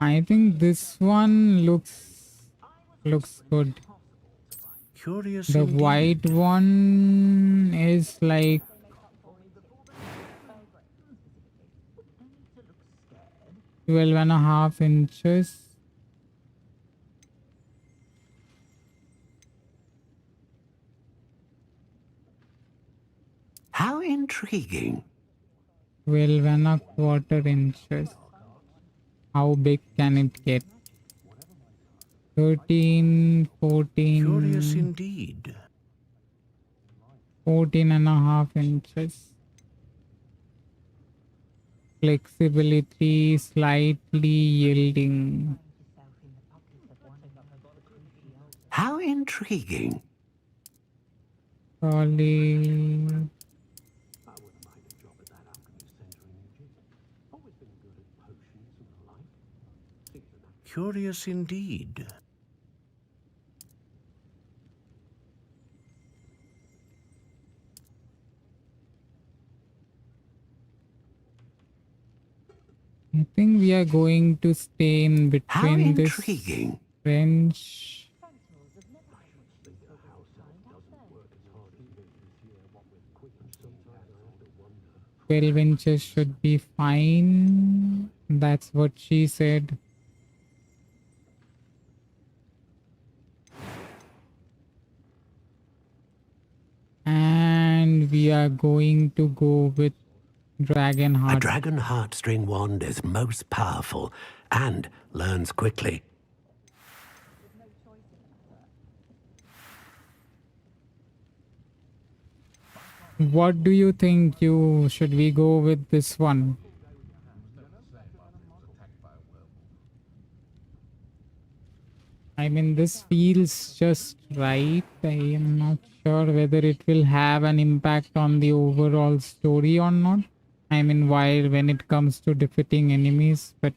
I think this one looks good. Curious The indeed. white one is like 12.5 inches. How intriguing. 12.25 inches. How big can it get? 13, 14. Curious indeed. 14.5 inches. Flexibility slightly yielding. How intriguing. Solid. Curious indeed. I think we are going to stay in between this range. 12 inches should be fine. That's what she said. And we are going to go with Dragon Heart. A dragon heartstring wand is most powerful and learns quickly. What do you think? Should we go with this one? I mean, this feels just right. I am not sure whether it will have an impact on the overall story or not. I mean, when it comes to defeating enemies, but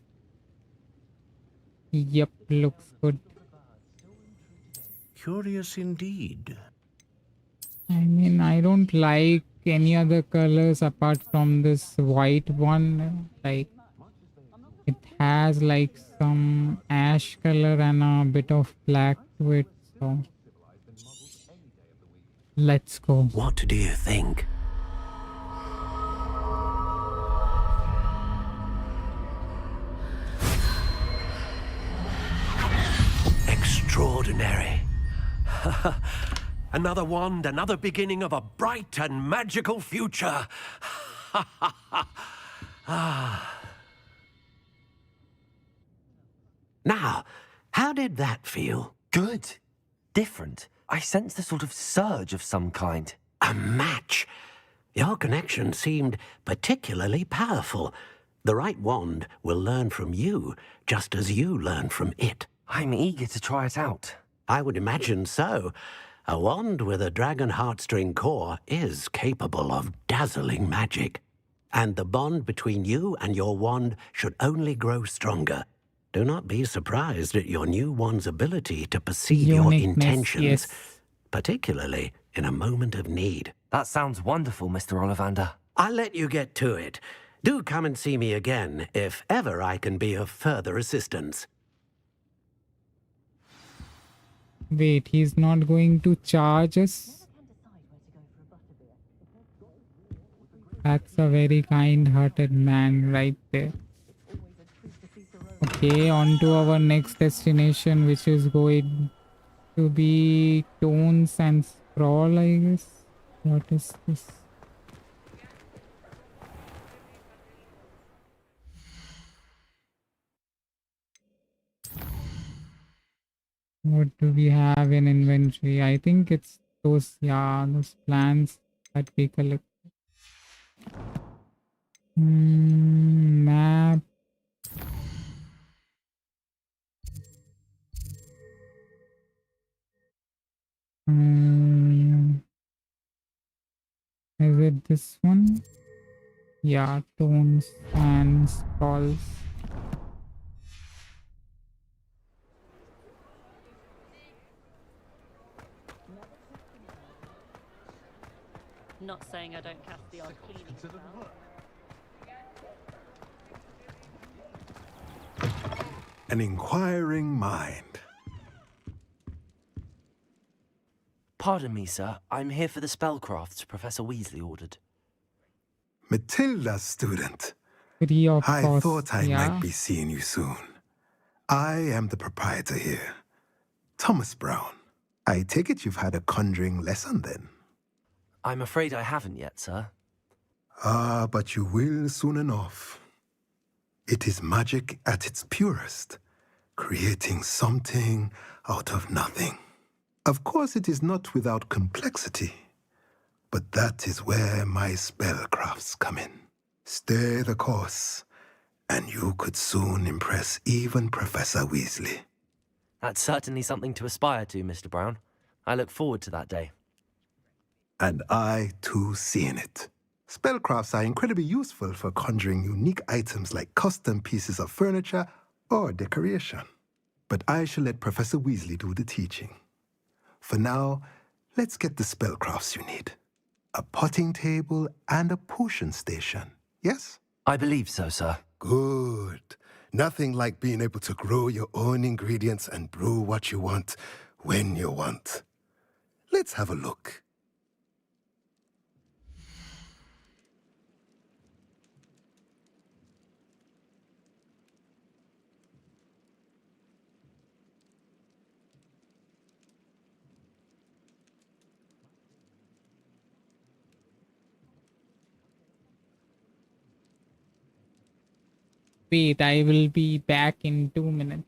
yep, looks good. Curious indeed. I mean, I don't like any other colors apart from this white one. Like, it has like some ash color and a bit of black to it. So, let's go. What do you think? Extraordinary. Another wand, another beginning of a bright and magical future. Now, how did that feel? Good. Different. I sensed a sort of surge of some kind. A match. Your connection seemed particularly powerful. The right wand will learn from you, just as you learn from it. I'm eager to try it out. I would imagine so. A wand with a dragon heartstring core is capable of dazzling magic. And the bond between you and your wand should only grow stronger. Do not be surprised at your new wand's ability to perceive your intentions, yes. particularly in a moment of need. That sounds wonderful, Mr. Ollivander. I'll let you get to it. Do come and see me again if ever I can be of further assistance. Wait, he's not going to charge us? That's a very kind-hearted man right there. Okay, on to our next destination, which is going to be Tones and Sprawl, I guess. What is this? What do we have in inventory? I think it's those, yeah, those plants that we collect. Map. Is it this one? Yeah, Tones and Sprawls. Not saying I don't cast the odd cleaning spell. An inquiring mind. Pardon me, sir. I'm here for the spellcrafts Professor Weasley ordered. Matilda's student. Free of I cost, thought I yeah. might be seeing you soon. I am the proprietor here, Thomas Brown. I take it you've had a conjuring lesson then? I'm afraid I haven't yet, sir. Ah, but you will soon enough. It is magic at its purest, creating something out of nothing. Of course, it is not without complexity, but that is where my spellcrafts come in. Stay the course, and you could soon impress even Professor Weasley. That's certainly something to aspire to, Mr. Brown. I look forward to that day. And I, too, see in it. Spellcrafts are incredibly useful for conjuring unique items like custom pieces of furniture or decoration. But I shall let Professor Weasley do the teaching. For now, let's get the spellcrafts you need. A potting table and a potion station, yes? I believe so, sir. Good. Nothing like being able to grow your own ingredients and brew what you want when you want. Let's have a look. Wait, I will be back in 2 minutes.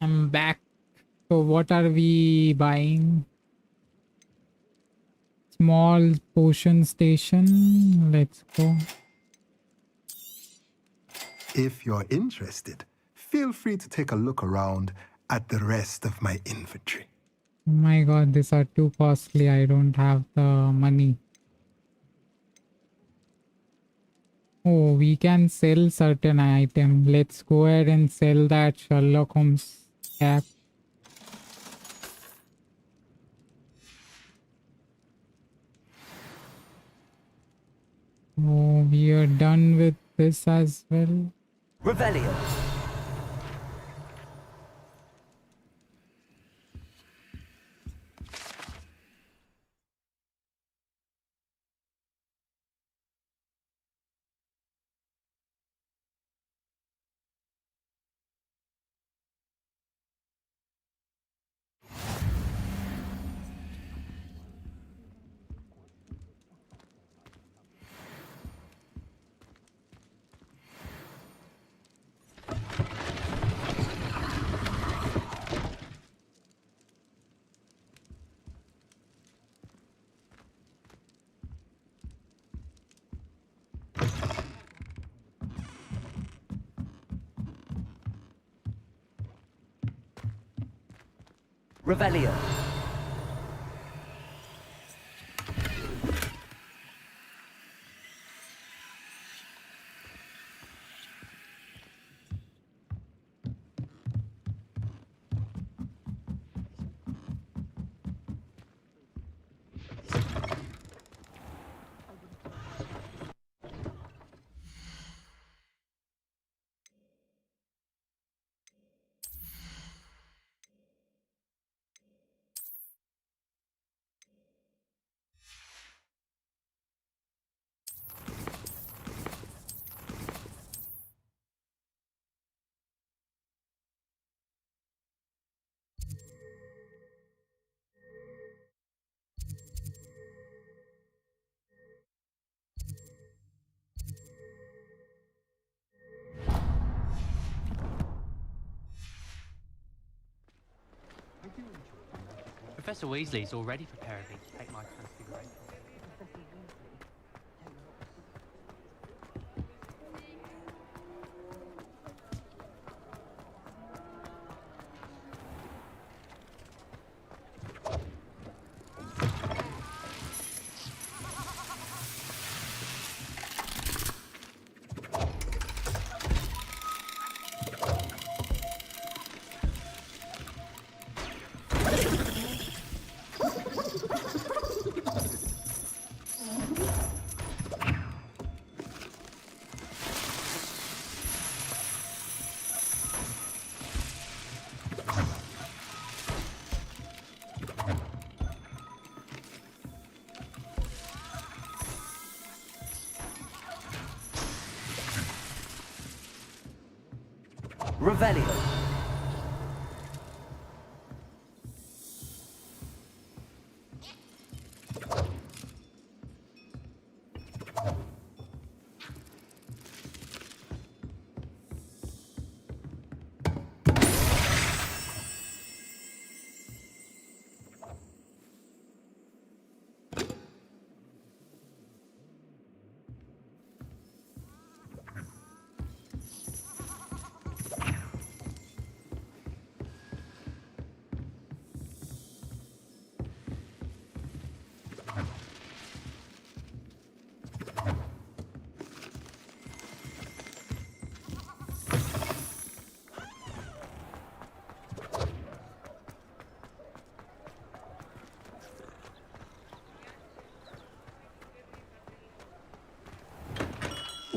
I'm back. So what are we buying? Small potion station. Let's go. If you're interested, feel free to take a look around at the rest of my inventory. Oh my god, these are too costly. I don't have the money. Oh, we can sell certain item. Let's go ahead and sell that Sherlock Holmes cap. Oh, we are done with this as well. Revelio. Revelio. Professor Weasley's already preparing me to take my transfiguration. Revelio.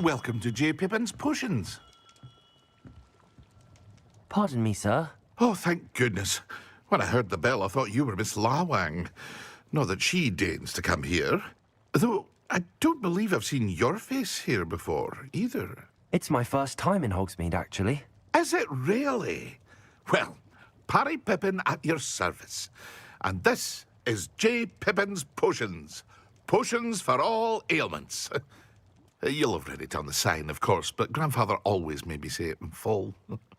Welcome to J. Pippin's Potions. Pardon me, sir. Oh, thank goodness. When I heard the bell, I thought you were Miss Lawang. Not that she deigns to come here. Though I don't believe I've seen your face here before, either. It's my first time in Hogsmeade, actually. Is it really? Well, Parry Pippin at your service. And this is J. Pippin's Potions. Potions for all ailments. You'll have read it on the sign, of course, but Grandfather always made me say it in full.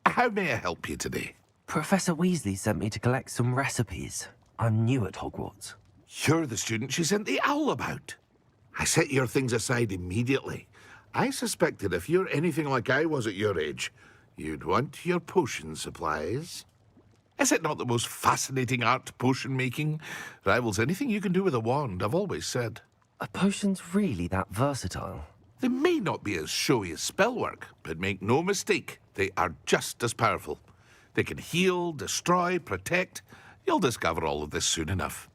How may I help you today? Professor Weasley sent me to collect some recipes. I'm new at Hogwarts. You're the student she sent the owl about. I set your things aside immediately. I suspected if you're anything like I was at your age, you'd want your potion supplies. Is it not the most fascinating art, potion making? Rivals anything you can do with a wand, I've always said. Are potions really that versatile? They may not be as showy as spellwork, but make no mistake, they are just as powerful. They can heal, destroy, protect. You'll discover all of this soon enough.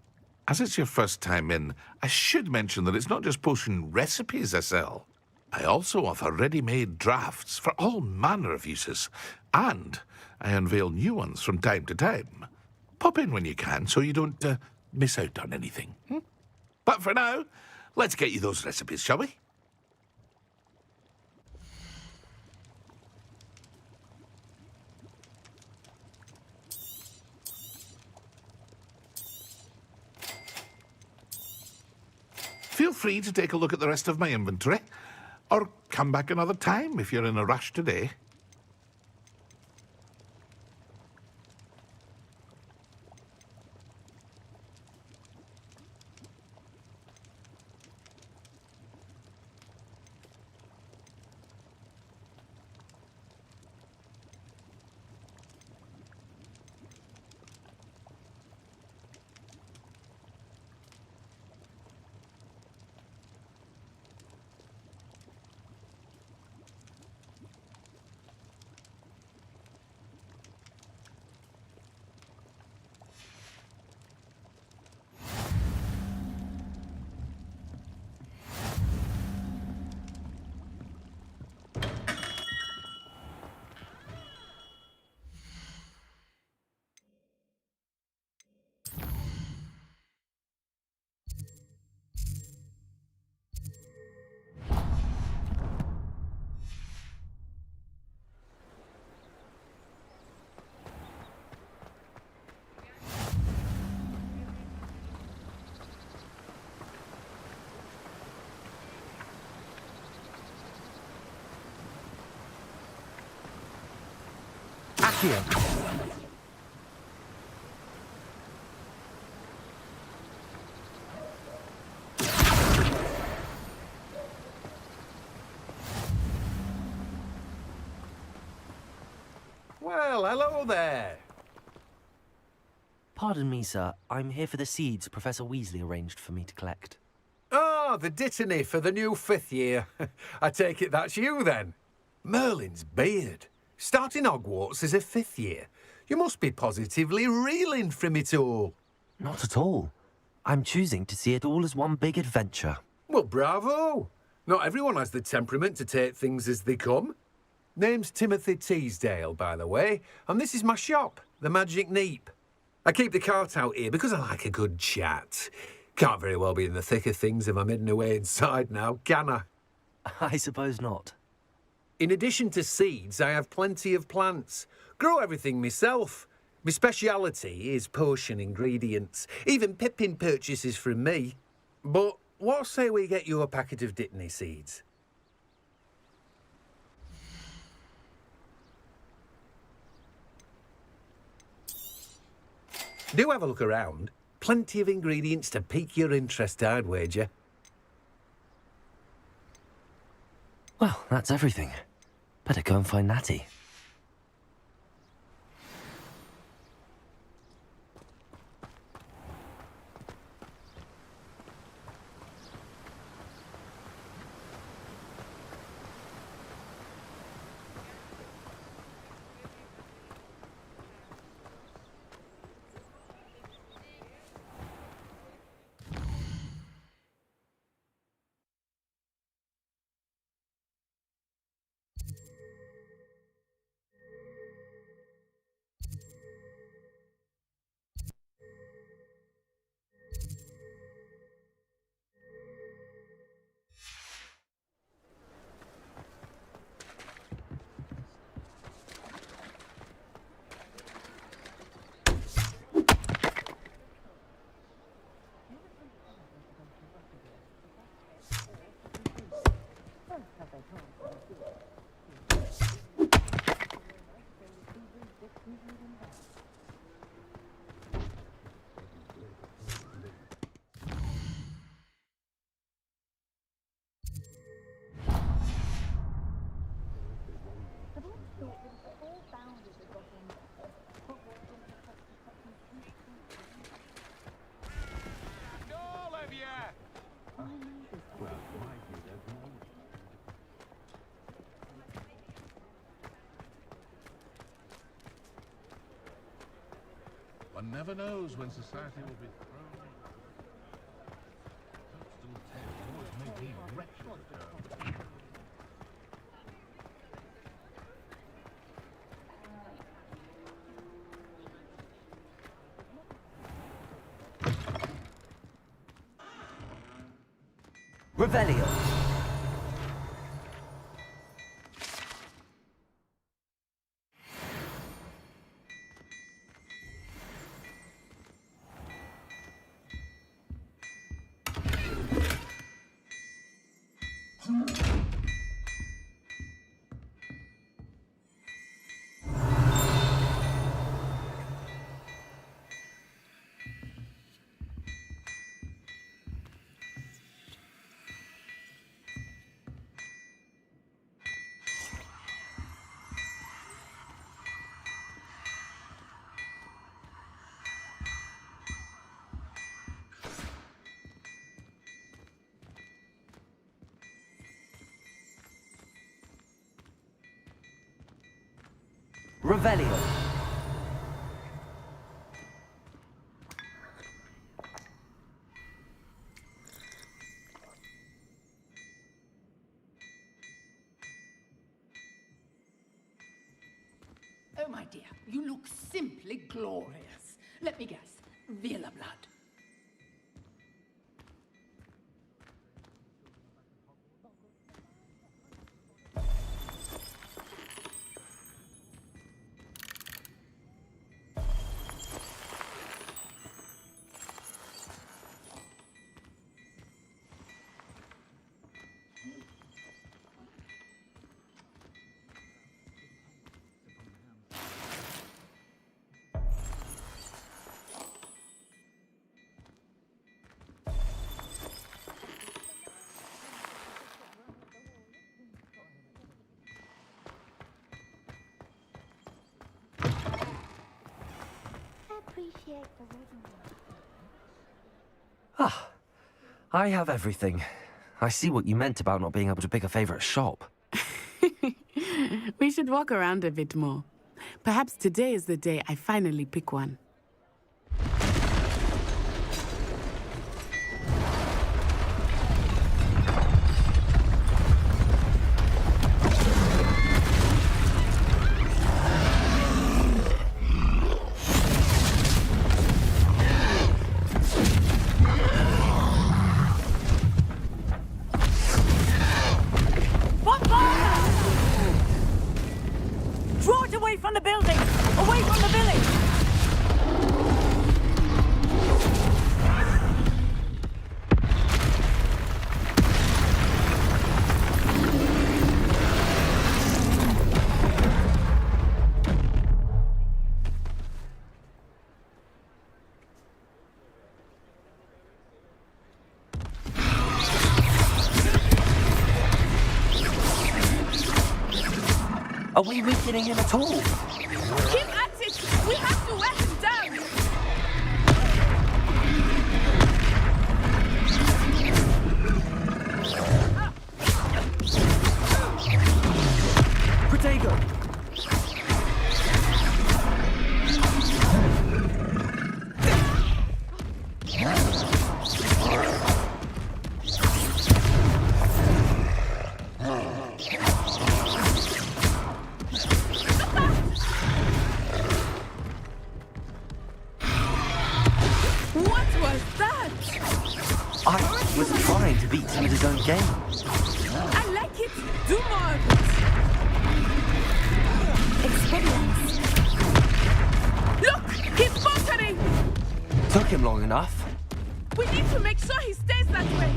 As it's your first time in, I should mention that it's not just potion recipes I sell. I also offer ready-made drafts for all manner of uses, and I unveil new ones from time to time. Pop in when you can so you don't miss out on anything. But for now, let's get you those recipes, shall we? Feel free to take a look at the rest of my inventory, or come back another time if you're in a rush today. Here. Well, hello there. Pardon me, sir. I'm here for the seeds Professor Weasley arranged for me to collect. Ah, the dittany for the new 5th year. I take it that's you, then. Merlin's beard. Starting Hogwarts as a 5th year. You must be positively reeling from it all. Not at all. I'm choosing to see it all as one big adventure. Well, bravo. Not everyone has the temperament to take things as they come. Name's Timothy Teasdale, by the way, and this is my shop, the Magic Neep. I keep the cart out here because I like a good chat. Can't very well be in the thick of things if I'm hidden away inside now, can I? I suppose not. In addition to seeds, I have plenty of plants. Grow everything myself. My speciality is potion ingredients. Even Pippin purchases from me. But what say we get you a packet of dittany seeds? Do have a look around. Plenty of ingredients to pique your interest, I'd wager. Well, that's everything. Better go and find Natty. never knows when society will be thrown. Toadstool tales always make me retro. Revelio. Revelio. Oh, my dear, you look simply glorious. Let me guess, Villa blood. Appreciate the rhythm. Ah, I have everything. I see what you meant about not being able to pick a favorite shop. We should walk around a bit more. Perhaps today is the day I finally pick one. Draw it away from the building! Away from the village! Are we weakening him at all? Keep at it! We have to wear him down! Protego! What was that? I was trying to beat him at his own game. I like it! Do more of it! Experience! Look! He's faltering! Took him long enough. We need to make sure he stays that way!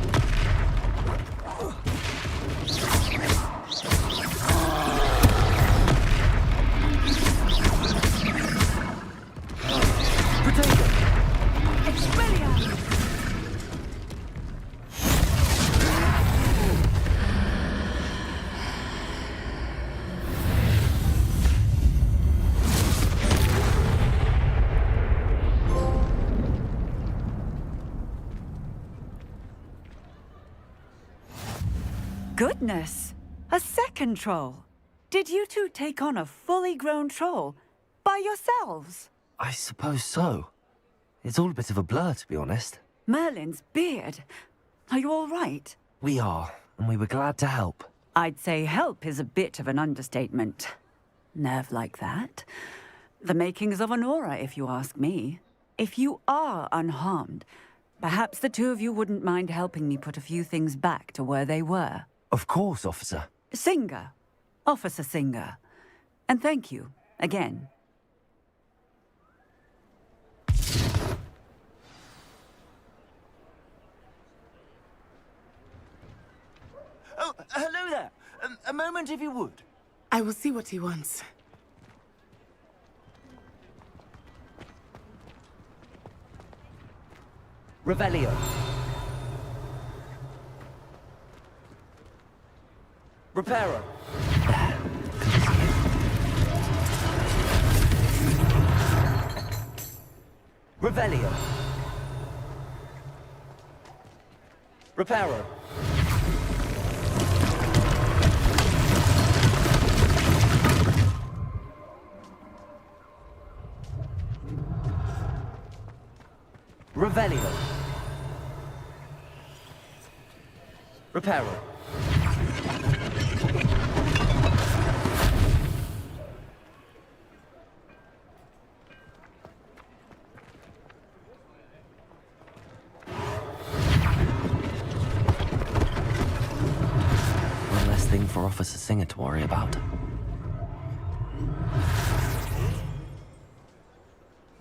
Goodness! A second troll! Did you two take on a fully grown troll by yourselves? I suppose so. It's all a bit of a blur, to be honest. Merlin's beard. Are you all right? We are, and we were glad to help. I'd say help is a bit of an understatement. Nerve like that. The makings of an aura, if you ask me. If you are unharmed, perhaps the two of you wouldn't mind helping me put a few things back to where they were. Of course, officer. Singer. Officer Singer. And thank you, again. Oh, hello there. A moment, if you would. I will see what he wants. Revelio. Reparo. Revelio. Reparo. Revelio. Reparo. One less thing for Officer Singer to worry about.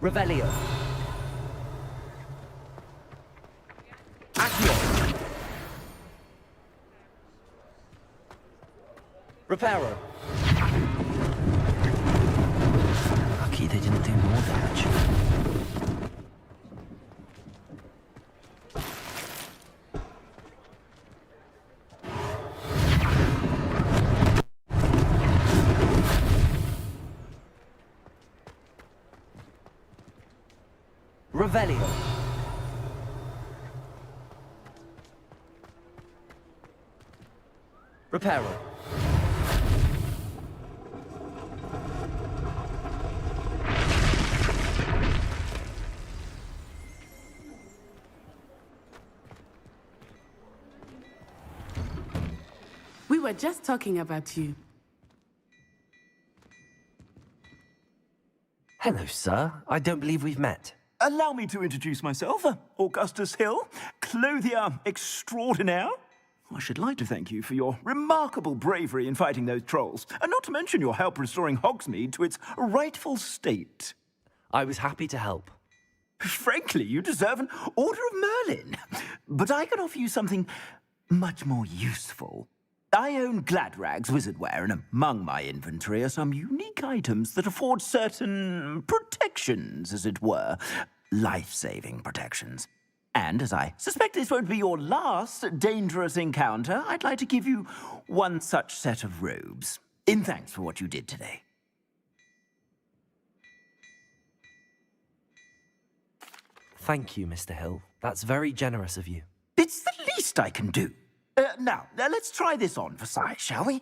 Revelio. Reparo. Lucky they didn't do more damage. Revelio. Reparo. We were just talking about you. Hello, sir. I don't believe we've met. Allow me to introduce myself, Augustus Hill, clothier extraordinaire. I should like to thank you for your remarkable bravery in fighting those trolls, and not to mention your help restoring Hogsmeade to its rightful state. I was happy to help. Frankly, you deserve an Order of Merlin. But I can offer you something much more useful. I own Gladrag's wizardware, and among my inventory are some unique items that afford certain protections, as it were. Life-saving protections. And as I suspect this won't be your last dangerous encounter, I'd like to give you one such set of robes, in thanks for what you did today. Thank you, Mr. Hill. That's very generous of you. It's the least I can do. Now, let's try this on for size, shall we?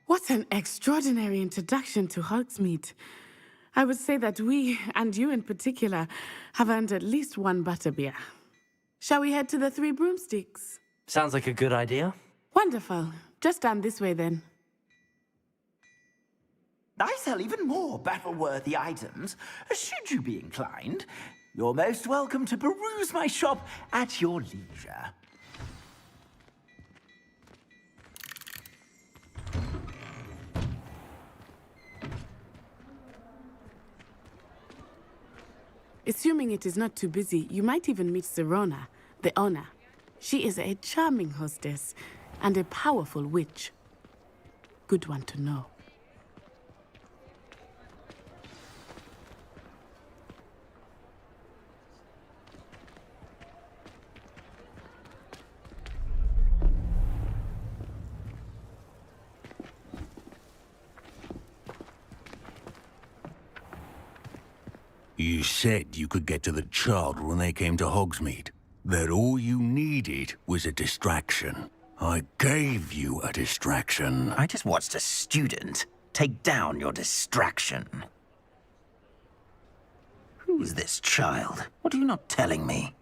What an extraordinary introduction to Hogsmeade. I would say that we, and you in particular, have earned at least one butterbeer. Shall we head to the Three Broomsticks? Sounds like a good idea. Wonderful. Just down this way then. I sell even more battle-worthy items, should you be inclined. You're most welcome to peruse my shop at your leisure. Assuming it is not too busy, you might even meet Serona, the owner. She is a charming hostess and a powerful witch. Good one to know. You said you could get to the child when they came to Hogsmeade. That all you needed was a distraction. I gave you a distraction. I just watched a student take down your distraction. Who's this child? What are you not telling me?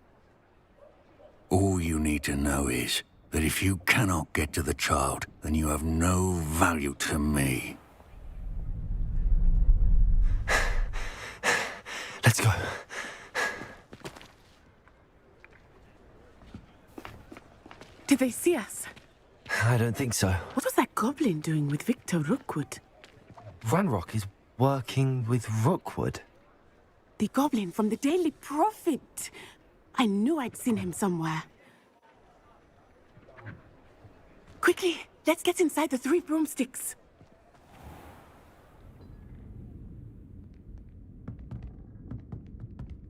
All you need to know is that if you cannot get to the child, then you have no value to me. Let's go. Did they see us? I don't think so. What was that goblin doing with Victor Rookwood? Ranrock is working with Rookwood. The goblin from the Daily Prophet. I knew I'd seen him somewhere. Quickly, let's get inside the 3 broomsticks.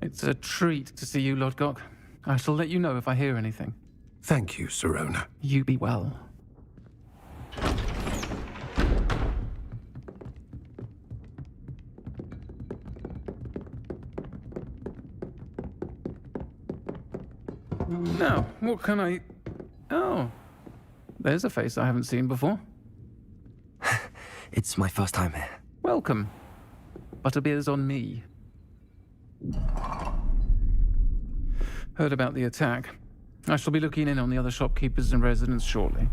It's a treat to see you, Lodgok. I shall let you know if I hear anything. Thank you, Serona. You be well. Now, what can I... Oh, there's a face I haven't seen before. It's my first time here. Welcome. Butterbeer's on me. Heard about the attack. I shall be looking in on the other shopkeepers and residents shortly.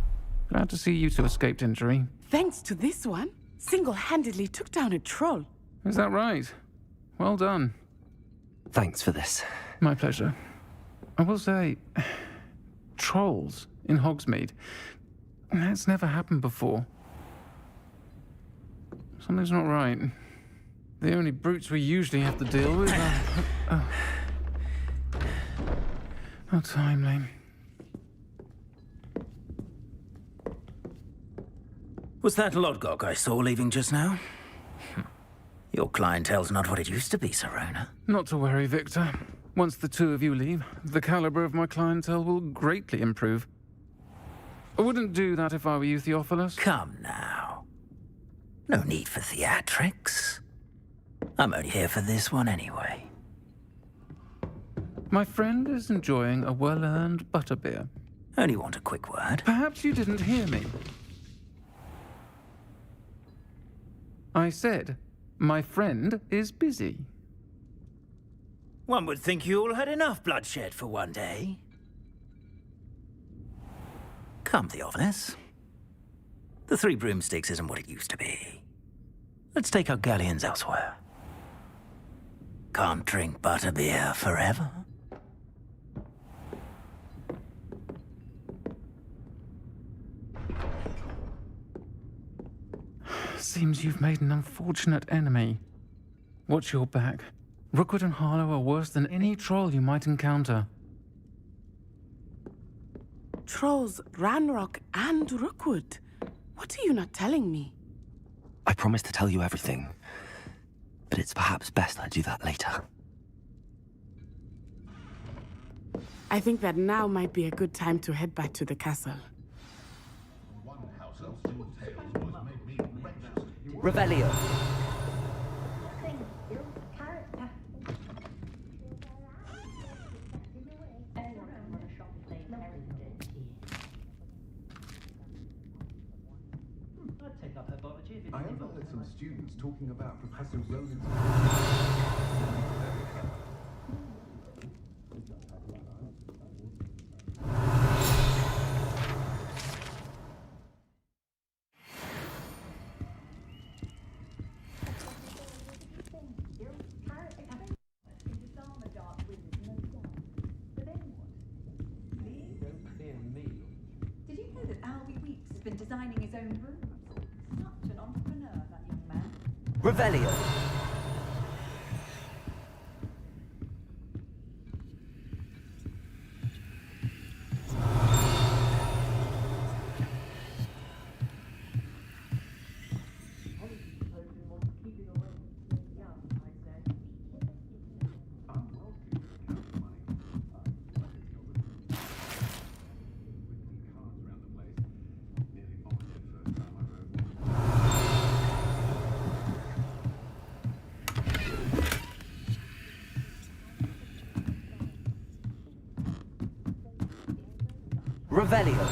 Glad to see you two escaped injury. Thanks to this one, single-handedly took down a troll. Is that right? Well done. Thanks for this. My pleasure. I will say, trolls in Hogsmeade. That's never happened before. Something's not right. The only brutes we usually have to deal with are... How timely. Was that Lodgok I saw leaving just now? Your clientele's not what it used to be, Serona. Not to worry, Victor. Once the two of you leave, the caliber of my clientele will greatly improve. I wouldn't do that if I were you, Theophilus. Come now. No need for theatrics. I'm only here for this one anyway. My friend is enjoying a well-earned butterbeer. Only want a quick word. Perhaps you didn't hear me. I said, my friend is busy. One would think you all had enough bloodshed for one day. Come, Theophilus. The 3 broomsticks isn't what it used to be. Let's take our galleons elsewhere. Can't drink butterbeer forever. Seems you've made an unfortunate enemy. Watch your back. Rookwood and Harlow are worse than any troll you might encounter. Trolls, Ranrock, and Rookwood. What are you not telling me? I promise to tell you everything, but it's perhaps best I do that later. I think that now might be a good time to head back to the castle. Revelio. I overheard some students talking about Professor Ronan's... designing his own rooms. Such an entrepreneur, that young man. Revelio. Revelio.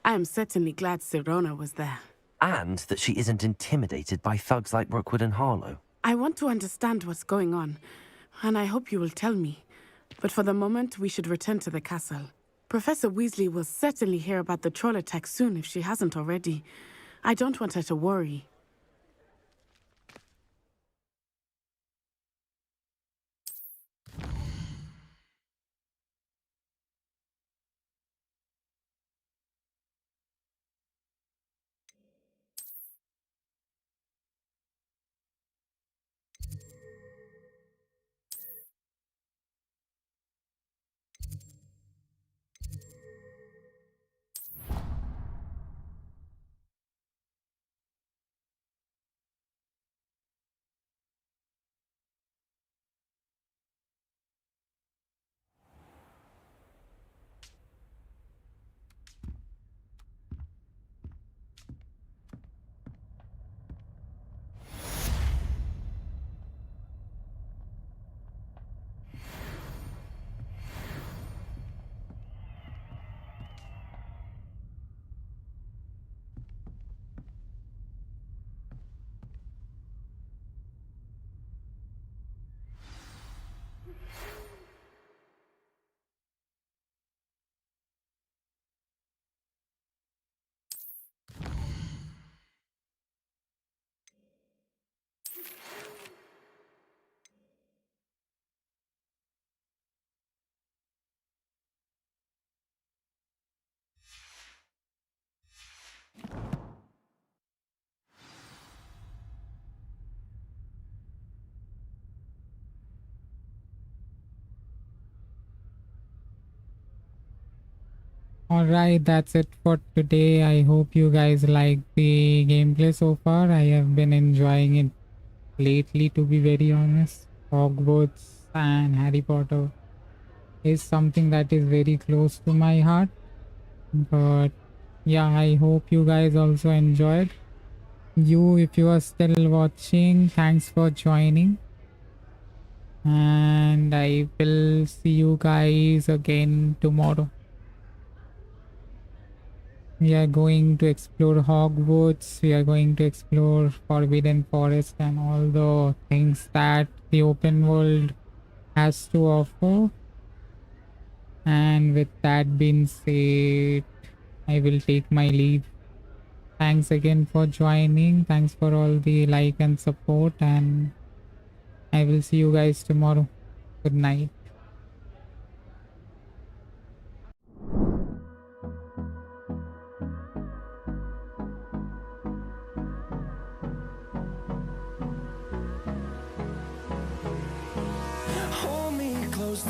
I am certainly glad Sirona was there. And that she isn't intimidated by thugs like Rookwood and Harlow. I want to understand what's going on, and I hope you will tell me. But for the moment, we should return to the castle. Professor Weasley will certainly hear about the troll attack soon if she hasn't already. I don't want her to worry. Alright, that's it for today. I hope you guys like the gameplay so far. I have been enjoying it lately, to be very honest. Hogwarts and Harry Potter is something that is very close to my heart. But yeah, I hope you guys also enjoyed. If you are still watching, thanks for joining. And I will see you guys again tomorrow. We are going to explore Hogwarts, we are going to explore Forbidden Forest and all the things that the open world has to offer. And with that being said, I will take my leave. Thanks again for joining, thanks for all the like and support, and I will see you guys tomorrow. Good night.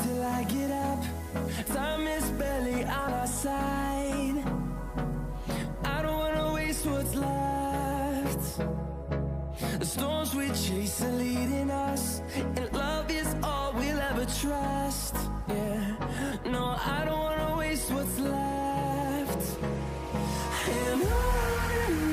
Till I get up, time is barely on our side. I don't wanna waste what's left. The storms we chase are leading us, and love is all we'll ever trust. Yeah, no, I don't wanna waste what's left. And on